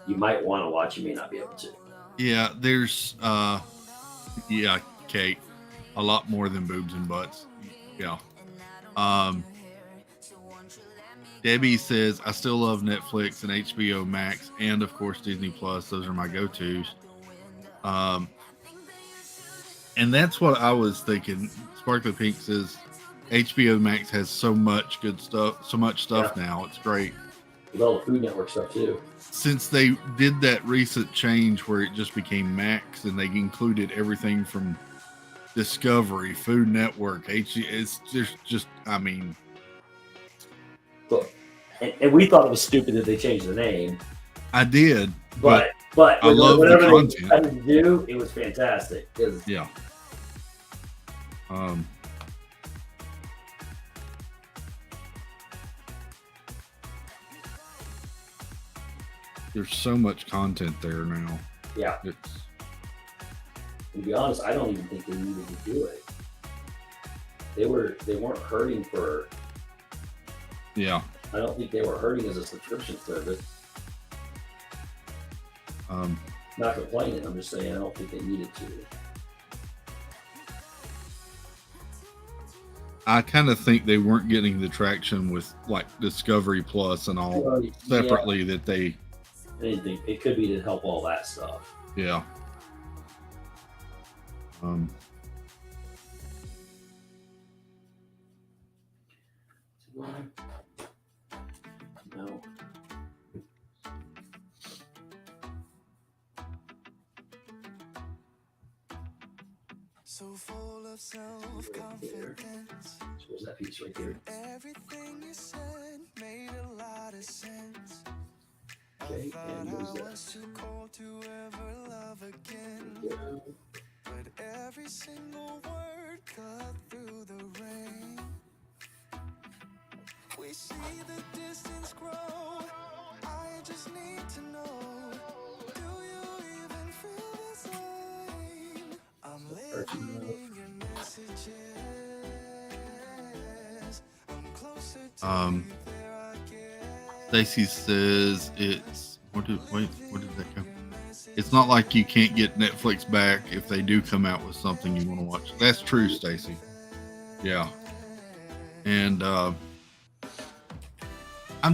[SPEAKER 5] you might want to watch, you may not be able to.
[SPEAKER 1] Yeah, there's Kate, a lot more than boobs and butts. Yeah. Debbie says, I still love Netflix and HBO Max and of course Disney Plus. Those are my go-tos. And that's what I was thinking. Sparkly Pink says HBO Max has so much good stuff, so much stuff now. It's great.
[SPEAKER 5] With all the Food Network stuff too.
[SPEAKER 1] Since they did that recent change where it just became Max and they included everything from Discovery, Food Network, it's just I mean.
[SPEAKER 5] Look, and we thought it was stupid that they changed the name.
[SPEAKER 1] I did,
[SPEAKER 5] but
[SPEAKER 1] I love the content.
[SPEAKER 5] They decided to do, it was fantastic.
[SPEAKER 1] Yeah. There's so much content there now.
[SPEAKER 5] Yeah.
[SPEAKER 1] It's
[SPEAKER 5] To be honest, I don't even think they needed to do it. They weren't hurting for.
[SPEAKER 1] yeah.
[SPEAKER 5] I don't think they were hurting as a subscription service. Not complaining. I'm just saying I don't think they needed to.
[SPEAKER 1] I kind of think they weren't getting the traction with like Discovery Plus and all
[SPEAKER 5] Well,
[SPEAKER 1] separately that they.
[SPEAKER 5] I didn't think it could be to help all that stuff.
[SPEAKER 1] Yeah.
[SPEAKER 5] No.
[SPEAKER 4] So full of self-confidence.
[SPEAKER 5] So what's that piece right there?
[SPEAKER 4] Everything you said made a lot of sense.
[SPEAKER 5] Okay, and what is
[SPEAKER 4] I
[SPEAKER 5] that?
[SPEAKER 4] was too cold to ever love again.
[SPEAKER 5] Yeah.
[SPEAKER 4] But every single word cut through the rain. We see the distance grow. I just need to know. Do you even feel the same? I'm living in your messages. I'm closer to you there, I guess.
[SPEAKER 1] Stacy says it's where did that go? It's not like you can't get Netflix back if they do come out with something you want to watch. That's true, Stacy. Yeah. And I'm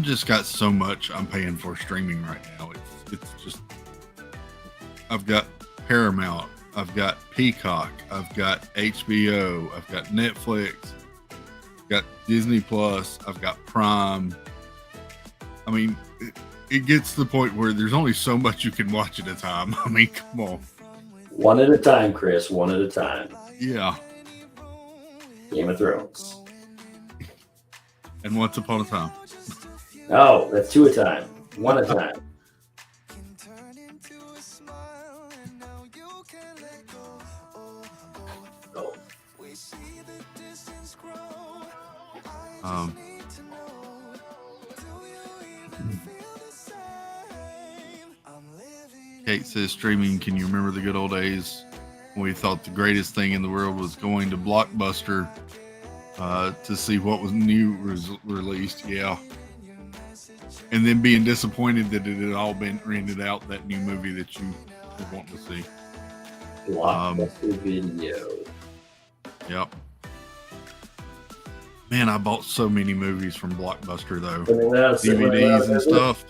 [SPEAKER 1] just got so much I'm paying for streaming right now. It's just I've got Paramount, I've got Peacock, I've got HBO, I've got Netflix, I've got Disney Plus, I've got Prime. I mean, it gets to the point where there's only so much you can watch at a time. I mean, come on.
[SPEAKER 5] One at a time, Chris. One at a time.
[SPEAKER 1] Yeah.
[SPEAKER 5] Game of Thrones.
[SPEAKER 1] And Once Upon a Time.
[SPEAKER 5] Oh, that's two at a time. One at a time.
[SPEAKER 4] Can turn into a smile, and now you can let go. Oh, oh.
[SPEAKER 5] Oh,
[SPEAKER 4] We see the distance grow. I
[SPEAKER 1] Um,
[SPEAKER 4] just need to know. Do you even feel the same? I'm living.
[SPEAKER 1] Kate says streaming, can you remember the good old days when we thought the greatest thing in the world was going to Blockbuster to see what was new released? Yeah. And then being disappointed that it had all been rented out, that new movie that you were wanting to see.
[SPEAKER 5] Blockbuster Video.
[SPEAKER 1] Yep. Man, I bought so many movies from Blockbuster though.
[SPEAKER 5] DVDs
[SPEAKER 1] DVDs and stuff.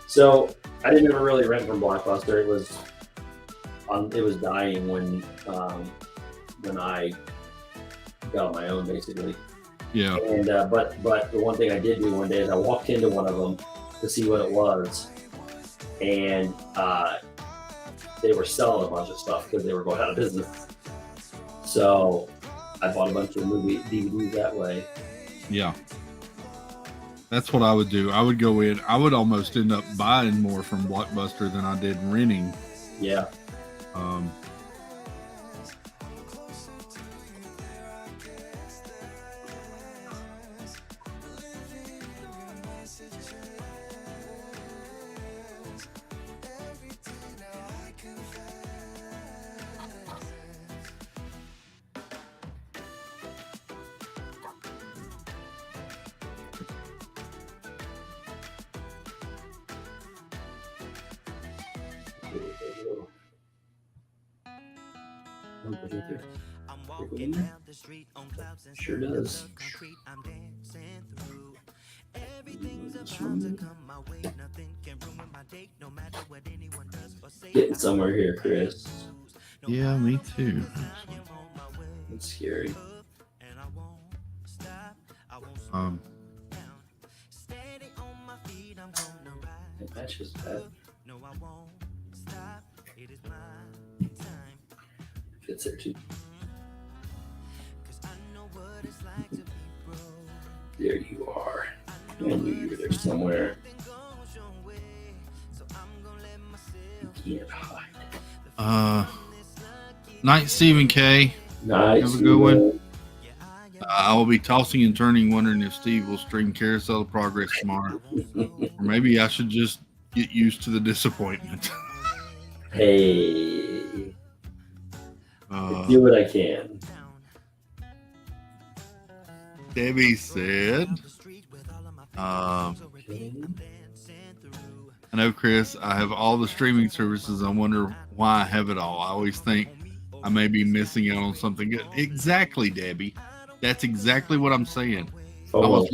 [SPEAKER 5] So I didn't ever really rent from Blockbuster. It was dying when I got on my own, basically.
[SPEAKER 1] Yeah.
[SPEAKER 5] And but the one thing I did do one day is I walked into one of them to see what it was, and they were selling a bunch of stuff because they were going out of business. So I bought a bunch of movie DVDs that way.
[SPEAKER 1] Yeah. That's what I would do. I would go in. I would almost end up buying more from Blockbuster than I did renting.
[SPEAKER 5] Yeah.
[SPEAKER 6] I'm walking down the street on clouds and
[SPEAKER 5] Sure does.
[SPEAKER 6] concrete. I'm dancing through. Everything's about to come my way. Nothing can ruin my day, no matter what anyone does or say.
[SPEAKER 5] Getting somewhere here, Chris.
[SPEAKER 1] Yeah, me too.
[SPEAKER 5] It's scary.
[SPEAKER 6] And I won't stop. I won't slow
[SPEAKER 1] Um,
[SPEAKER 6] down. Steady on my feet, I'm gonna ride.
[SPEAKER 5] It matches that.
[SPEAKER 6] No, I won't stop. It is my time.
[SPEAKER 5] Fits there too.
[SPEAKER 6] 'Cause I know what it's like to be broke.
[SPEAKER 5] There you are. I knew you were there somewhere. You can't hide.
[SPEAKER 1] Night, Stephen K.
[SPEAKER 5] Nice.
[SPEAKER 1] Have a good one. I will be tossing and turning, wondering if Steve will stream Carousel of Progress tomorrow. Or maybe I should just get used to the disappointment.
[SPEAKER 5] Hey, do what I can.
[SPEAKER 1] Debbie said, I know, Chris, I have all the streaming services. I wonder why I have it all. I always think I may be missing out on something good. Exactly, Debbie. That's exactly what I'm saying.
[SPEAKER 5] Oh,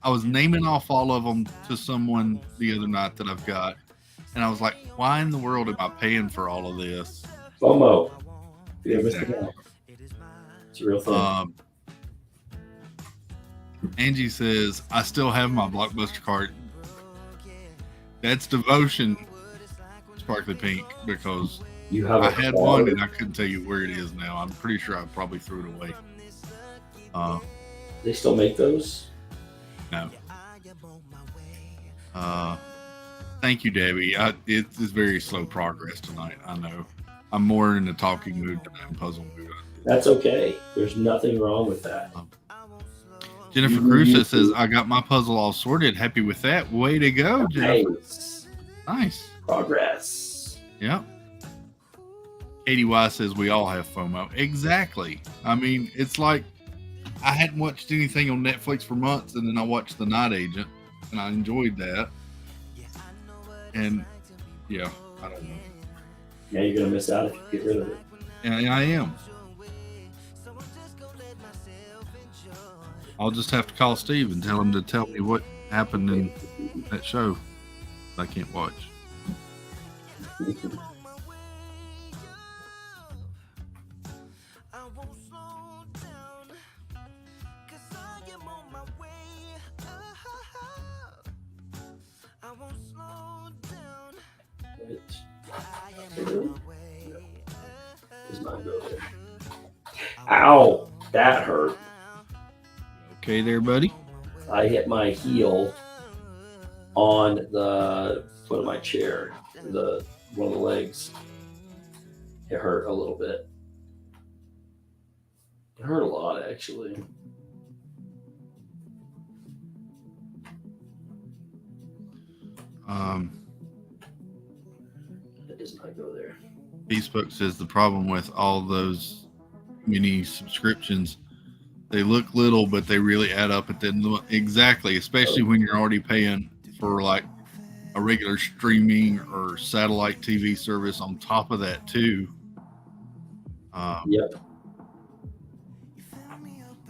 [SPEAKER 1] I was naming off all of them to someone the other night that I've got. And I was like, why in the world am I paying for all of this?
[SPEAKER 5] FOMO. Yeah,
[SPEAKER 1] Exactly.
[SPEAKER 5] It's a real thing.
[SPEAKER 1] Angie says, I still have my Blockbuster card. That's devotion, Sparkly Pink, because
[SPEAKER 5] You have.
[SPEAKER 1] I had one and I couldn't tell you where it is now. I'm pretty sure I probably threw it away.
[SPEAKER 5] They still make those?
[SPEAKER 1] No. Thank you, Debbie. It is very slow progress tonight. I know. I'm more in the talking mood than I'm puzzle mood.
[SPEAKER 5] That's okay. There's nothing wrong with that.
[SPEAKER 1] Jennifer Crusoe says, I got my puzzle all sorted. Happy with that. Way to go, Jennifer. Nice.
[SPEAKER 5] Progress.
[SPEAKER 1] Yep. Katie Y says, we all have FOMO. Exactly. I mean, it's like I hadn't watched anything on Netflix for months, and then I watched The Night Agent, and I enjoyed that. And, yeah, I don't know.
[SPEAKER 5] Yeah, you're going to miss out if you get rid of it.
[SPEAKER 1] Yeah, I am. I'll just have to call Steve and tell him to tell me what happened in that show I can't watch.
[SPEAKER 5] Does not go there. Ow! That hurt.
[SPEAKER 1] Okay there, buddy?
[SPEAKER 5] I hit my heel on the foot of my chair, one of the legs. It hurt a little bit. It hurt a lot, actually. It does not go there.
[SPEAKER 1] Facebook says the problem with all those mini subscriptions, they look little, but they really add up at the end. Exactly, especially when you're already paying for like a regular streaming or satellite TV service on top of that too.
[SPEAKER 5] Yep.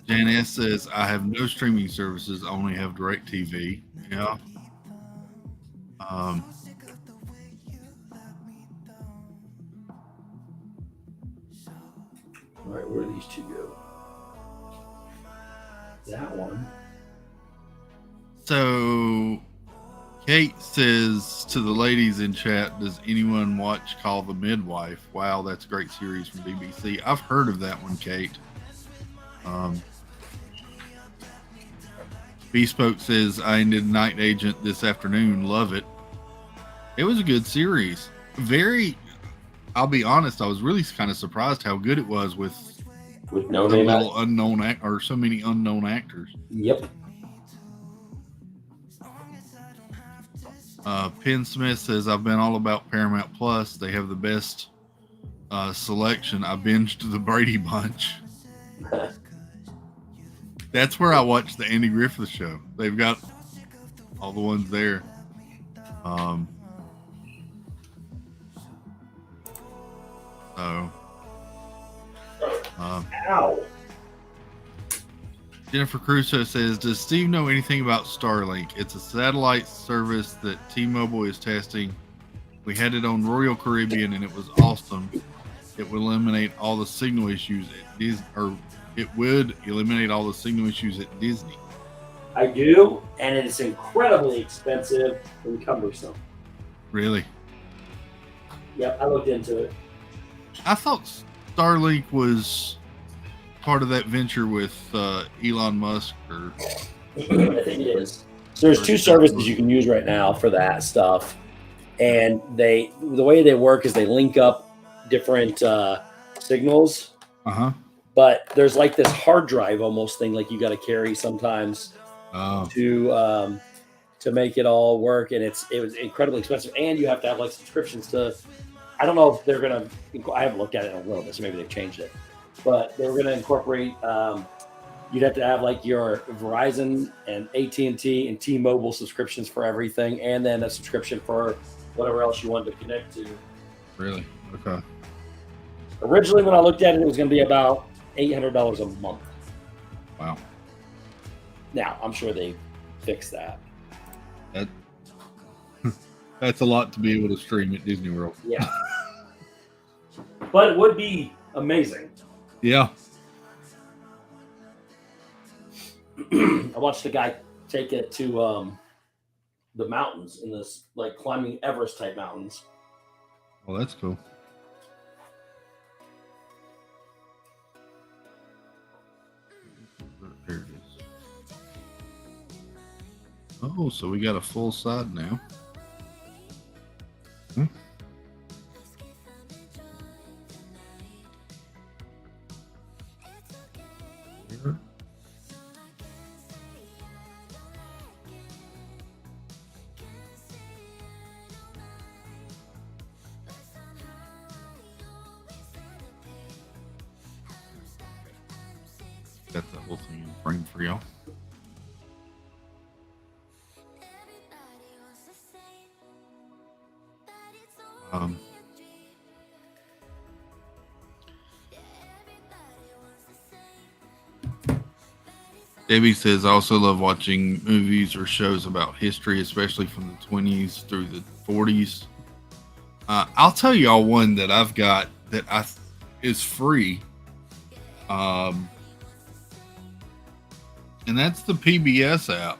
[SPEAKER 1] Jan S says, I have no streaming services, I only have DirecTV. Yeah.
[SPEAKER 5] All right, where do these two go? That one.
[SPEAKER 1] So Kate says to the ladies in chat, does anyone watch Call the Midwife? Wow, that's a great series from BBC. I've heard of that one, Kate. Bespoke says, I ended Night Agent this afternoon. Love it. It was a good series. I'll be honest, I was really kind of surprised how good it was with
[SPEAKER 5] no
[SPEAKER 1] so
[SPEAKER 5] name
[SPEAKER 1] little unknown or so many unknown actors.
[SPEAKER 5] Yep.
[SPEAKER 1] Penn Smith says, I've been all about Paramount Plus. They have the best selection. I binged the Brady Bunch. That's where I watched the Andy Griffith Show. They've got all the ones there.
[SPEAKER 5] Ow.
[SPEAKER 1] Jennifer Crusoe says, does Steve know anything about Starlink? It's a satellite service that T-Mobile is testing. We had it on Royal Caribbean and it was awesome. It would eliminate all the signal issues at Disney, or it would eliminate all the signal issues at Disney.
[SPEAKER 5] I do, and it's incredibly expensive and cumbersome.
[SPEAKER 1] Really?
[SPEAKER 5] Yep, I looked into it.
[SPEAKER 1] I thought Starlink was part of that venture with Elon Musk, or
[SPEAKER 5] I think it is. So there's two services you can use right now for that stuff, and the way they work is they link up different signals, but
[SPEAKER 2] but there's like this hard drive almost thing like you got to carry sometimes
[SPEAKER 1] Oh,
[SPEAKER 2] to make it all work, and it was incredibly expensive, and you have to have like subscriptions to. I don't know if they're gonna. I haven't looked at it in a little bit, so maybe they've changed it, but they were gonna incorporate. You'd have to have like your Verizon and AT&T and T-Mobile subscriptions for everything, and then a subscription for whatever else you wanted to connect to.
[SPEAKER 1] really? Okay.
[SPEAKER 2] Originally, when I looked at it, it was going to be about $800 a month.
[SPEAKER 1] Wow.
[SPEAKER 2] Now, I'm sure they fixed that.
[SPEAKER 1] That's a lot to be able to stream at Disney World.
[SPEAKER 2] Yeah. But it would be amazing.
[SPEAKER 1] Yeah.
[SPEAKER 2] I watched a guy take it to the mountains in this, like climbing Everest type mountains.
[SPEAKER 1] Well, that's cool. There it is. Oh, so we got a full side now. Hmm. Here. Got the whole thing in frame for y'all. Debbie says, I also love watching movies or shows about history, especially from the 20s through the 40s. I'll tell y'all one that I've got that is free. And that's the PBS app.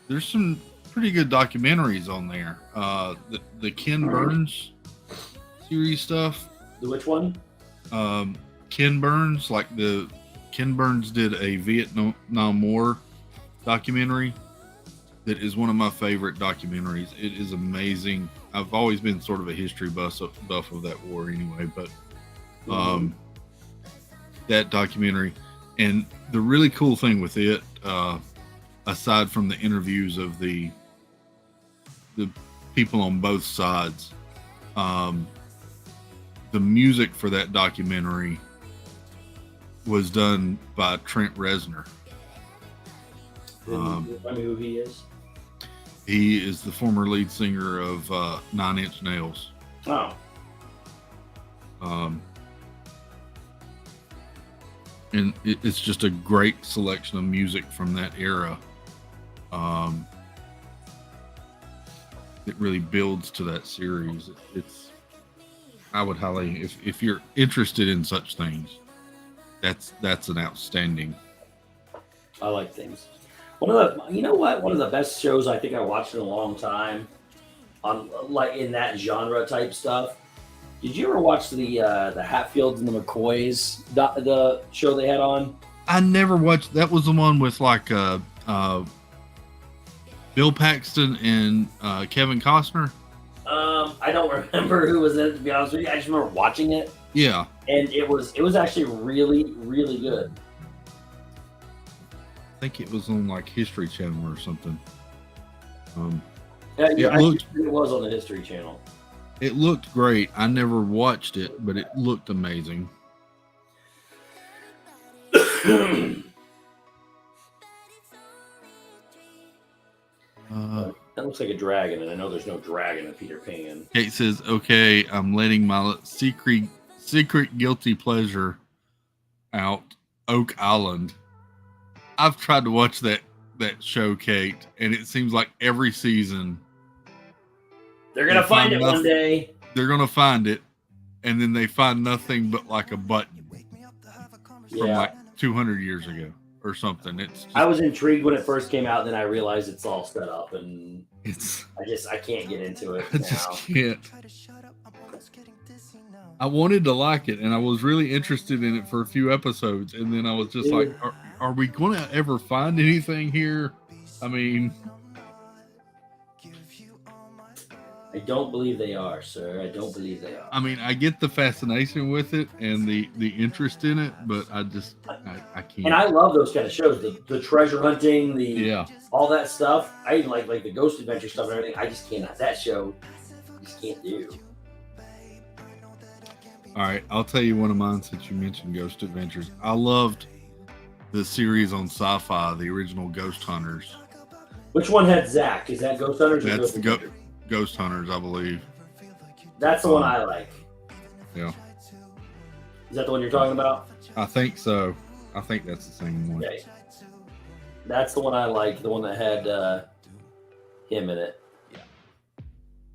[SPEAKER 1] There's some pretty good documentaries on there. The Ken Burns series stuff.
[SPEAKER 2] Which one?
[SPEAKER 1] Ken Burns, Ken Burns did a Vietnam War documentary that is one of my favorite documentaries. It is amazing. I've always been sort of a history buff of that war anyway, but that documentary. And the really cool thing with it, aside from the interviews of the people on both sides, the music for that documentary was done by Trent Reznor.
[SPEAKER 2] I mean, who he is?
[SPEAKER 1] He is the former lead singer of Nine Inch Nails.
[SPEAKER 2] Oh.
[SPEAKER 1] And it's just a great selection of music from that era. It really builds to that series. I would highly, if you're interested in such things, that's an outstanding.
[SPEAKER 2] I like things. One of the best shows I think I watched in a long time, on like in that genre type stuff. Did you ever watch the Hatfields and the McCoys, the show they had on?
[SPEAKER 1] I never watched. That was the one with like Bill Paxton and Kevin Costner.
[SPEAKER 2] I don't remember who was in it, to be honest with you. I just remember watching it.
[SPEAKER 1] Yeah.
[SPEAKER 2] And it was actually really, really good.
[SPEAKER 1] I think it was on like History Channel or something.
[SPEAKER 2] It was on the History Channel.
[SPEAKER 1] It looked great. I never watched it, but it looked amazing.
[SPEAKER 2] That looks like a dragon, and I know there's no dragon in Peter Pan.
[SPEAKER 1] Kate says, "Okay, I'm letting my secret guilty pleasure out. Oak Island. I've tried to watch that show, Kate, and it seems like every season
[SPEAKER 2] they're gonna find it one day.
[SPEAKER 1] They're gonna find it, and then they find nothing but like a button from like 200 years ago or something.
[SPEAKER 2] I was intrigued when it first came out, then I realized it's all set up, and I can't get into it.
[SPEAKER 1] I just can't. I wanted to like it, and I was really interested in it for a few episodes, and then I was just like, are we going to ever find anything here? I mean,
[SPEAKER 5] I don't believe they are, sir. I don't believe they are.
[SPEAKER 1] I mean, I get the fascination with it and the interest in it, but I just I can't.
[SPEAKER 5] And I love those kind of shows, the treasure hunting,
[SPEAKER 1] yeah.
[SPEAKER 5] all that stuff. I even like the Ghost Adventure stuff and everything. I just cannot. That show, I just can't do.
[SPEAKER 1] All right, I'll tell you one of mine since you mentioned Ghost Adventures. I loved the series on Sci-Fi, the original Ghost Hunters.
[SPEAKER 5] Which one had Zach? Is that Ghost Hunters? Or
[SPEAKER 1] That's
[SPEAKER 5] Ghost
[SPEAKER 1] the
[SPEAKER 5] Adventure?
[SPEAKER 1] Ghost Hunters, I believe.
[SPEAKER 5] That's the one I like.
[SPEAKER 1] Yeah.
[SPEAKER 5] Is that the one you're talking about?
[SPEAKER 1] I think so. I think that's the same one.
[SPEAKER 5] Okay. That's the one I like. The one that had him in it.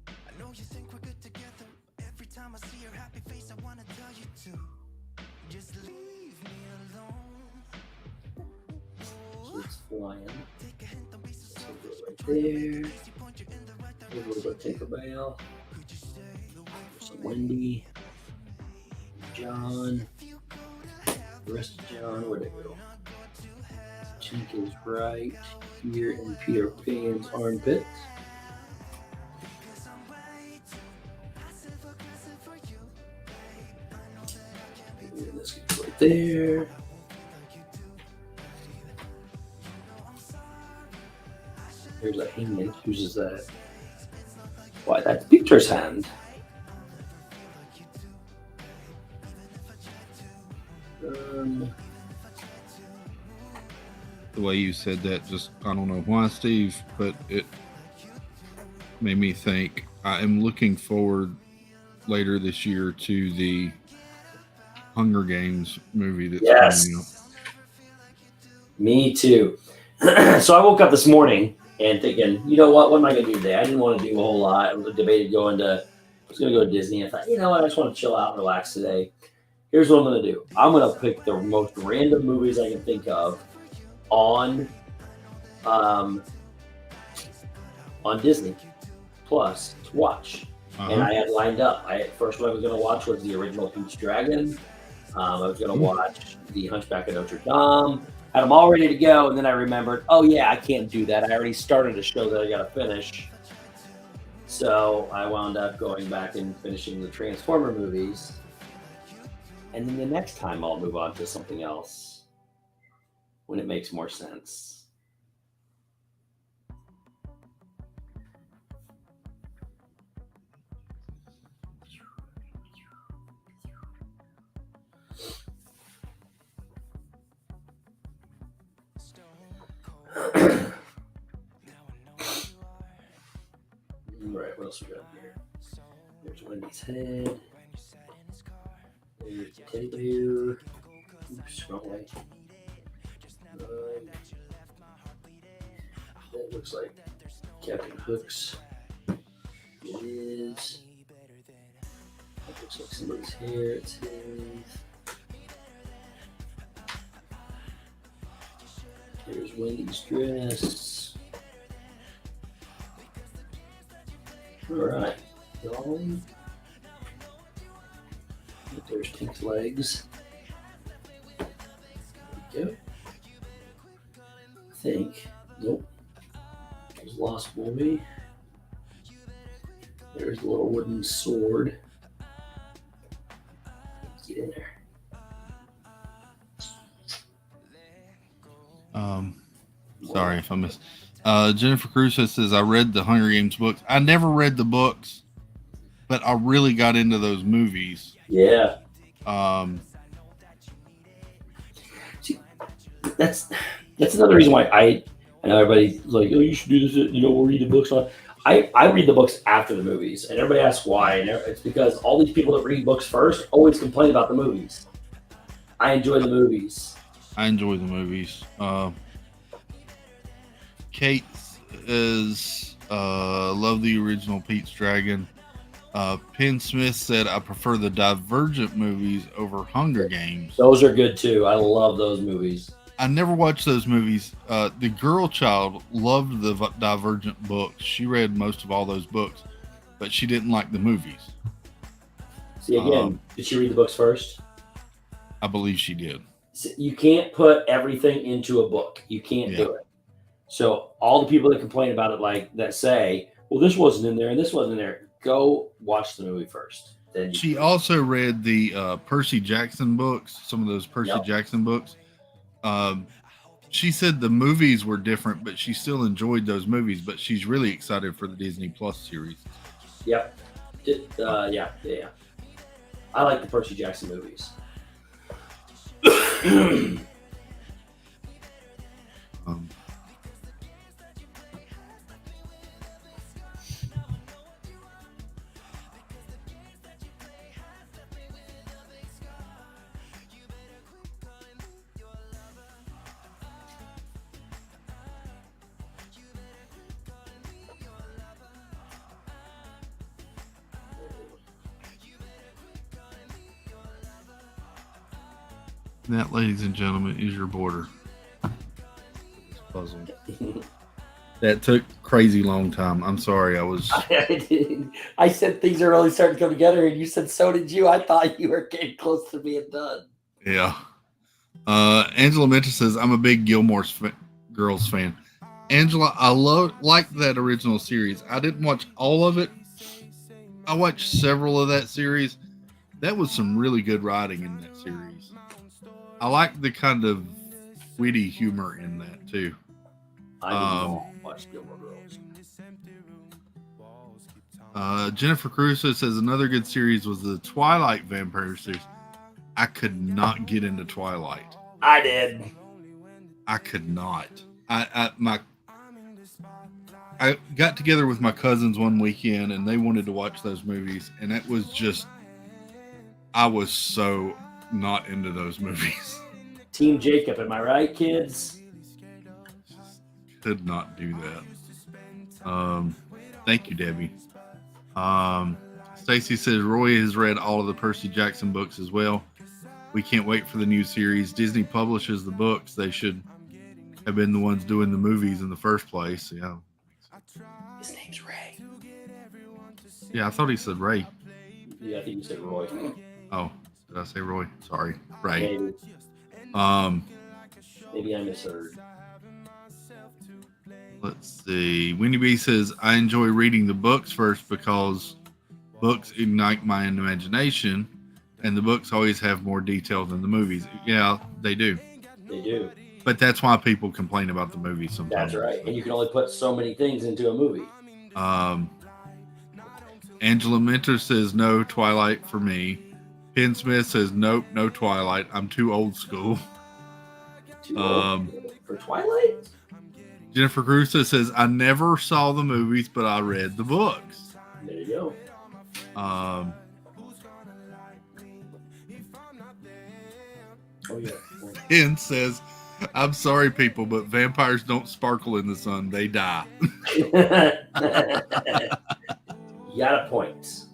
[SPEAKER 4] I know you think we're good together. Every time I see your happy face, I wanna tell you to just leave me alone.
[SPEAKER 5] So it's flying.
[SPEAKER 4] Take a hint, don't be so
[SPEAKER 5] So
[SPEAKER 4] selfish.
[SPEAKER 5] right there.
[SPEAKER 4] Easy point you in the right
[SPEAKER 5] Give a
[SPEAKER 4] direction.
[SPEAKER 5] little bit of Tinkerbell.
[SPEAKER 4] Could you say the word?
[SPEAKER 5] Some Wendy. John. The rest of John, where'd it go? Chink is right here in Peter Pan's armpit. And this goes right there. There's a hand. Whose is that? Why, that's Peter's hand.
[SPEAKER 1] The way you said that, just I don't know why, Steve, but it made me think. I am looking forward later this year to the Hunger Games movie that's coming out.
[SPEAKER 5] Me too. So I woke up this morning and thinking, you know what am I going to do today? I didn't want to do a whole lot. I debated I was going to go to Disney. I thought, you know what? I just want to chill out and relax today. Here's what I'm going to do. I'm going to pick the most random movies I can think of on Disney Plus to watch. And I had lined up. First one I was going to watch was the original Peach Dragon. I was going to watch the Hunchback of Notre Dame. Had them all ready to go, and then I remembered, oh yeah, I can't do that. I already started a show that I got to finish. So I wound up going back and finishing the Transformer movies. And then the next time I'll move on to something else when it makes more sense. Right, what else we got here? There's Wendy's head. There's the teddy bear. Oops, wrong way. That looks like Captain Hook's. It is. That looks like somebody's hair. It's his. Here's Wendy's dress. All right, Dolly. There's Pink's legs. There we go. I think. Nope. There's Lost Boy. There's the little wooden sword. Let's get in there.
[SPEAKER 1] Sorry if I missed. Jennifer Cruz says, I read the Hunger Games books. I never read the books, but I really got into those movies.
[SPEAKER 5] Yeah. See, that's another reason why I know everybody's like, oh, you should do this, we'll read the books on. I read the books after the movies, and everybody asks why, and it's because all these people that read books first always complain about the movies. I enjoy the movies.
[SPEAKER 1] I enjoy the movies. Kate is love the original Pete's Dragon. Penn Smith said, I prefer the Divergent movies over Hunger Games.
[SPEAKER 5] Those are good too. I love those movies.
[SPEAKER 1] I never watched those movies. The girl child loved the Divergent books. She read most of all those books, but she didn't like the movies.
[SPEAKER 5] See, again, did she read the books first?
[SPEAKER 1] I believe she did.
[SPEAKER 5] You can't put everything into a book. You can't do it. So all the people that complain about it, like that say, well, this wasn't in there and this wasn't in there. Go watch the movie first. Then you
[SPEAKER 1] She also read the Percy Jackson books, some of those Percy
[SPEAKER 5] Yep.
[SPEAKER 1] Jackson books. She said the movies were different, but she still enjoyed those movies. But she's really excited for the Disney Plus series.
[SPEAKER 5] Yep. Yeah. I like the Percy Jackson movies.
[SPEAKER 1] Um, that, ladies and gentlemen, is your border. This puzzle. That took crazy long time. I'm sorry. I was.
[SPEAKER 5] I said things are really starting to come together, and you said so did you. I thought you were getting close to being done.
[SPEAKER 1] Yeah. Angela Minter says, I'm a big Gilmore Girls fan. Angela, I like that original series. I didn't watch all of it. I watched several of that series. That was some really good writing in that series. I like the kind of witty humor in that too.
[SPEAKER 5] I didn't watch Gilmore Girls.
[SPEAKER 1] Jennifer Caruso says another good series was the Twilight vampire series. I could not get into Twilight.
[SPEAKER 5] I did.
[SPEAKER 1] I could not. I got together with my cousins one weekend and they wanted to watch those movies, and it was just, I was so not into those movies.
[SPEAKER 5] Team Jacob, am I right, kids?
[SPEAKER 1] Could not do that. Thank you, Debbie. Stacy says Roy has read all of the Percy Jackson books as well. We can't wait for the new series. Disney publishes the books. They should have been the ones doing the movies in the first place. Yeah.
[SPEAKER 5] His name's Ray.
[SPEAKER 1] Yeah, I thought he said Ray.
[SPEAKER 5] Yeah, I think you said Roy.
[SPEAKER 1] Oh, did I say Roy? Sorry, Ray.
[SPEAKER 5] Maybe, maybe I misheard.
[SPEAKER 1] Let's see. Winnie B says, I enjoy reading the books first because books ignite my imagination, and the books always have more detail than the movies. Yeah, they do.
[SPEAKER 5] They do.
[SPEAKER 1] But that's why people complain about the movies sometimes.
[SPEAKER 5] That's right. And you can only put so many things into a movie.
[SPEAKER 1] Angela Minter says, no Twilight for me. Penn Smith says, nope, no Twilight. I'm too old school.
[SPEAKER 5] Too old for Twilight?
[SPEAKER 1] Jennifer Caruso says, I never saw the movies, but I read the books.
[SPEAKER 5] There you go.
[SPEAKER 1] Um,
[SPEAKER 5] Oh, yeah.
[SPEAKER 1] Penn says, I'm sorry, people, but vampires don't sparkle in the sun. They die.
[SPEAKER 5] You got a point.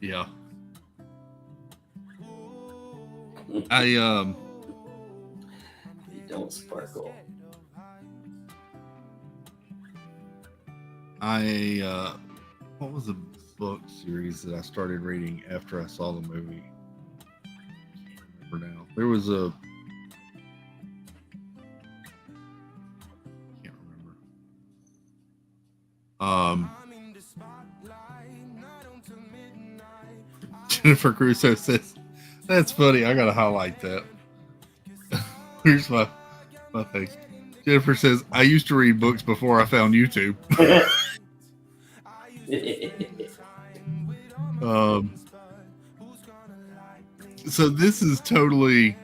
[SPEAKER 1] Yeah.
[SPEAKER 5] You don't sparkle.
[SPEAKER 1] What was the book series that I started reading after I saw the movie? I can't remember now. There was a, can't remember. Jennifer Crusoe says, that's funny. I gotta highlight that. Here's my thing. Jennifer says, I used to read books before I found YouTube. So this is totally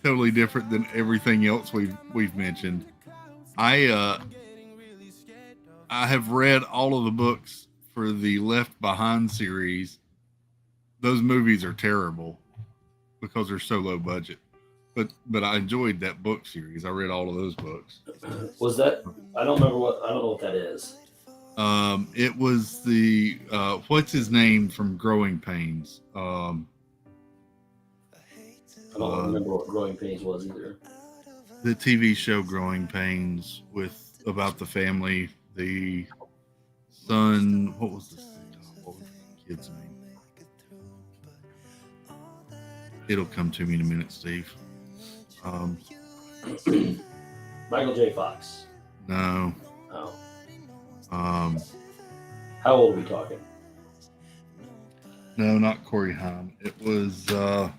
[SPEAKER 1] different than everything else we've mentioned. I have read all of the books for the Left Behind series. Those movies are terrible because they're so low budget. But I enjoyed that book series. I read all of those books.
[SPEAKER 5] Was that? I don't know what that is.
[SPEAKER 1] It was the what's his name from Growing Pains.
[SPEAKER 5] I don't remember what Growing Pains was either.
[SPEAKER 1] The TV show Growing Pains about the family, the son. What was the kid's name? It'll come to me in a minute, Steve.
[SPEAKER 5] Michael J. Fox.
[SPEAKER 1] No.
[SPEAKER 5] Oh.
[SPEAKER 1] Um,
[SPEAKER 5] How old are we talking?
[SPEAKER 1] no, not Corey Haim. It was yeah,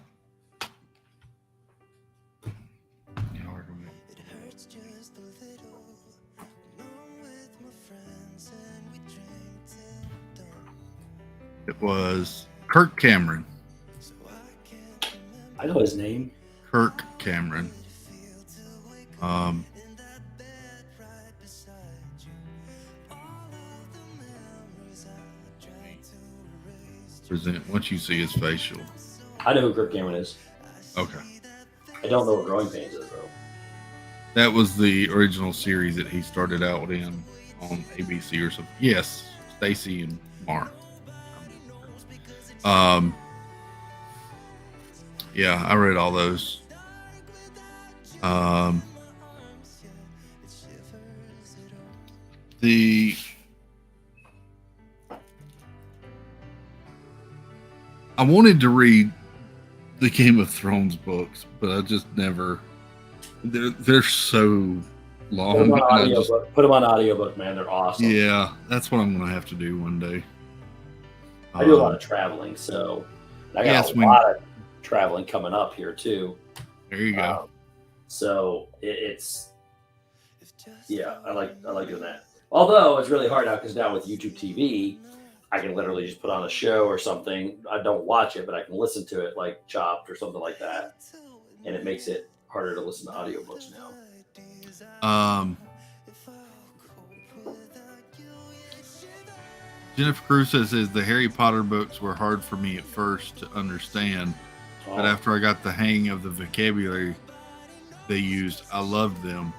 [SPEAKER 1] hard to remember.
[SPEAKER 4] It hurts just a little. Alone with my friends and we drink till dawn.
[SPEAKER 1] It was Kirk Cameron.
[SPEAKER 4] So I can't remember
[SPEAKER 5] I know his name.
[SPEAKER 1] Kirk Cameron.
[SPEAKER 4] feel to wake
[SPEAKER 1] Um,
[SPEAKER 4] in that bed right beside you. All of the memories I tried to erase.
[SPEAKER 1] present once you see his facial.
[SPEAKER 5] I know who Kirk Cameron is.
[SPEAKER 1] Okay.
[SPEAKER 5] I don't know what Growing Pains is though.
[SPEAKER 1] That was the original series that he started out in on ABC or something. Yes, Stacy and Mark. Yeah, I read all those. The I wanted to read the Game of Thrones books, but I just never. They're so
[SPEAKER 5] Put
[SPEAKER 1] long.
[SPEAKER 5] them on
[SPEAKER 1] and I
[SPEAKER 5] audiobook.
[SPEAKER 1] just-
[SPEAKER 5] Put them on audiobook, man. They're awesome.
[SPEAKER 1] yeah, that's what I'm gonna have to do one day.
[SPEAKER 5] I do a lot of traveling, so I got
[SPEAKER 1] Yes,
[SPEAKER 5] a
[SPEAKER 1] when-
[SPEAKER 5] lot of traveling coming up here too.
[SPEAKER 1] There you go.
[SPEAKER 5] So it's yeah, I like doing that. Although it's really hard now because now with YouTube TV, I can literally just put on a show or something. I don't watch it, but I can listen to it like Chopped or something like that, and it makes it harder to listen to audiobooks now.
[SPEAKER 1] Jennifer Cruz says the Harry Potter books were hard for me at first to understand, but after I got the hang of the vocabulary they used, I loved them.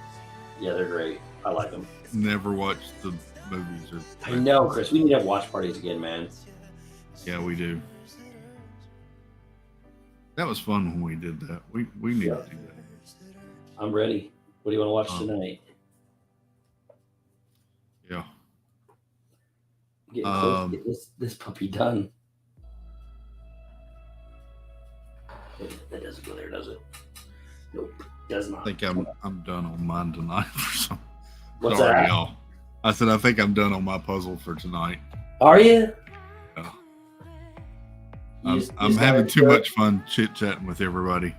[SPEAKER 5] Yeah, they're great. I like them.
[SPEAKER 1] Never watched the movies or.
[SPEAKER 5] I know, Chris. We need to have watch parties again, man.
[SPEAKER 1] Yeah, we do. That was fun when we did that. We need to do that.
[SPEAKER 5] I'm ready. What do you want to watch
[SPEAKER 1] Um,
[SPEAKER 5] tonight?
[SPEAKER 1] Yeah.
[SPEAKER 5] Getting close to get this puppy done. That doesn't go there, does it? Nope, does not.
[SPEAKER 1] I think I'm done on mine tonight for some.
[SPEAKER 5] What's
[SPEAKER 1] Sorry,
[SPEAKER 5] that?
[SPEAKER 1] y'all. I said I think I'm done on my puzzle for tonight.
[SPEAKER 5] Are you?
[SPEAKER 1] Yeah.
[SPEAKER 5] You just-
[SPEAKER 1] I'm
[SPEAKER 5] just
[SPEAKER 1] having
[SPEAKER 5] gotta
[SPEAKER 1] too
[SPEAKER 5] go-
[SPEAKER 1] much fun chit chatting with everybody.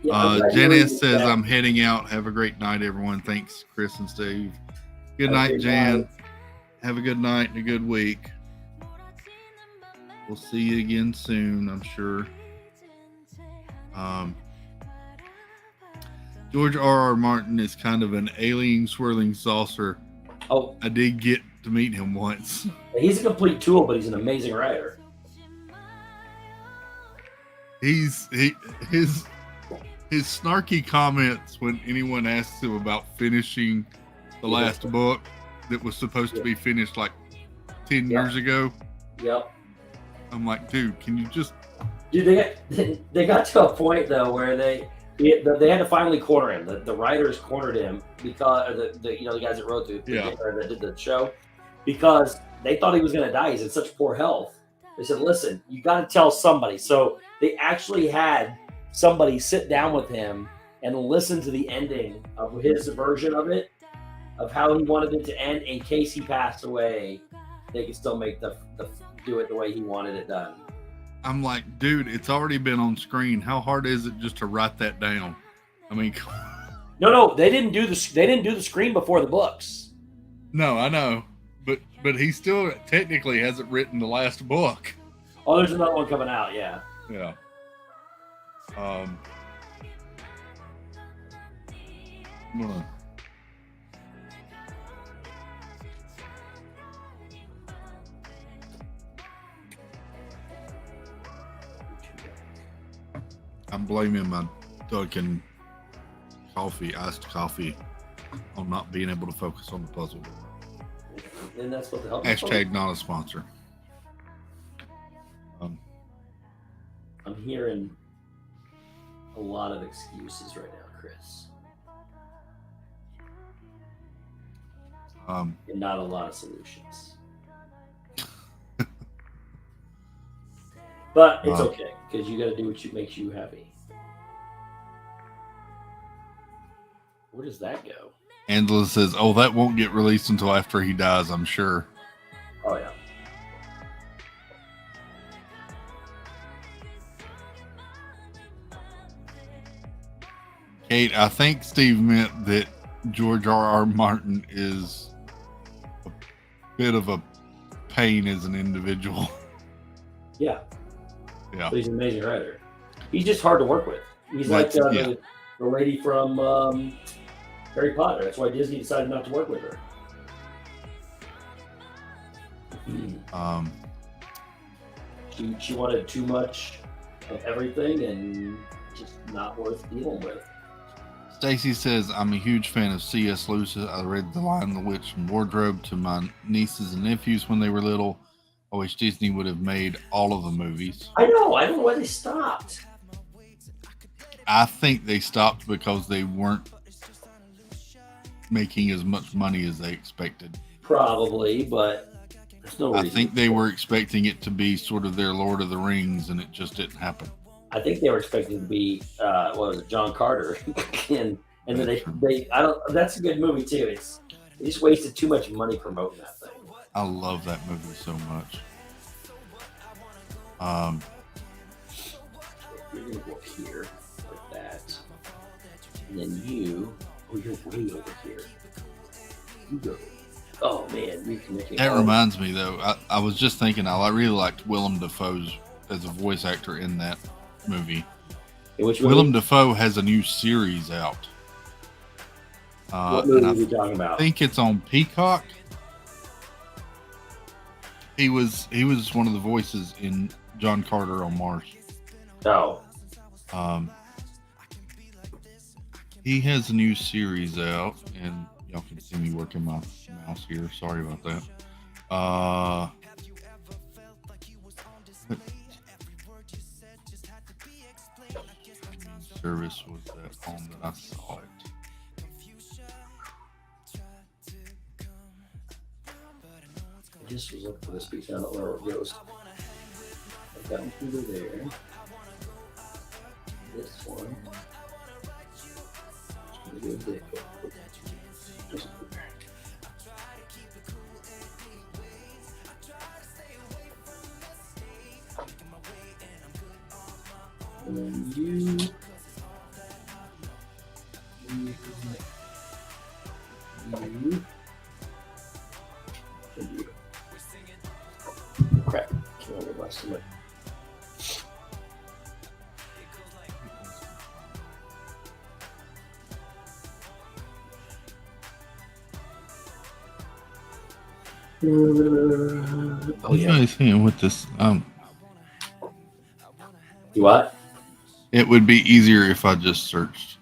[SPEAKER 5] Yeah, I'm glad you're
[SPEAKER 1] Janice
[SPEAKER 5] reading
[SPEAKER 1] says
[SPEAKER 5] that.
[SPEAKER 1] I'm heading out. Have a great night, everyone. Thanks, Chris and Steve. Good
[SPEAKER 5] Have a
[SPEAKER 1] night,
[SPEAKER 5] great
[SPEAKER 1] Jan.
[SPEAKER 5] night.
[SPEAKER 1] Have a good night and a good week. We'll see you again soon, I'm sure. George R.R. Martin is kind of an alien swirling saucer.
[SPEAKER 5] Oh,
[SPEAKER 1] I did get to meet him once.
[SPEAKER 5] he's a complete tool, but he's an amazing writer.
[SPEAKER 1] His snarky comments when anyone asks him about finishing the last book that was supposed to be finished like 10 years ago.
[SPEAKER 5] Yep.
[SPEAKER 1] I'm like, dude, can you just
[SPEAKER 5] Dude, they got to a point though where they had to finally corner him. The writers cornered him because the guys that wrote that did the show, because they thought he was going to die. He's in such poor health. They said, "Listen, you got to tell somebody." So they actually had somebody sit down with him and listen to the ending of his version of it, of how he wanted it to end in case he passed away. They could still make the do it the way he wanted it done.
[SPEAKER 1] I'm like, dude, it's already been on screen. How hard is it just to write that down? I mean,
[SPEAKER 5] No, they didn't do the screen before the books.
[SPEAKER 1] no, I know, but he still technically hasn't written the last book.
[SPEAKER 5] Oh, there's another one coming out. Yeah.
[SPEAKER 1] Yeah. I'm gonna- I'm blaming my Dunkin' iced coffee on not being able to focus on the puzzle.
[SPEAKER 5] And that's what the hell.
[SPEAKER 1] Hashtag not a sponsor.
[SPEAKER 5] I'm hearing a lot of excuses right now, Chris, and not a lot of solutions. But it's okay because you got to do what makes you happy. Where does that go?
[SPEAKER 1] Angela says, "Oh, that won't get released until after he dies, I'm sure."
[SPEAKER 5] Oh yeah.
[SPEAKER 1] Kate, I think Steve meant that George R.R. Martin is a bit of a pain as an individual.
[SPEAKER 5] Yeah.
[SPEAKER 1] Yeah.
[SPEAKER 5] But he's an amazing writer. He's just hard to work with. He's like
[SPEAKER 1] Yeah.
[SPEAKER 5] the lady from Harry Potter. That's why Disney decided not to work with her. She wanted too much of everything and just not worth dealing with.
[SPEAKER 1] Stacy says, "I'm a huge fan of C.S. Lewis. I read The Lion, the Witch, and Wardrobe to my nieces and nephews when they were little. I wish Disney would have made all of the movies."
[SPEAKER 5] I know. I don't know why they stopped.
[SPEAKER 1] I think they stopped because they weren't making as much money as they expected.
[SPEAKER 5] Probably, but there's no reason.
[SPEAKER 1] I think they were expecting it to be sort of their Lord of the Rings, and it just didn't happen.
[SPEAKER 5] I think they were expecting to be what was it, John Carter, and then they I don't. That's a good movie too. They just wasted too much money promoting that thing.
[SPEAKER 1] I love that movie so much.
[SPEAKER 5] You're gonna go up here like that, and then you're way over here. You go. Oh man, you can make it.
[SPEAKER 1] That reminds me though, I was just thinking I really liked Willem Dafoe as a voice actor in that movie.
[SPEAKER 5] Which
[SPEAKER 1] Willem Dafoe has a new series out.
[SPEAKER 5] What movie
[SPEAKER 1] and
[SPEAKER 5] are we talking about?
[SPEAKER 1] I think it's on Peacock. He was one of the voices in John Carter on Mars.
[SPEAKER 5] Oh,
[SPEAKER 1] he has a new series out, and y'all can see me working my mouse here. Sorry about that. What service was that on that I saw it?
[SPEAKER 5] I just was looking for this piece. I don't know where it goes. I've got one over there. This one. It's gonna go there. Doesn't go there. And then you. Crap. Can't remember last time. Oh
[SPEAKER 1] You
[SPEAKER 5] yeah.
[SPEAKER 1] guys seeing with this?
[SPEAKER 5] You what?
[SPEAKER 1] It would be easier if I just searched,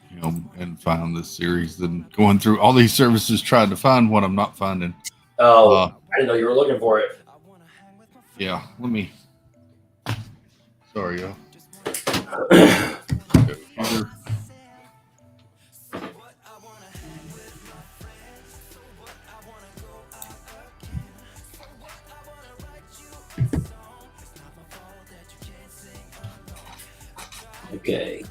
[SPEAKER 1] and found this series than going through all these services trying to find what I'm not finding.
[SPEAKER 5] Oh, I didn't know you were looking for it.
[SPEAKER 1] Yeah, let me. Sorry, y'all. Computer.
[SPEAKER 5] Okay.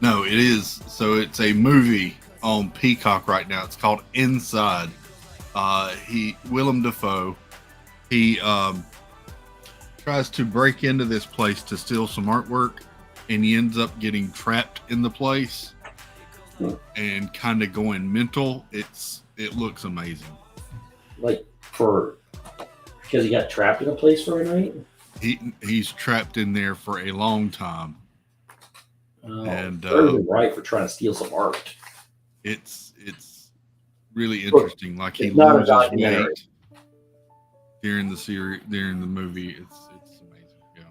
[SPEAKER 1] No, it is. So it's a movie on Peacock right now. It's called Inside. Willem Dafoe, he tries to break into this place to steal some artwork, and he ends up getting trapped in the place and kind of going mental. It looks amazing.
[SPEAKER 5] Like because he got trapped in a place for a night?
[SPEAKER 1] He's trapped in there for a long time.
[SPEAKER 5] Oh,
[SPEAKER 1] And
[SPEAKER 5] very right for trying to steal some art.
[SPEAKER 1] It's really interesting. Like he
[SPEAKER 5] It's not a
[SPEAKER 1] loses
[SPEAKER 5] documentary.
[SPEAKER 1] weight during the movie. It's amazing. Yeah,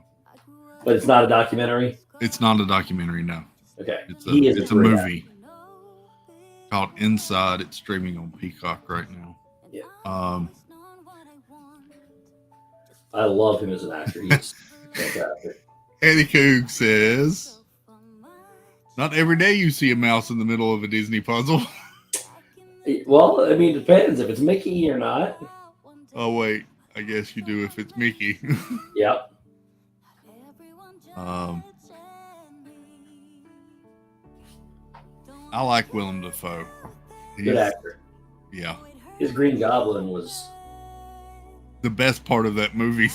[SPEAKER 5] But it's not a documentary?
[SPEAKER 1] it's not a documentary. No,
[SPEAKER 5] Okay.
[SPEAKER 1] it's
[SPEAKER 5] He is
[SPEAKER 1] a
[SPEAKER 5] great
[SPEAKER 1] movie called Inside. It's streaming on Peacock right now.
[SPEAKER 5] Yeah. I love him as an actor. He's fantastic.
[SPEAKER 1] Eddie Coog says, "Not every day you see a mouse in the middle of a Disney puzzle."
[SPEAKER 5] Well, I mean, it depends if it's Mickey or not.
[SPEAKER 1] Oh wait, I guess you do if it's Mickey.
[SPEAKER 5] Yep.
[SPEAKER 1] I like Willem Dafoe.
[SPEAKER 5] Good actor.
[SPEAKER 1] Yeah.
[SPEAKER 5] His Green Goblin was
[SPEAKER 1] The best part of that movie.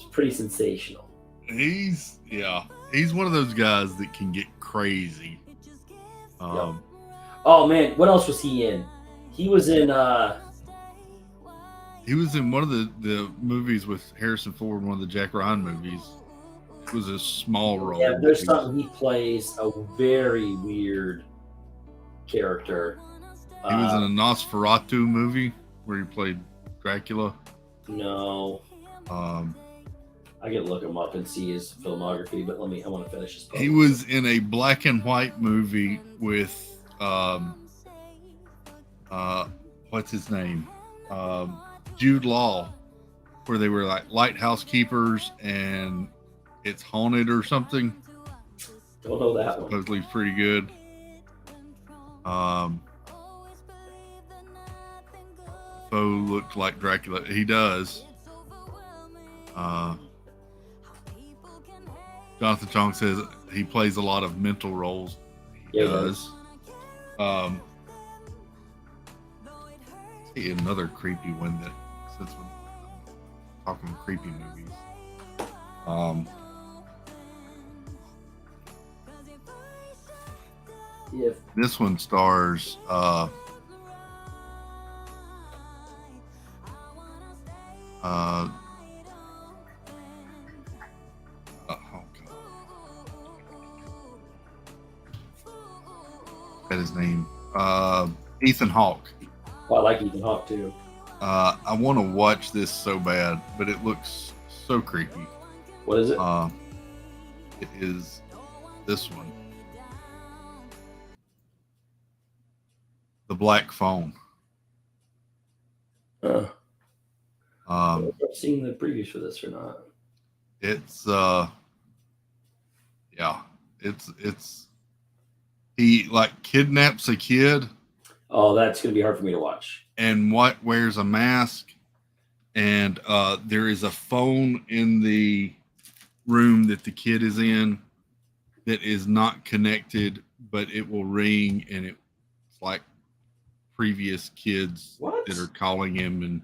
[SPEAKER 5] was pretty sensational.
[SPEAKER 1] He's one of those guys that can get crazy.
[SPEAKER 5] Oh man, what else was he in? He was in
[SPEAKER 1] He was in one of the movies with Harrison Ford, one of the Jack Ryan movies. It was a small role.
[SPEAKER 5] yeah, there's something he plays a very weird character.
[SPEAKER 1] He was in a Nosferatu movie where he played Dracula.
[SPEAKER 5] No. I can look him up and see his filmography, but I want to finish his poem.
[SPEAKER 1] He was in a black and white movie with what's his name? Jude Law, where they were like lighthouse keepers and it's haunted or something.
[SPEAKER 5] Don't know that one.
[SPEAKER 1] Supposedly pretty good. Foe looked like Dracula. He does. Jonathan Chong says he plays a lot of mental roles. He does. See another creepy one that, since we're talking creepy movies. This one stars oh God. That his name. Ethan Hawke.
[SPEAKER 5] Well, I like Ethan Hawke too.
[SPEAKER 1] I want to watch this so bad, but it looks so creepy.
[SPEAKER 5] What is it?
[SPEAKER 1] It is this one. The Black Phone.
[SPEAKER 5] I've seen the previews for this or not.
[SPEAKER 1] It's he like kidnaps a kid.
[SPEAKER 5] Oh, that's gonna be hard for me to watch.
[SPEAKER 1] And wears a mask, and there is a phone in the room that the kid is in that is not connected, but it will ring, and it's like previous kids that are calling him and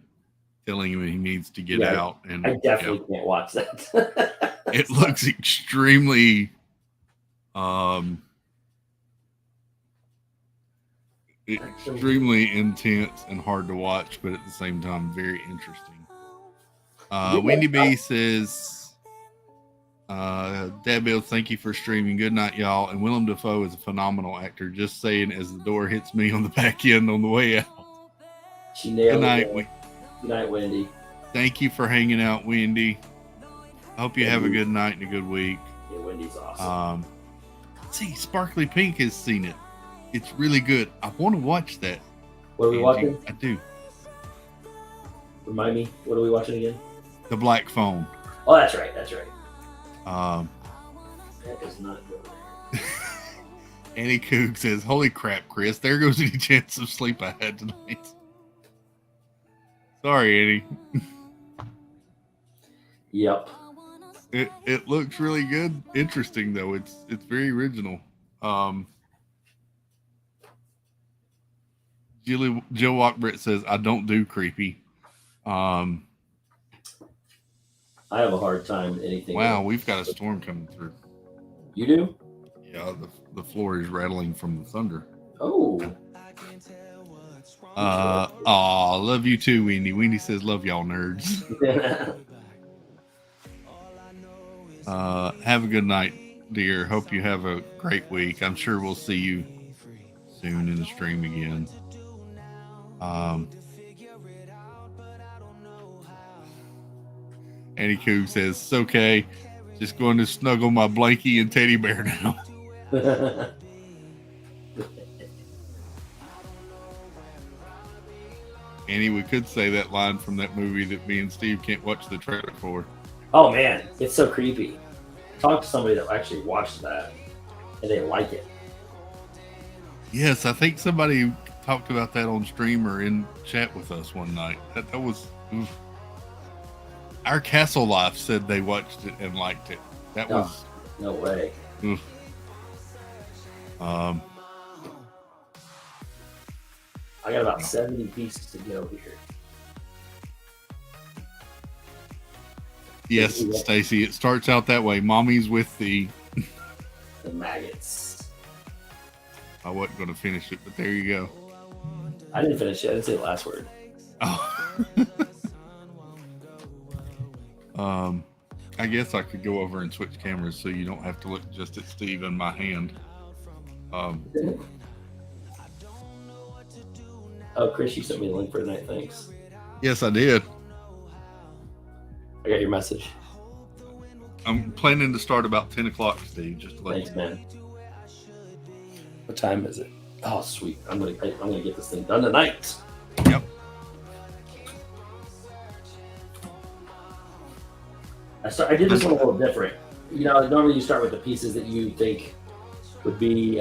[SPEAKER 1] telling him he needs to get out. And
[SPEAKER 5] I definitely can't watch that.
[SPEAKER 1] It looks extremely extremely intense and hard to watch, but at the same time very interesting. Wendy B says, Dad Bill, thank you for streaming. Good night, y'all. And Willem Dafoe is a phenomenal actor. Just saying, as the door hits me on the back end on the way out.
[SPEAKER 5] She nailed
[SPEAKER 1] Good night,
[SPEAKER 5] it. Good night, Wendy.
[SPEAKER 1] Thank you for hanging out, Wendy. I hope you have a good night and a good week.
[SPEAKER 5] Yeah, Wendy's awesome.
[SPEAKER 1] See, Sparkly Pink has seen it. It's really good. I want to watch that.
[SPEAKER 5] What are we watching?
[SPEAKER 1] I do.
[SPEAKER 5] Remind me, what are we watching again?
[SPEAKER 1] The Black Phone.
[SPEAKER 5] Oh, that's right. That's right. That is not good.
[SPEAKER 1] Annie Coog says, holy crap, Chris. There goes any chance of sleep I had tonight. Sorry, Annie.
[SPEAKER 5] Yep.
[SPEAKER 1] It looks really good. Interesting, though. It's very original. Jill Walkbritt says, I don't do creepy.
[SPEAKER 5] I have a hard time anything.
[SPEAKER 1] Wow, we've got a storm coming through.
[SPEAKER 5] You do?
[SPEAKER 1] Yeah, the floor is rattling from the thunder.
[SPEAKER 5] Oh.
[SPEAKER 1] Love you too, Wendy. Wendy says, love y'all nerds. Have a good night, dear. Hope you have a great week. I'm sure we'll see you soon in the stream again. Annie Coog says, it's okay. Just going to snuggle my blankie and teddy bear now. Annie, we could say that line from that movie that me and Steve can't watch the trailer for.
[SPEAKER 5] Oh, man. It's so creepy. Talk to somebody that actually watched that and they like it.
[SPEAKER 1] Yes, I think somebody talked about that on stream or in chat with us one night. That was... Oof. Our Castle Life said they watched it and liked it. That was...
[SPEAKER 5] No way.
[SPEAKER 1] Oof. Um,
[SPEAKER 5] I got about 70 pieces to get over here.
[SPEAKER 1] yes, Stacy, it starts out that way. Mommy's with the.
[SPEAKER 5] The maggots.
[SPEAKER 1] I wasn't going to finish it, but there you go.
[SPEAKER 5] I didn't finish it. I didn't say the last word.
[SPEAKER 1] Oh. I guess I could go over and switch cameras so you don't have to look just at Steve and my hand.
[SPEAKER 5] Oh, Chris, you sent me the link for tonight. Thanks.
[SPEAKER 1] Yes, I did.
[SPEAKER 5] I got your message.
[SPEAKER 1] I'm planning to start about 10 o'clock, Steve. Just to let
[SPEAKER 5] Thanks,
[SPEAKER 1] you know.
[SPEAKER 5] man. What time is it? Oh, sweet. I'm gonna get this thing done tonight.
[SPEAKER 1] Yep.
[SPEAKER 5] I did this one a little different. You know, normally you start with the pieces that you think would be,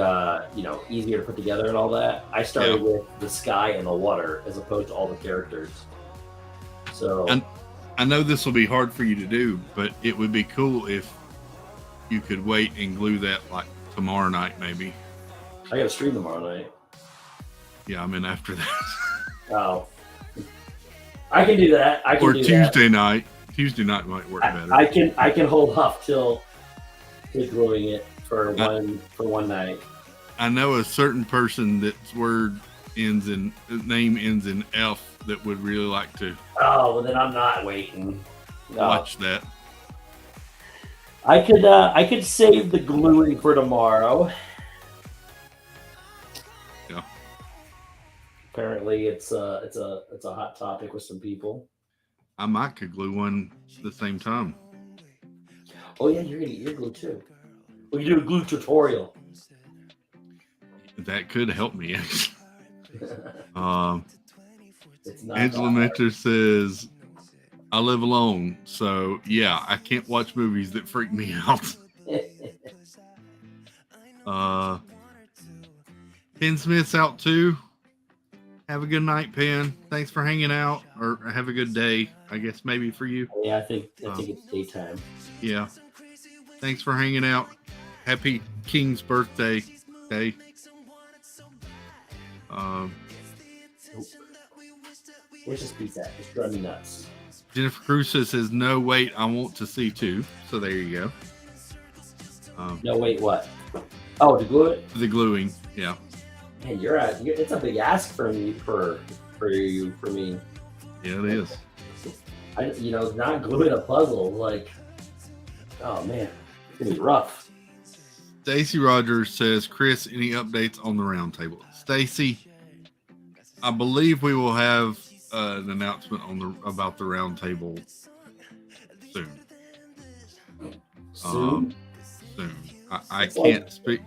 [SPEAKER 5] easier to put together and all that. I started with the sky and the water as opposed to all the characters. So
[SPEAKER 1] I know this will be hard for you to do, but it would be cool if you could wait and glue that like tomorrow night, maybe.
[SPEAKER 5] I got to stream tomorrow night.
[SPEAKER 1] Yeah, I'm in after that.
[SPEAKER 5] Oh, I can do that. I can
[SPEAKER 1] or
[SPEAKER 5] do
[SPEAKER 1] Tuesday
[SPEAKER 5] that.
[SPEAKER 1] night. Tuesday night might work better.
[SPEAKER 5] I can hold off till gluing it for one night.
[SPEAKER 1] I know a certain person that's name ends in F that would really like to
[SPEAKER 5] Oh, well then I'm not waiting. No.
[SPEAKER 1] watch that.
[SPEAKER 5] I could save the gluing for tomorrow.
[SPEAKER 1] Yeah.
[SPEAKER 5] Apparently, it's a hot topic with some people.
[SPEAKER 1] I might could glue one at the same time.
[SPEAKER 5] Oh yeah, you're gonna get your glue too. We can do a glue tutorial.
[SPEAKER 1] That could help me.
[SPEAKER 5] It's not
[SPEAKER 1] Angela
[SPEAKER 5] that
[SPEAKER 1] Mentor says, I live alone, so yeah, I can't watch movies that freak me out. Penn Smith's out too. Have a good night, Penn. Thanks for hanging out, or have a good day, I guess maybe for you.
[SPEAKER 5] Yeah, I think it's daytime.
[SPEAKER 1] Yeah. Thanks for hanging out. Happy King's birthday day.
[SPEAKER 5] Where's this piece at? It's driving me nuts.
[SPEAKER 1] Jennifer Cruz says, no, wait, I want to see too. So there you go.
[SPEAKER 5] No, wait, what? Oh, to glue it?
[SPEAKER 1] The gluing, yeah.
[SPEAKER 5] Man, it's a big ask for me, for me.
[SPEAKER 1] Yeah, it is.
[SPEAKER 5] Not gluing a puzzle, like, oh man, it's gonna be rough.
[SPEAKER 1] Stacy Rogers says, Chris, any updates on the roundtable? Stacy, I believe we will have an announcement about the roundtable soon.
[SPEAKER 5] Soon?
[SPEAKER 1] Soon. I can't speak.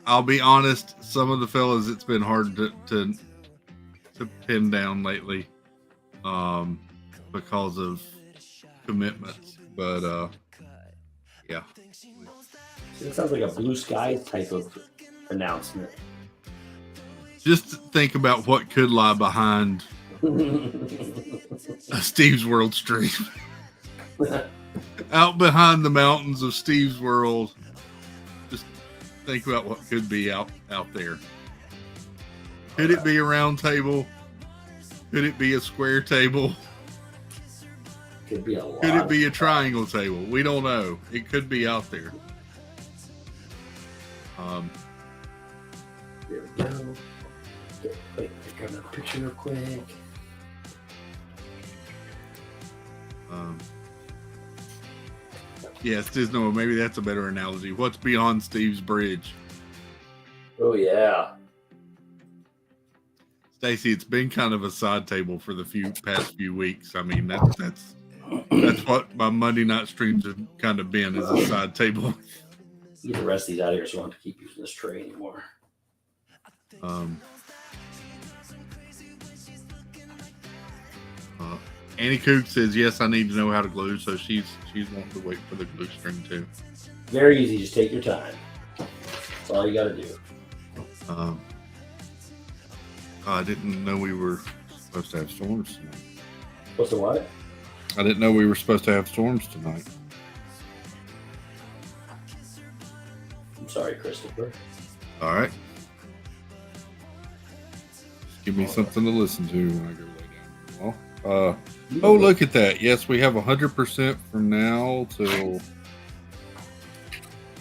[SPEAKER 1] I'll be honest. Some of the fellas, it's been hard to pin down lately, because of commitments. But yeah.
[SPEAKER 5] It sounds like a Blue Sky type of announcement.
[SPEAKER 1] Just think about what could lie behind a Steve's World stream. Out behind the mountains of Steve's World. Just think about what could be out there. Could it be a round table? Could it be a square table?
[SPEAKER 5] Could be a lot.
[SPEAKER 1] Could it be a triangle table? We don't know. It could be out there.
[SPEAKER 5] There we go. Wait, grab another picture real quick.
[SPEAKER 1] Yes, Disno, maybe that's a better analogy. What's beyond Steve's bridge?
[SPEAKER 5] Oh yeah.
[SPEAKER 1] Stacy, it's been kind of a side table for the past few weeks. I mean, that's what my Monday night streams have kind of been, as a side table.
[SPEAKER 5] Get the rest of these out of here so I don't have to keep using this tray anymore.
[SPEAKER 1] Annie Kook says, yes, I need to know how to glue, so she's wanting to wait for the glue string too.
[SPEAKER 5] Very easy, just take your time. That's all you gotta do.
[SPEAKER 1] I didn't know we were supposed to have storms tonight.
[SPEAKER 5] What's the what?
[SPEAKER 1] I didn't know we were supposed to have storms tonight.
[SPEAKER 5] I'm sorry, Christopher.
[SPEAKER 1] All right. Give me something to listen to when I go lay down. Well, oh, look at that. Yes, we have 100% from now till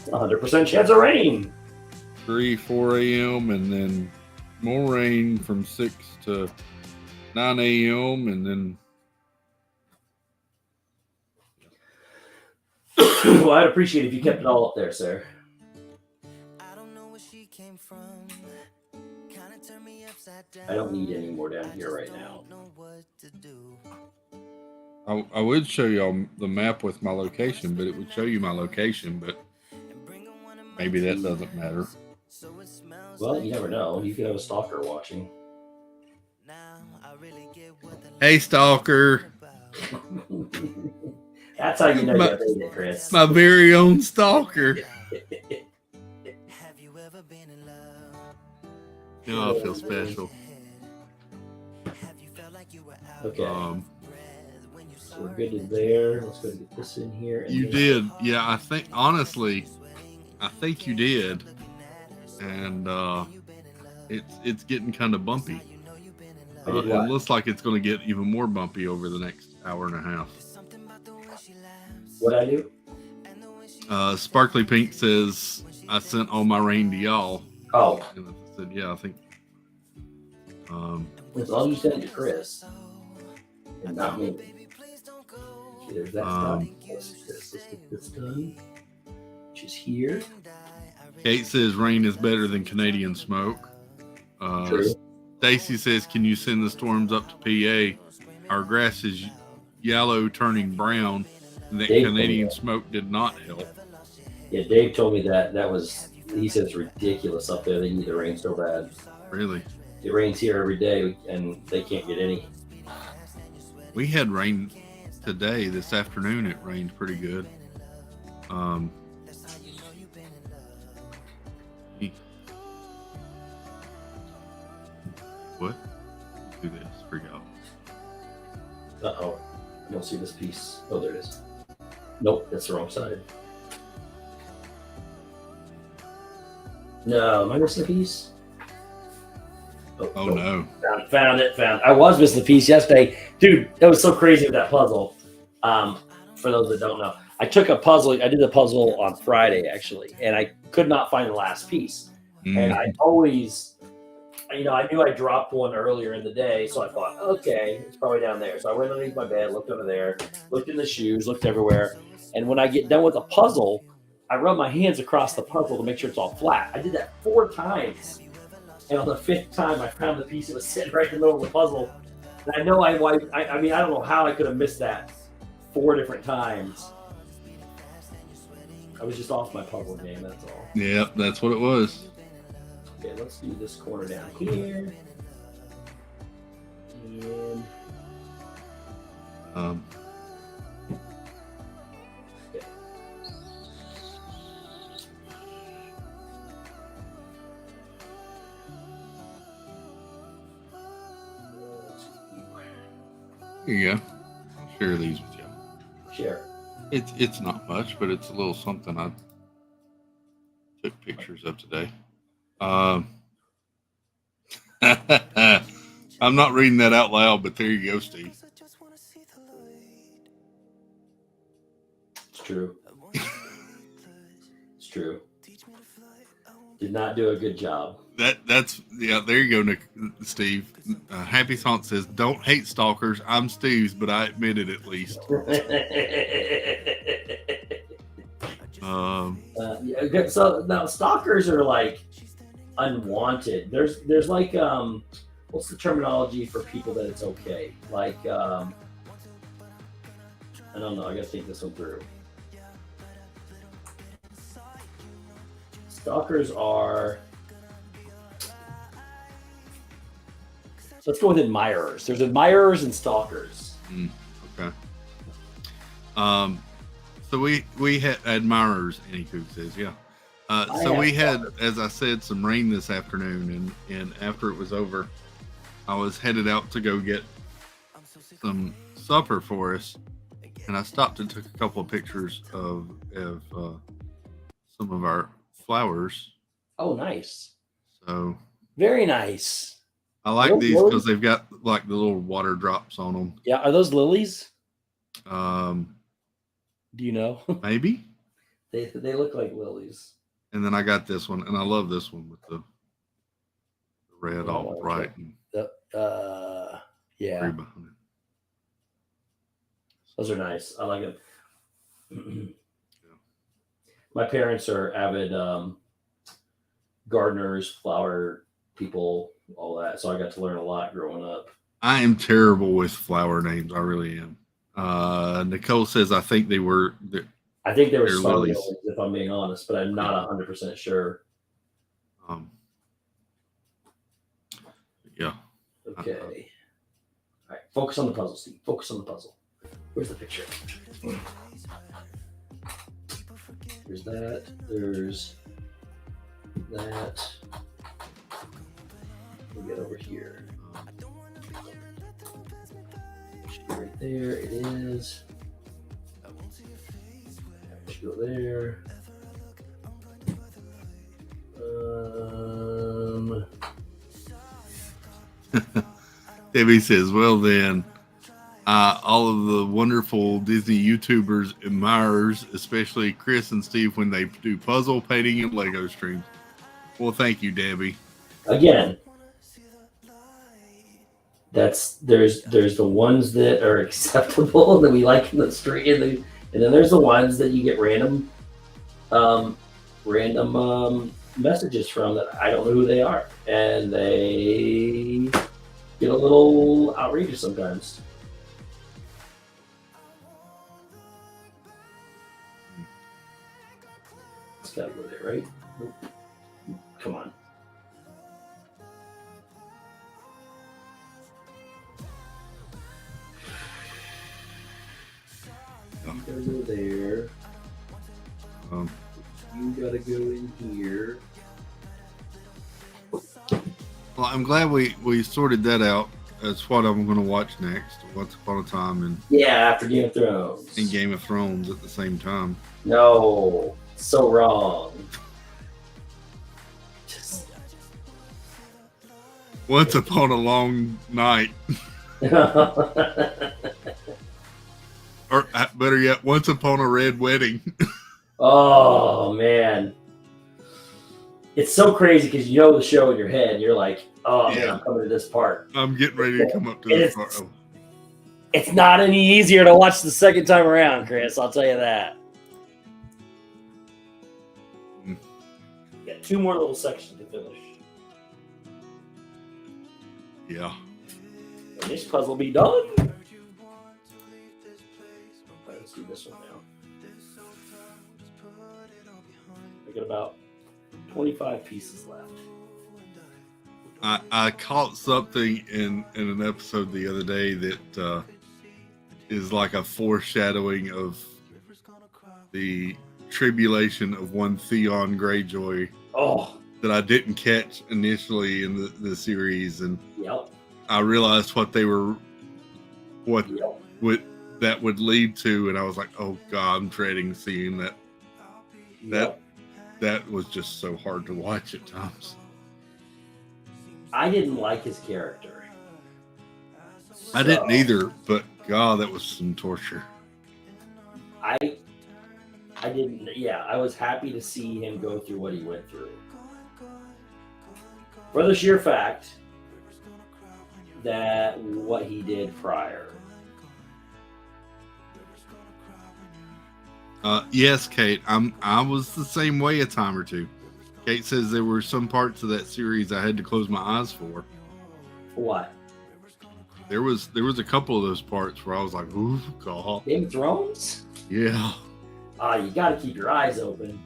[SPEAKER 5] 100% chance of rain.
[SPEAKER 1] 4 a.m. and then more rain from 6 to 9 a.m. and then
[SPEAKER 5] Well, I'd appreciate it if you kept it all up there, sir.
[SPEAKER 6] I don't know where she came from. Kinda turned me upside down.
[SPEAKER 5] I don't need any more down here right now.
[SPEAKER 6] Don't know what to do.
[SPEAKER 1] I would show y'all the map with my location, but it would show you my location, but maybe that doesn't matter.
[SPEAKER 6] So it smells
[SPEAKER 5] Well,
[SPEAKER 6] like
[SPEAKER 5] you never know. You could have a stalker watching.
[SPEAKER 6] now I really get what the
[SPEAKER 1] Hey, stalker,
[SPEAKER 5] That's how you know you made it, Chris.
[SPEAKER 1] my very own stalker.
[SPEAKER 6] Have you ever been in love?
[SPEAKER 1] Oh, I feel special.
[SPEAKER 6] Have you felt like you were out
[SPEAKER 5] Okay.
[SPEAKER 6] of breath when you
[SPEAKER 5] So
[SPEAKER 6] saw
[SPEAKER 5] we're
[SPEAKER 6] her
[SPEAKER 5] good
[SPEAKER 6] in
[SPEAKER 5] to
[SPEAKER 6] the
[SPEAKER 5] there. Let's go get this in here. and
[SPEAKER 1] You
[SPEAKER 5] then-
[SPEAKER 1] did, yeah. I think honestly, I think you did, and it's getting kind of bumpy.
[SPEAKER 5] I did
[SPEAKER 1] It
[SPEAKER 5] what?
[SPEAKER 1] looks like it's going to get even more bumpy over the next hour and a half.
[SPEAKER 6] something about the way she laughs
[SPEAKER 5] What I do?
[SPEAKER 6] and the way she
[SPEAKER 1] Sparkly Pink says I sent all my rain to y'all,
[SPEAKER 5] Oh,
[SPEAKER 1] and I said, yeah, I think.
[SPEAKER 5] as long as you send it to Chris and not me. Okay, there's that
[SPEAKER 1] Um,
[SPEAKER 5] stuff. Let's get this done. Which is here.
[SPEAKER 1] Kate says rain is better than Canadian smoke.
[SPEAKER 5] True.
[SPEAKER 1] Stacy says, can you send the storms up to PA? Our grass is yellow turning brown, and that
[SPEAKER 5] Dave
[SPEAKER 1] Canadian
[SPEAKER 5] told me
[SPEAKER 1] smoke did not help.
[SPEAKER 5] Yeah, Dave told me that was, he said it's ridiculous up there. They need the rain so bad.
[SPEAKER 1] Really,
[SPEAKER 5] It rains here every day and they can't get any.
[SPEAKER 1] we had rain today. This afternoon, it rained pretty good. What? Do this for y'all.
[SPEAKER 5] Uh-oh. I don't see this piece. Oh, there it is. Nope, that's the wrong side. No, am I missing a piece?
[SPEAKER 1] Oh no.
[SPEAKER 5] Found it. I was missing the piece yesterday. Dude, that was so crazy with that puzzle. For those that don't know, I took a puzzle. I did the puzzle on Friday, actually, and I could not find the last piece. And I always, I knew I dropped one earlier in the day, so I thought, okay, it's probably down there. So I went underneath my bed, looked over there, looked in the shoes, looked everywhere. And when I get done with the puzzle, I rub my hands across the puzzle to make sure it's all flat. I did that 4 times. And on the 5th time, I found the piece that was sitting right in the middle of the puzzle. And I know I don't know how I could have missed that 4 different times. I was just off my puzzle game, that's all.
[SPEAKER 1] Yep, that's what it was.
[SPEAKER 5] Okay, let's do this corner down here. And
[SPEAKER 1] Here you go. I'll share these with you.
[SPEAKER 5] share.
[SPEAKER 1] It's not much, but it's a little something I took pictures of today. I'm not reading that out loud, but there you go, Steve.
[SPEAKER 6] I just wanna see the light.
[SPEAKER 5] It's true.
[SPEAKER 6] I want you to
[SPEAKER 5] It's true.
[SPEAKER 6] teach me to fly. I won't
[SPEAKER 5] Did not do a good job.
[SPEAKER 1] That's there you go, Nick, Steve. Happy Thought says, "Don't hate stalkers. I'm Steve's, but I admit it at least."
[SPEAKER 5] Yeah, okay, so now stalkers are like unwanted. There's like what's the terminology for people that it's okay? Like I don't know. I gotta think this one through. Stalkers are. Let's go with admirers. There's admirers and stalkers.
[SPEAKER 1] Okay. So we had admirers, Annie Cook says, yeah. So we had, as I said, some rain this afternoon, and after it was over, I was headed out to go get some supper for us, and I stopped and took a couple of pictures of some of our flowers.
[SPEAKER 5] Oh, nice.
[SPEAKER 1] So
[SPEAKER 5] Very nice.
[SPEAKER 1] I like
[SPEAKER 5] Those
[SPEAKER 1] these
[SPEAKER 5] lilies?
[SPEAKER 1] because they've got like the little water drops on them.
[SPEAKER 5] Yeah, are those lilies? Do you know?
[SPEAKER 1] Maybe.
[SPEAKER 5] They look like lilies.
[SPEAKER 1] And then I got this one, and I love this one with the red all bright and
[SPEAKER 5] Yeah,
[SPEAKER 1] green behind it.
[SPEAKER 5] those are nice. I like them. My parents are avid gardeners, flower people, all that. So I got to learn a lot growing up.
[SPEAKER 1] I am terrible with flower names. I really am. Nicole says I think they were.
[SPEAKER 5] I think they were
[SPEAKER 1] They're
[SPEAKER 5] star
[SPEAKER 1] lilies.
[SPEAKER 5] lilies, if I'm being honest, but I'm not 100% sure.
[SPEAKER 1] Yeah.
[SPEAKER 5] Okay. All right. Focus on the puzzle, Steve. Focus on the puzzle. Where's the picture? There's that. There's that. We'll get over here. Should be right there. It is. Should go there.
[SPEAKER 1] Debbie says, well then, all of the wonderful Disney YouTubers admirers, especially Chris and Steve, when they do puzzle, painting, and Lego streams. Well, thank you, Debbie.
[SPEAKER 5] Again, there's the ones that are acceptable that we like in the street, and then there's the ones that you get random messages from that I don't know who they are, and they get a little outrageous sometimes. It's gotta go there, right? Nope. Come on. You gotta go there. You gotta go in here.
[SPEAKER 1] Well, I'm glad we sorted that out. That's what I'm going to watch next. Once Upon a Time and
[SPEAKER 5] Yeah, after Game of Thrones.
[SPEAKER 1] Game of Thrones at the same time.
[SPEAKER 5] No, so wrong. Just...
[SPEAKER 1] Once Upon a Long Night. Or better yet, Once Upon a Red Wedding.
[SPEAKER 5] Oh man, it's so crazy because you know the show in your head, and you're like, "Oh man, I'm coming to this part."
[SPEAKER 1] I'm getting ready to come up to this part. Oh.
[SPEAKER 5] It's not any easier to watch the second time around, Chris. I'll tell you that. Got 2 more little sections to finish.
[SPEAKER 1] Yeah.
[SPEAKER 5] And this puzzle will be done. All right, let's do this one now. I got about 25 pieces left.
[SPEAKER 1] I caught something in an episode the other day that is like a foreshadowing of the tribulation of one Theon Greyjoy that I didn't catch initially in the series, and I realized what that would lead to, and I was like, oh god, I'm dreading seeing that. That was just so hard to watch at times.
[SPEAKER 5] I didn't like his character.
[SPEAKER 1] I didn't either, but god, that was some torture.
[SPEAKER 5] I didn't. Yeah, I was happy to see him go through what he went through. For the sheer fact that what he did prior.
[SPEAKER 1] Yes, Kate. I was the same way a time or two. Kate says there were some parts of that series I had to close my eyes for.
[SPEAKER 5] What?
[SPEAKER 1] There was a couple of those parts where I was like, "Ooh, god."
[SPEAKER 5] Game of Thrones?
[SPEAKER 1] Yeah.
[SPEAKER 5] You got to keep your eyes open.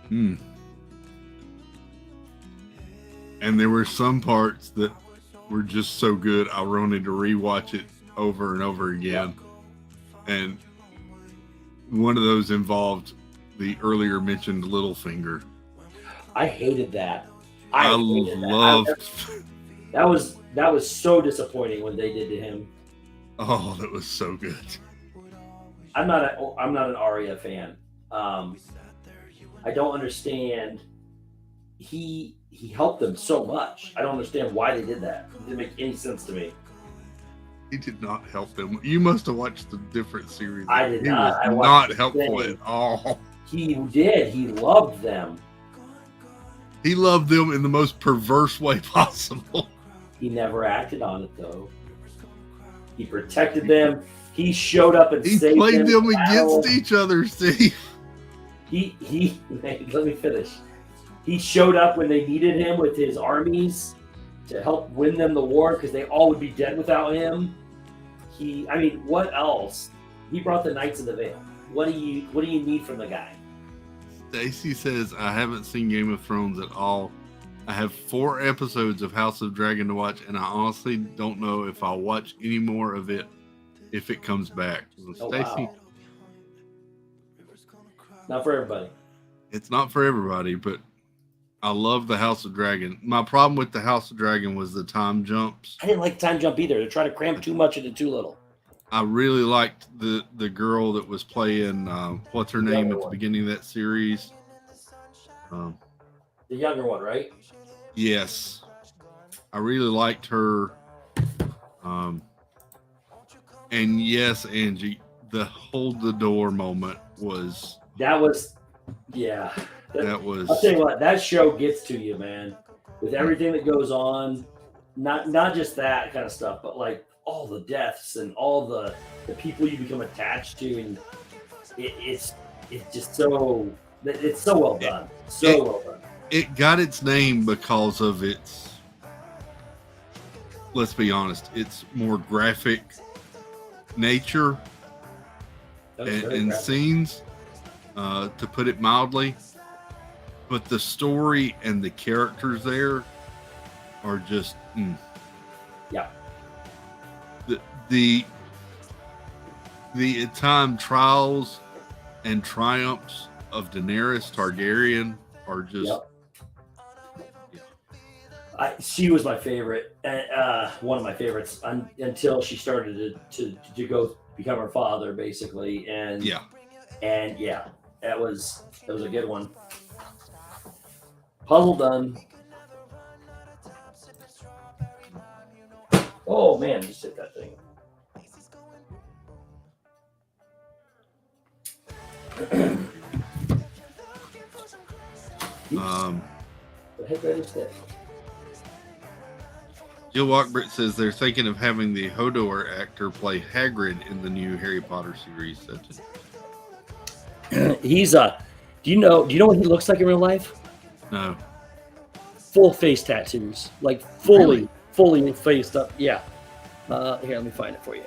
[SPEAKER 1] And there were some parts that were just so good I wanted to rewatch it over and over again. And one of those involved the earlier mentioned Littlefinger.
[SPEAKER 5] I hated that.
[SPEAKER 1] I loved
[SPEAKER 5] that was so disappointing when they did to him.
[SPEAKER 1] Oh, that was so good.
[SPEAKER 5] I'm not an Arya fan. I don't understand he helped them so much. I don't understand why they did that. It didn't make any sense to me.
[SPEAKER 1] He did not help them. You must have watched the different series.
[SPEAKER 5] I did
[SPEAKER 1] He
[SPEAKER 5] not.
[SPEAKER 1] was
[SPEAKER 5] I watched
[SPEAKER 1] not
[SPEAKER 5] the
[SPEAKER 1] helpful
[SPEAKER 5] thing.
[SPEAKER 1] at all.
[SPEAKER 5] He did. He loved them.
[SPEAKER 1] He loved them in the most perverse way possible.
[SPEAKER 5] He never acted on it though. He protected them. He showed up and
[SPEAKER 1] He
[SPEAKER 5] saved
[SPEAKER 1] played them
[SPEAKER 5] in battle.
[SPEAKER 1] against each other, Steve.
[SPEAKER 5] He let me finish. He showed up when they needed him with his armies to help win them the war because they all would be dead without him. What else? He brought the Knights of the Vale. What do you need from the guy?
[SPEAKER 1] Stacy says, I haven't seen Game of Thrones at all. I have 4 episodes of House of Dragon to watch, and I honestly don't know if I'll watch any more of it if it comes back. So,
[SPEAKER 5] Oh,
[SPEAKER 1] Stacy,
[SPEAKER 5] wow. Not for everybody.
[SPEAKER 1] it's not for everybody, but I love the House of Dragon. My problem with the House of Dragon was the time jumps.
[SPEAKER 5] I didn't like Time Jump either. They're trying to cram too much into too little.
[SPEAKER 1] I really liked the girl that was playing, what's her
[SPEAKER 5] The
[SPEAKER 1] name
[SPEAKER 5] younger
[SPEAKER 1] at the
[SPEAKER 5] one.
[SPEAKER 1] beginning of that series.
[SPEAKER 5] The younger one, right?
[SPEAKER 1] Yes. I really liked her. And yes, Angie, the hold the door moment was,
[SPEAKER 5] That was, yeah.
[SPEAKER 1] that was,
[SPEAKER 5] I'll tell you what, that show gets to you, man. With everything that goes on, not just that kind of stuff, but like all the deaths and all the people you become attached to, and it's just so well done, well done.
[SPEAKER 1] it got its name because of its, let's be honest, its more graphic nature
[SPEAKER 5] That was
[SPEAKER 1] and
[SPEAKER 5] very graphic.
[SPEAKER 1] scenes, to put it mildly. But the story and the characters there are just
[SPEAKER 5] Yeah.
[SPEAKER 1] the time trials and triumphs of Daenerys Targaryen are just
[SPEAKER 5] Yep. She was my favorite, one of my favorites until she started to go become her father, basically, and
[SPEAKER 1] yeah.
[SPEAKER 5] that was a good one. Puzzle done. Oh man, just hit that thing. Hit that instead.
[SPEAKER 1] Jill Walkbritt says they're thinking of having the Hodor actor play Hagrid in the new Harry Potter series.
[SPEAKER 5] He's do you know what he looks like in real life?
[SPEAKER 1] No.
[SPEAKER 5] Full face tattoos, like fully faced up. Yeah. Here, let me find it for you.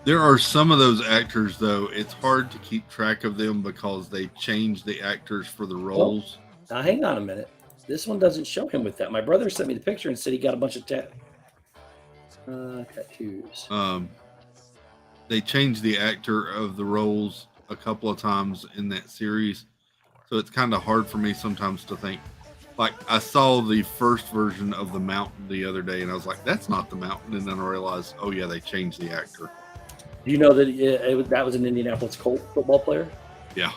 [SPEAKER 1] There are some of those actors, though, it's hard to keep track of them because they change the actors for the roles.
[SPEAKER 5] Now, hang on a minute. This one doesn't show him with that. My brother sent me the picture and said he got a bunch of tattoos.
[SPEAKER 1] They changed the actor of the roles a couple of times in that series. So it's kind of hard for me sometimes to think. Like, I saw the first version of the Mountain the other day, and I was like, that's not the Mountain. And then I realized, oh, yeah, they changed the actor.
[SPEAKER 5] Do you know that that was an Indianapolis Colt football player?
[SPEAKER 1] Yeah.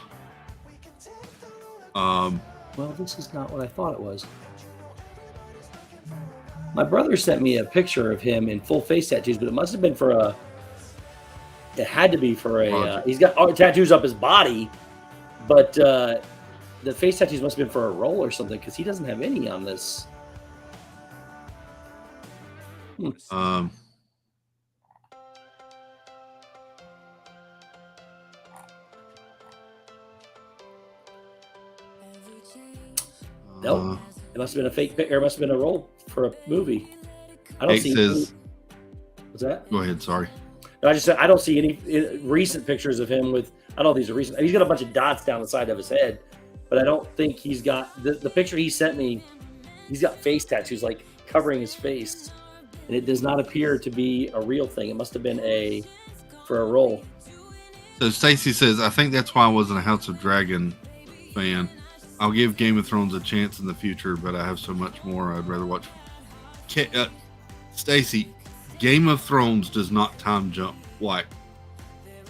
[SPEAKER 5] Well, this is not what I thought it was. My brother sent me a picture of him in full face tattoos, but it must have been it had to be for he's got tattoos up his body, but the face tattoos must have been for a role or something because he doesn't have any on this. Nope. It must have been a fake pic, or it must have been a role for a movie. I don't see. What's that?
[SPEAKER 1] Go ahead. Sorry.
[SPEAKER 5] No, I just said I don't see any recent pictures of him with. I don't know if these are recent. He's got a bunch of dots down the side of his head, but I don't think he's got the picture he sent me. He's got face tattoos like covering his face, and it does not appear to be a real thing. It must have been for a role.
[SPEAKER 1] So Stacy says, I think that's why I wasn't a House of Dragon fan. I'll give Game of Thrones a chance in the future, but I have so much more I'd rather watch. Stacy, Game of Thrones does not time jump like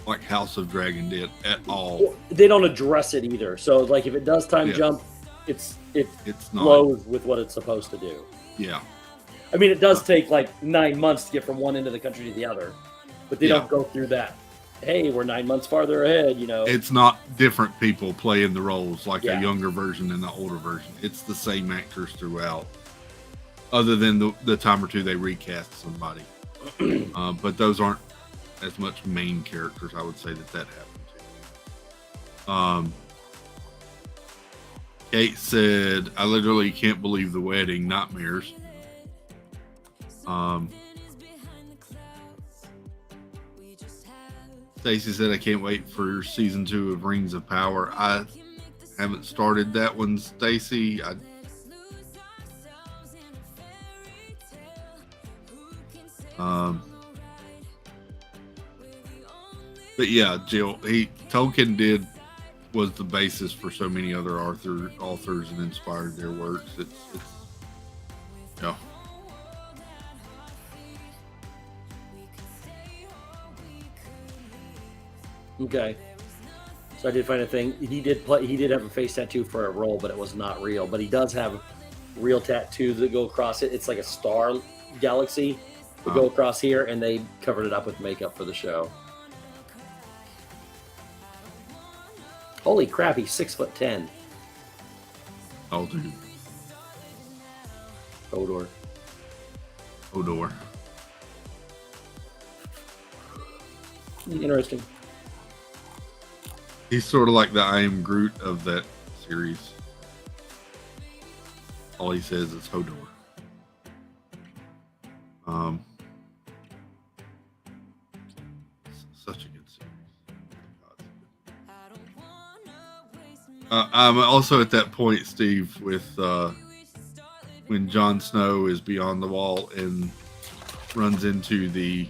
[SPEAKER 1] like House of Dragon did at all.
[SPEAKER 2] They don't address it either. So like if it does time
[SPEAKER 1] Yeah.
[SPEAKER 2] jump, it
[SPEAKER 1] It's not.
[SPEAKER 2] flows with what it's supposed to do.
[SPEAKER 1] Yeah.
[SPEAKER 2] I mean, it does take like 9 months to get from one end of the country to the other, but they
[SPEAKER 1] Yeah.
[SPEAKER 2] don't go through that. Hey, we're 9 months farther ahead, you know.
[SPEAKER 1] It's not different people playing the roles like
[SPEAKER 2] Yeah.
[SPEAKER 1] a younger version and the older version. It's the same actors throughout, other than the time or two they recast somebody. But those aren't as much main characters. I would say that happened to. Kate said, "I literally can't believe the wedding. Nightmares." Stacy said, "I can't wait for season 2 of Rings of Power." I haven't started that one, Stacy. But yeah, Jill, Tolkien was the basis for so many other authors and inspired their works. It's yeah.
[SPEAKER 2] Okay. So I did find a thing. He did have a face tattoo for a role, but it was not real. But he does have real tattoos that go across it. It's like a star galaxy that go across here, and they covered it up with makeup for the show. Holy crap, he's 6'10".
[SPEAKER 1] Oh, dude.
[SPEAKER 2] Hodor. Interesting.
[SPEAKER 1] He's sort of like the I Am Groot of that series. All he says is Hodor. Such a good series. I'm also at that point, Steve, with when Jon Snow is beyond the wall and runs into the,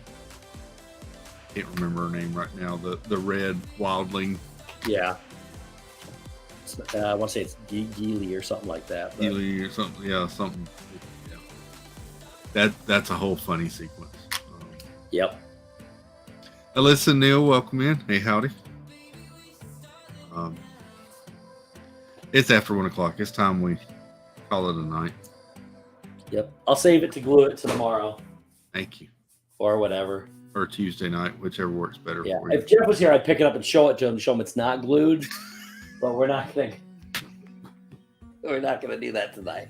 [SPEAKER 1] I can't remember her name right now, the red wildling.
[SPEAKER 2] Yeah. I want to say it's Gili or something like that. But...
[SPEAKER 1] Gili or something. Yeah, something. Yeah. That's a whole funny sequence.
[SPEAKER 2] Yep.
[SPEAKER 1] Alyssa Neal, welcome in. Hey, howdy. It's after 1 o'clock. It's time we call it a night.
[SPEAKER 2] Yep. I'll save it to glue it to tomorrow.
[SPEAKER 1] Thank you.
[SPEAKER 2] Or whatever.
[SPEAKER 1] Or Tuesday night, whichever works better
[SPEAKER 2] Yeah.
[SPEAKER 1] for you.
[SPEAKER 2] If Jeff was here, I'd pick it up and show it to him, show him it's not glued. But we're not gonna do that tonight.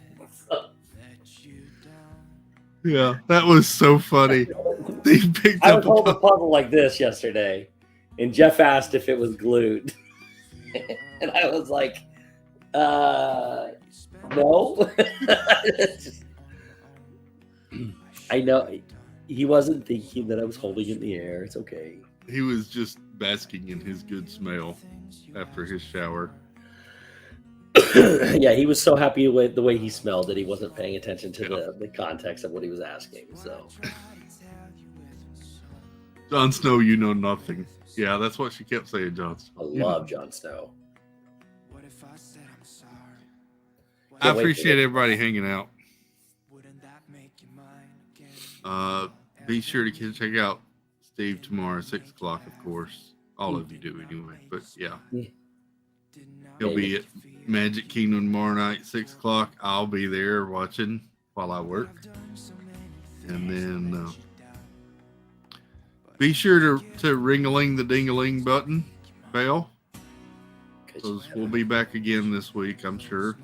[SPEAKER 1] Yeah, that was so funny. They picked
[SPEAKER 2] I
[SPEAKER 1] up
[SPEAKER 2] was holding a puzzle like this yesterday, and Jeff asked if it was glued. And I was like, no. I know he wasn't thinking that I was holding it in the air. It's okay.
[SPEAKER 1] He was just basking in his good smell after his shower.
[SPEAKER 2] Yeah, he was so happy with the way he smelled that he wasn't paying attention to the context of what he was asking. So,
[SPEAKER 1] Jon Snow, you know nothing. Yeah, that's what she kept saying, Jon Snow.
[SPEAKER 2] I love Jon Snow.
[SPEAKER 1] I appreciate everybody hanging out. Be sure to check out Steve tomorrow, 6 o'clock, of course. All of you do anyway, but yeah. He'll be at Magic Kingdom tomorrow night, 6 o'clock. I'll be there watching while I work. And then be sure to ring-a-ling the ding-a-ling button, bell. Because we'll be back again this week, I'm sure.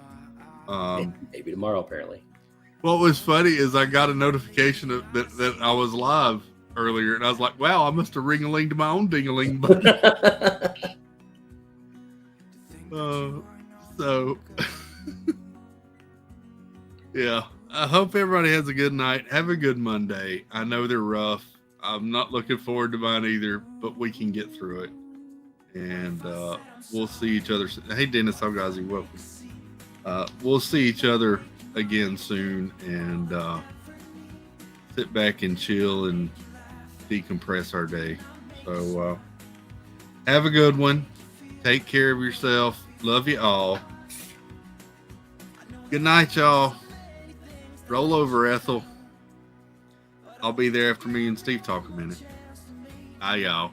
[SPEAKER 2] Maybe tomorrow, apparently.
[SPEAKER 1] What was funny is I got a notification that I was live earlier, and I was like, wow, I must have ring-a-ling to my own ding-a-ling button. So, yeah, I hope everybody has a good night. Have a good Monday. I know they're rough. I'm not looking forward to mine either, but we can get through it. And we'll see each other. Hey, Dennis Algazi, welcome. We'll see each other again soon, and sit back and chill and decompress our day. So have a good one. Take care of yourself. Love you all. Good night, y'all. Roll over, Ethel. I'll be there after me and Steve talk a minute. Bye, y'all.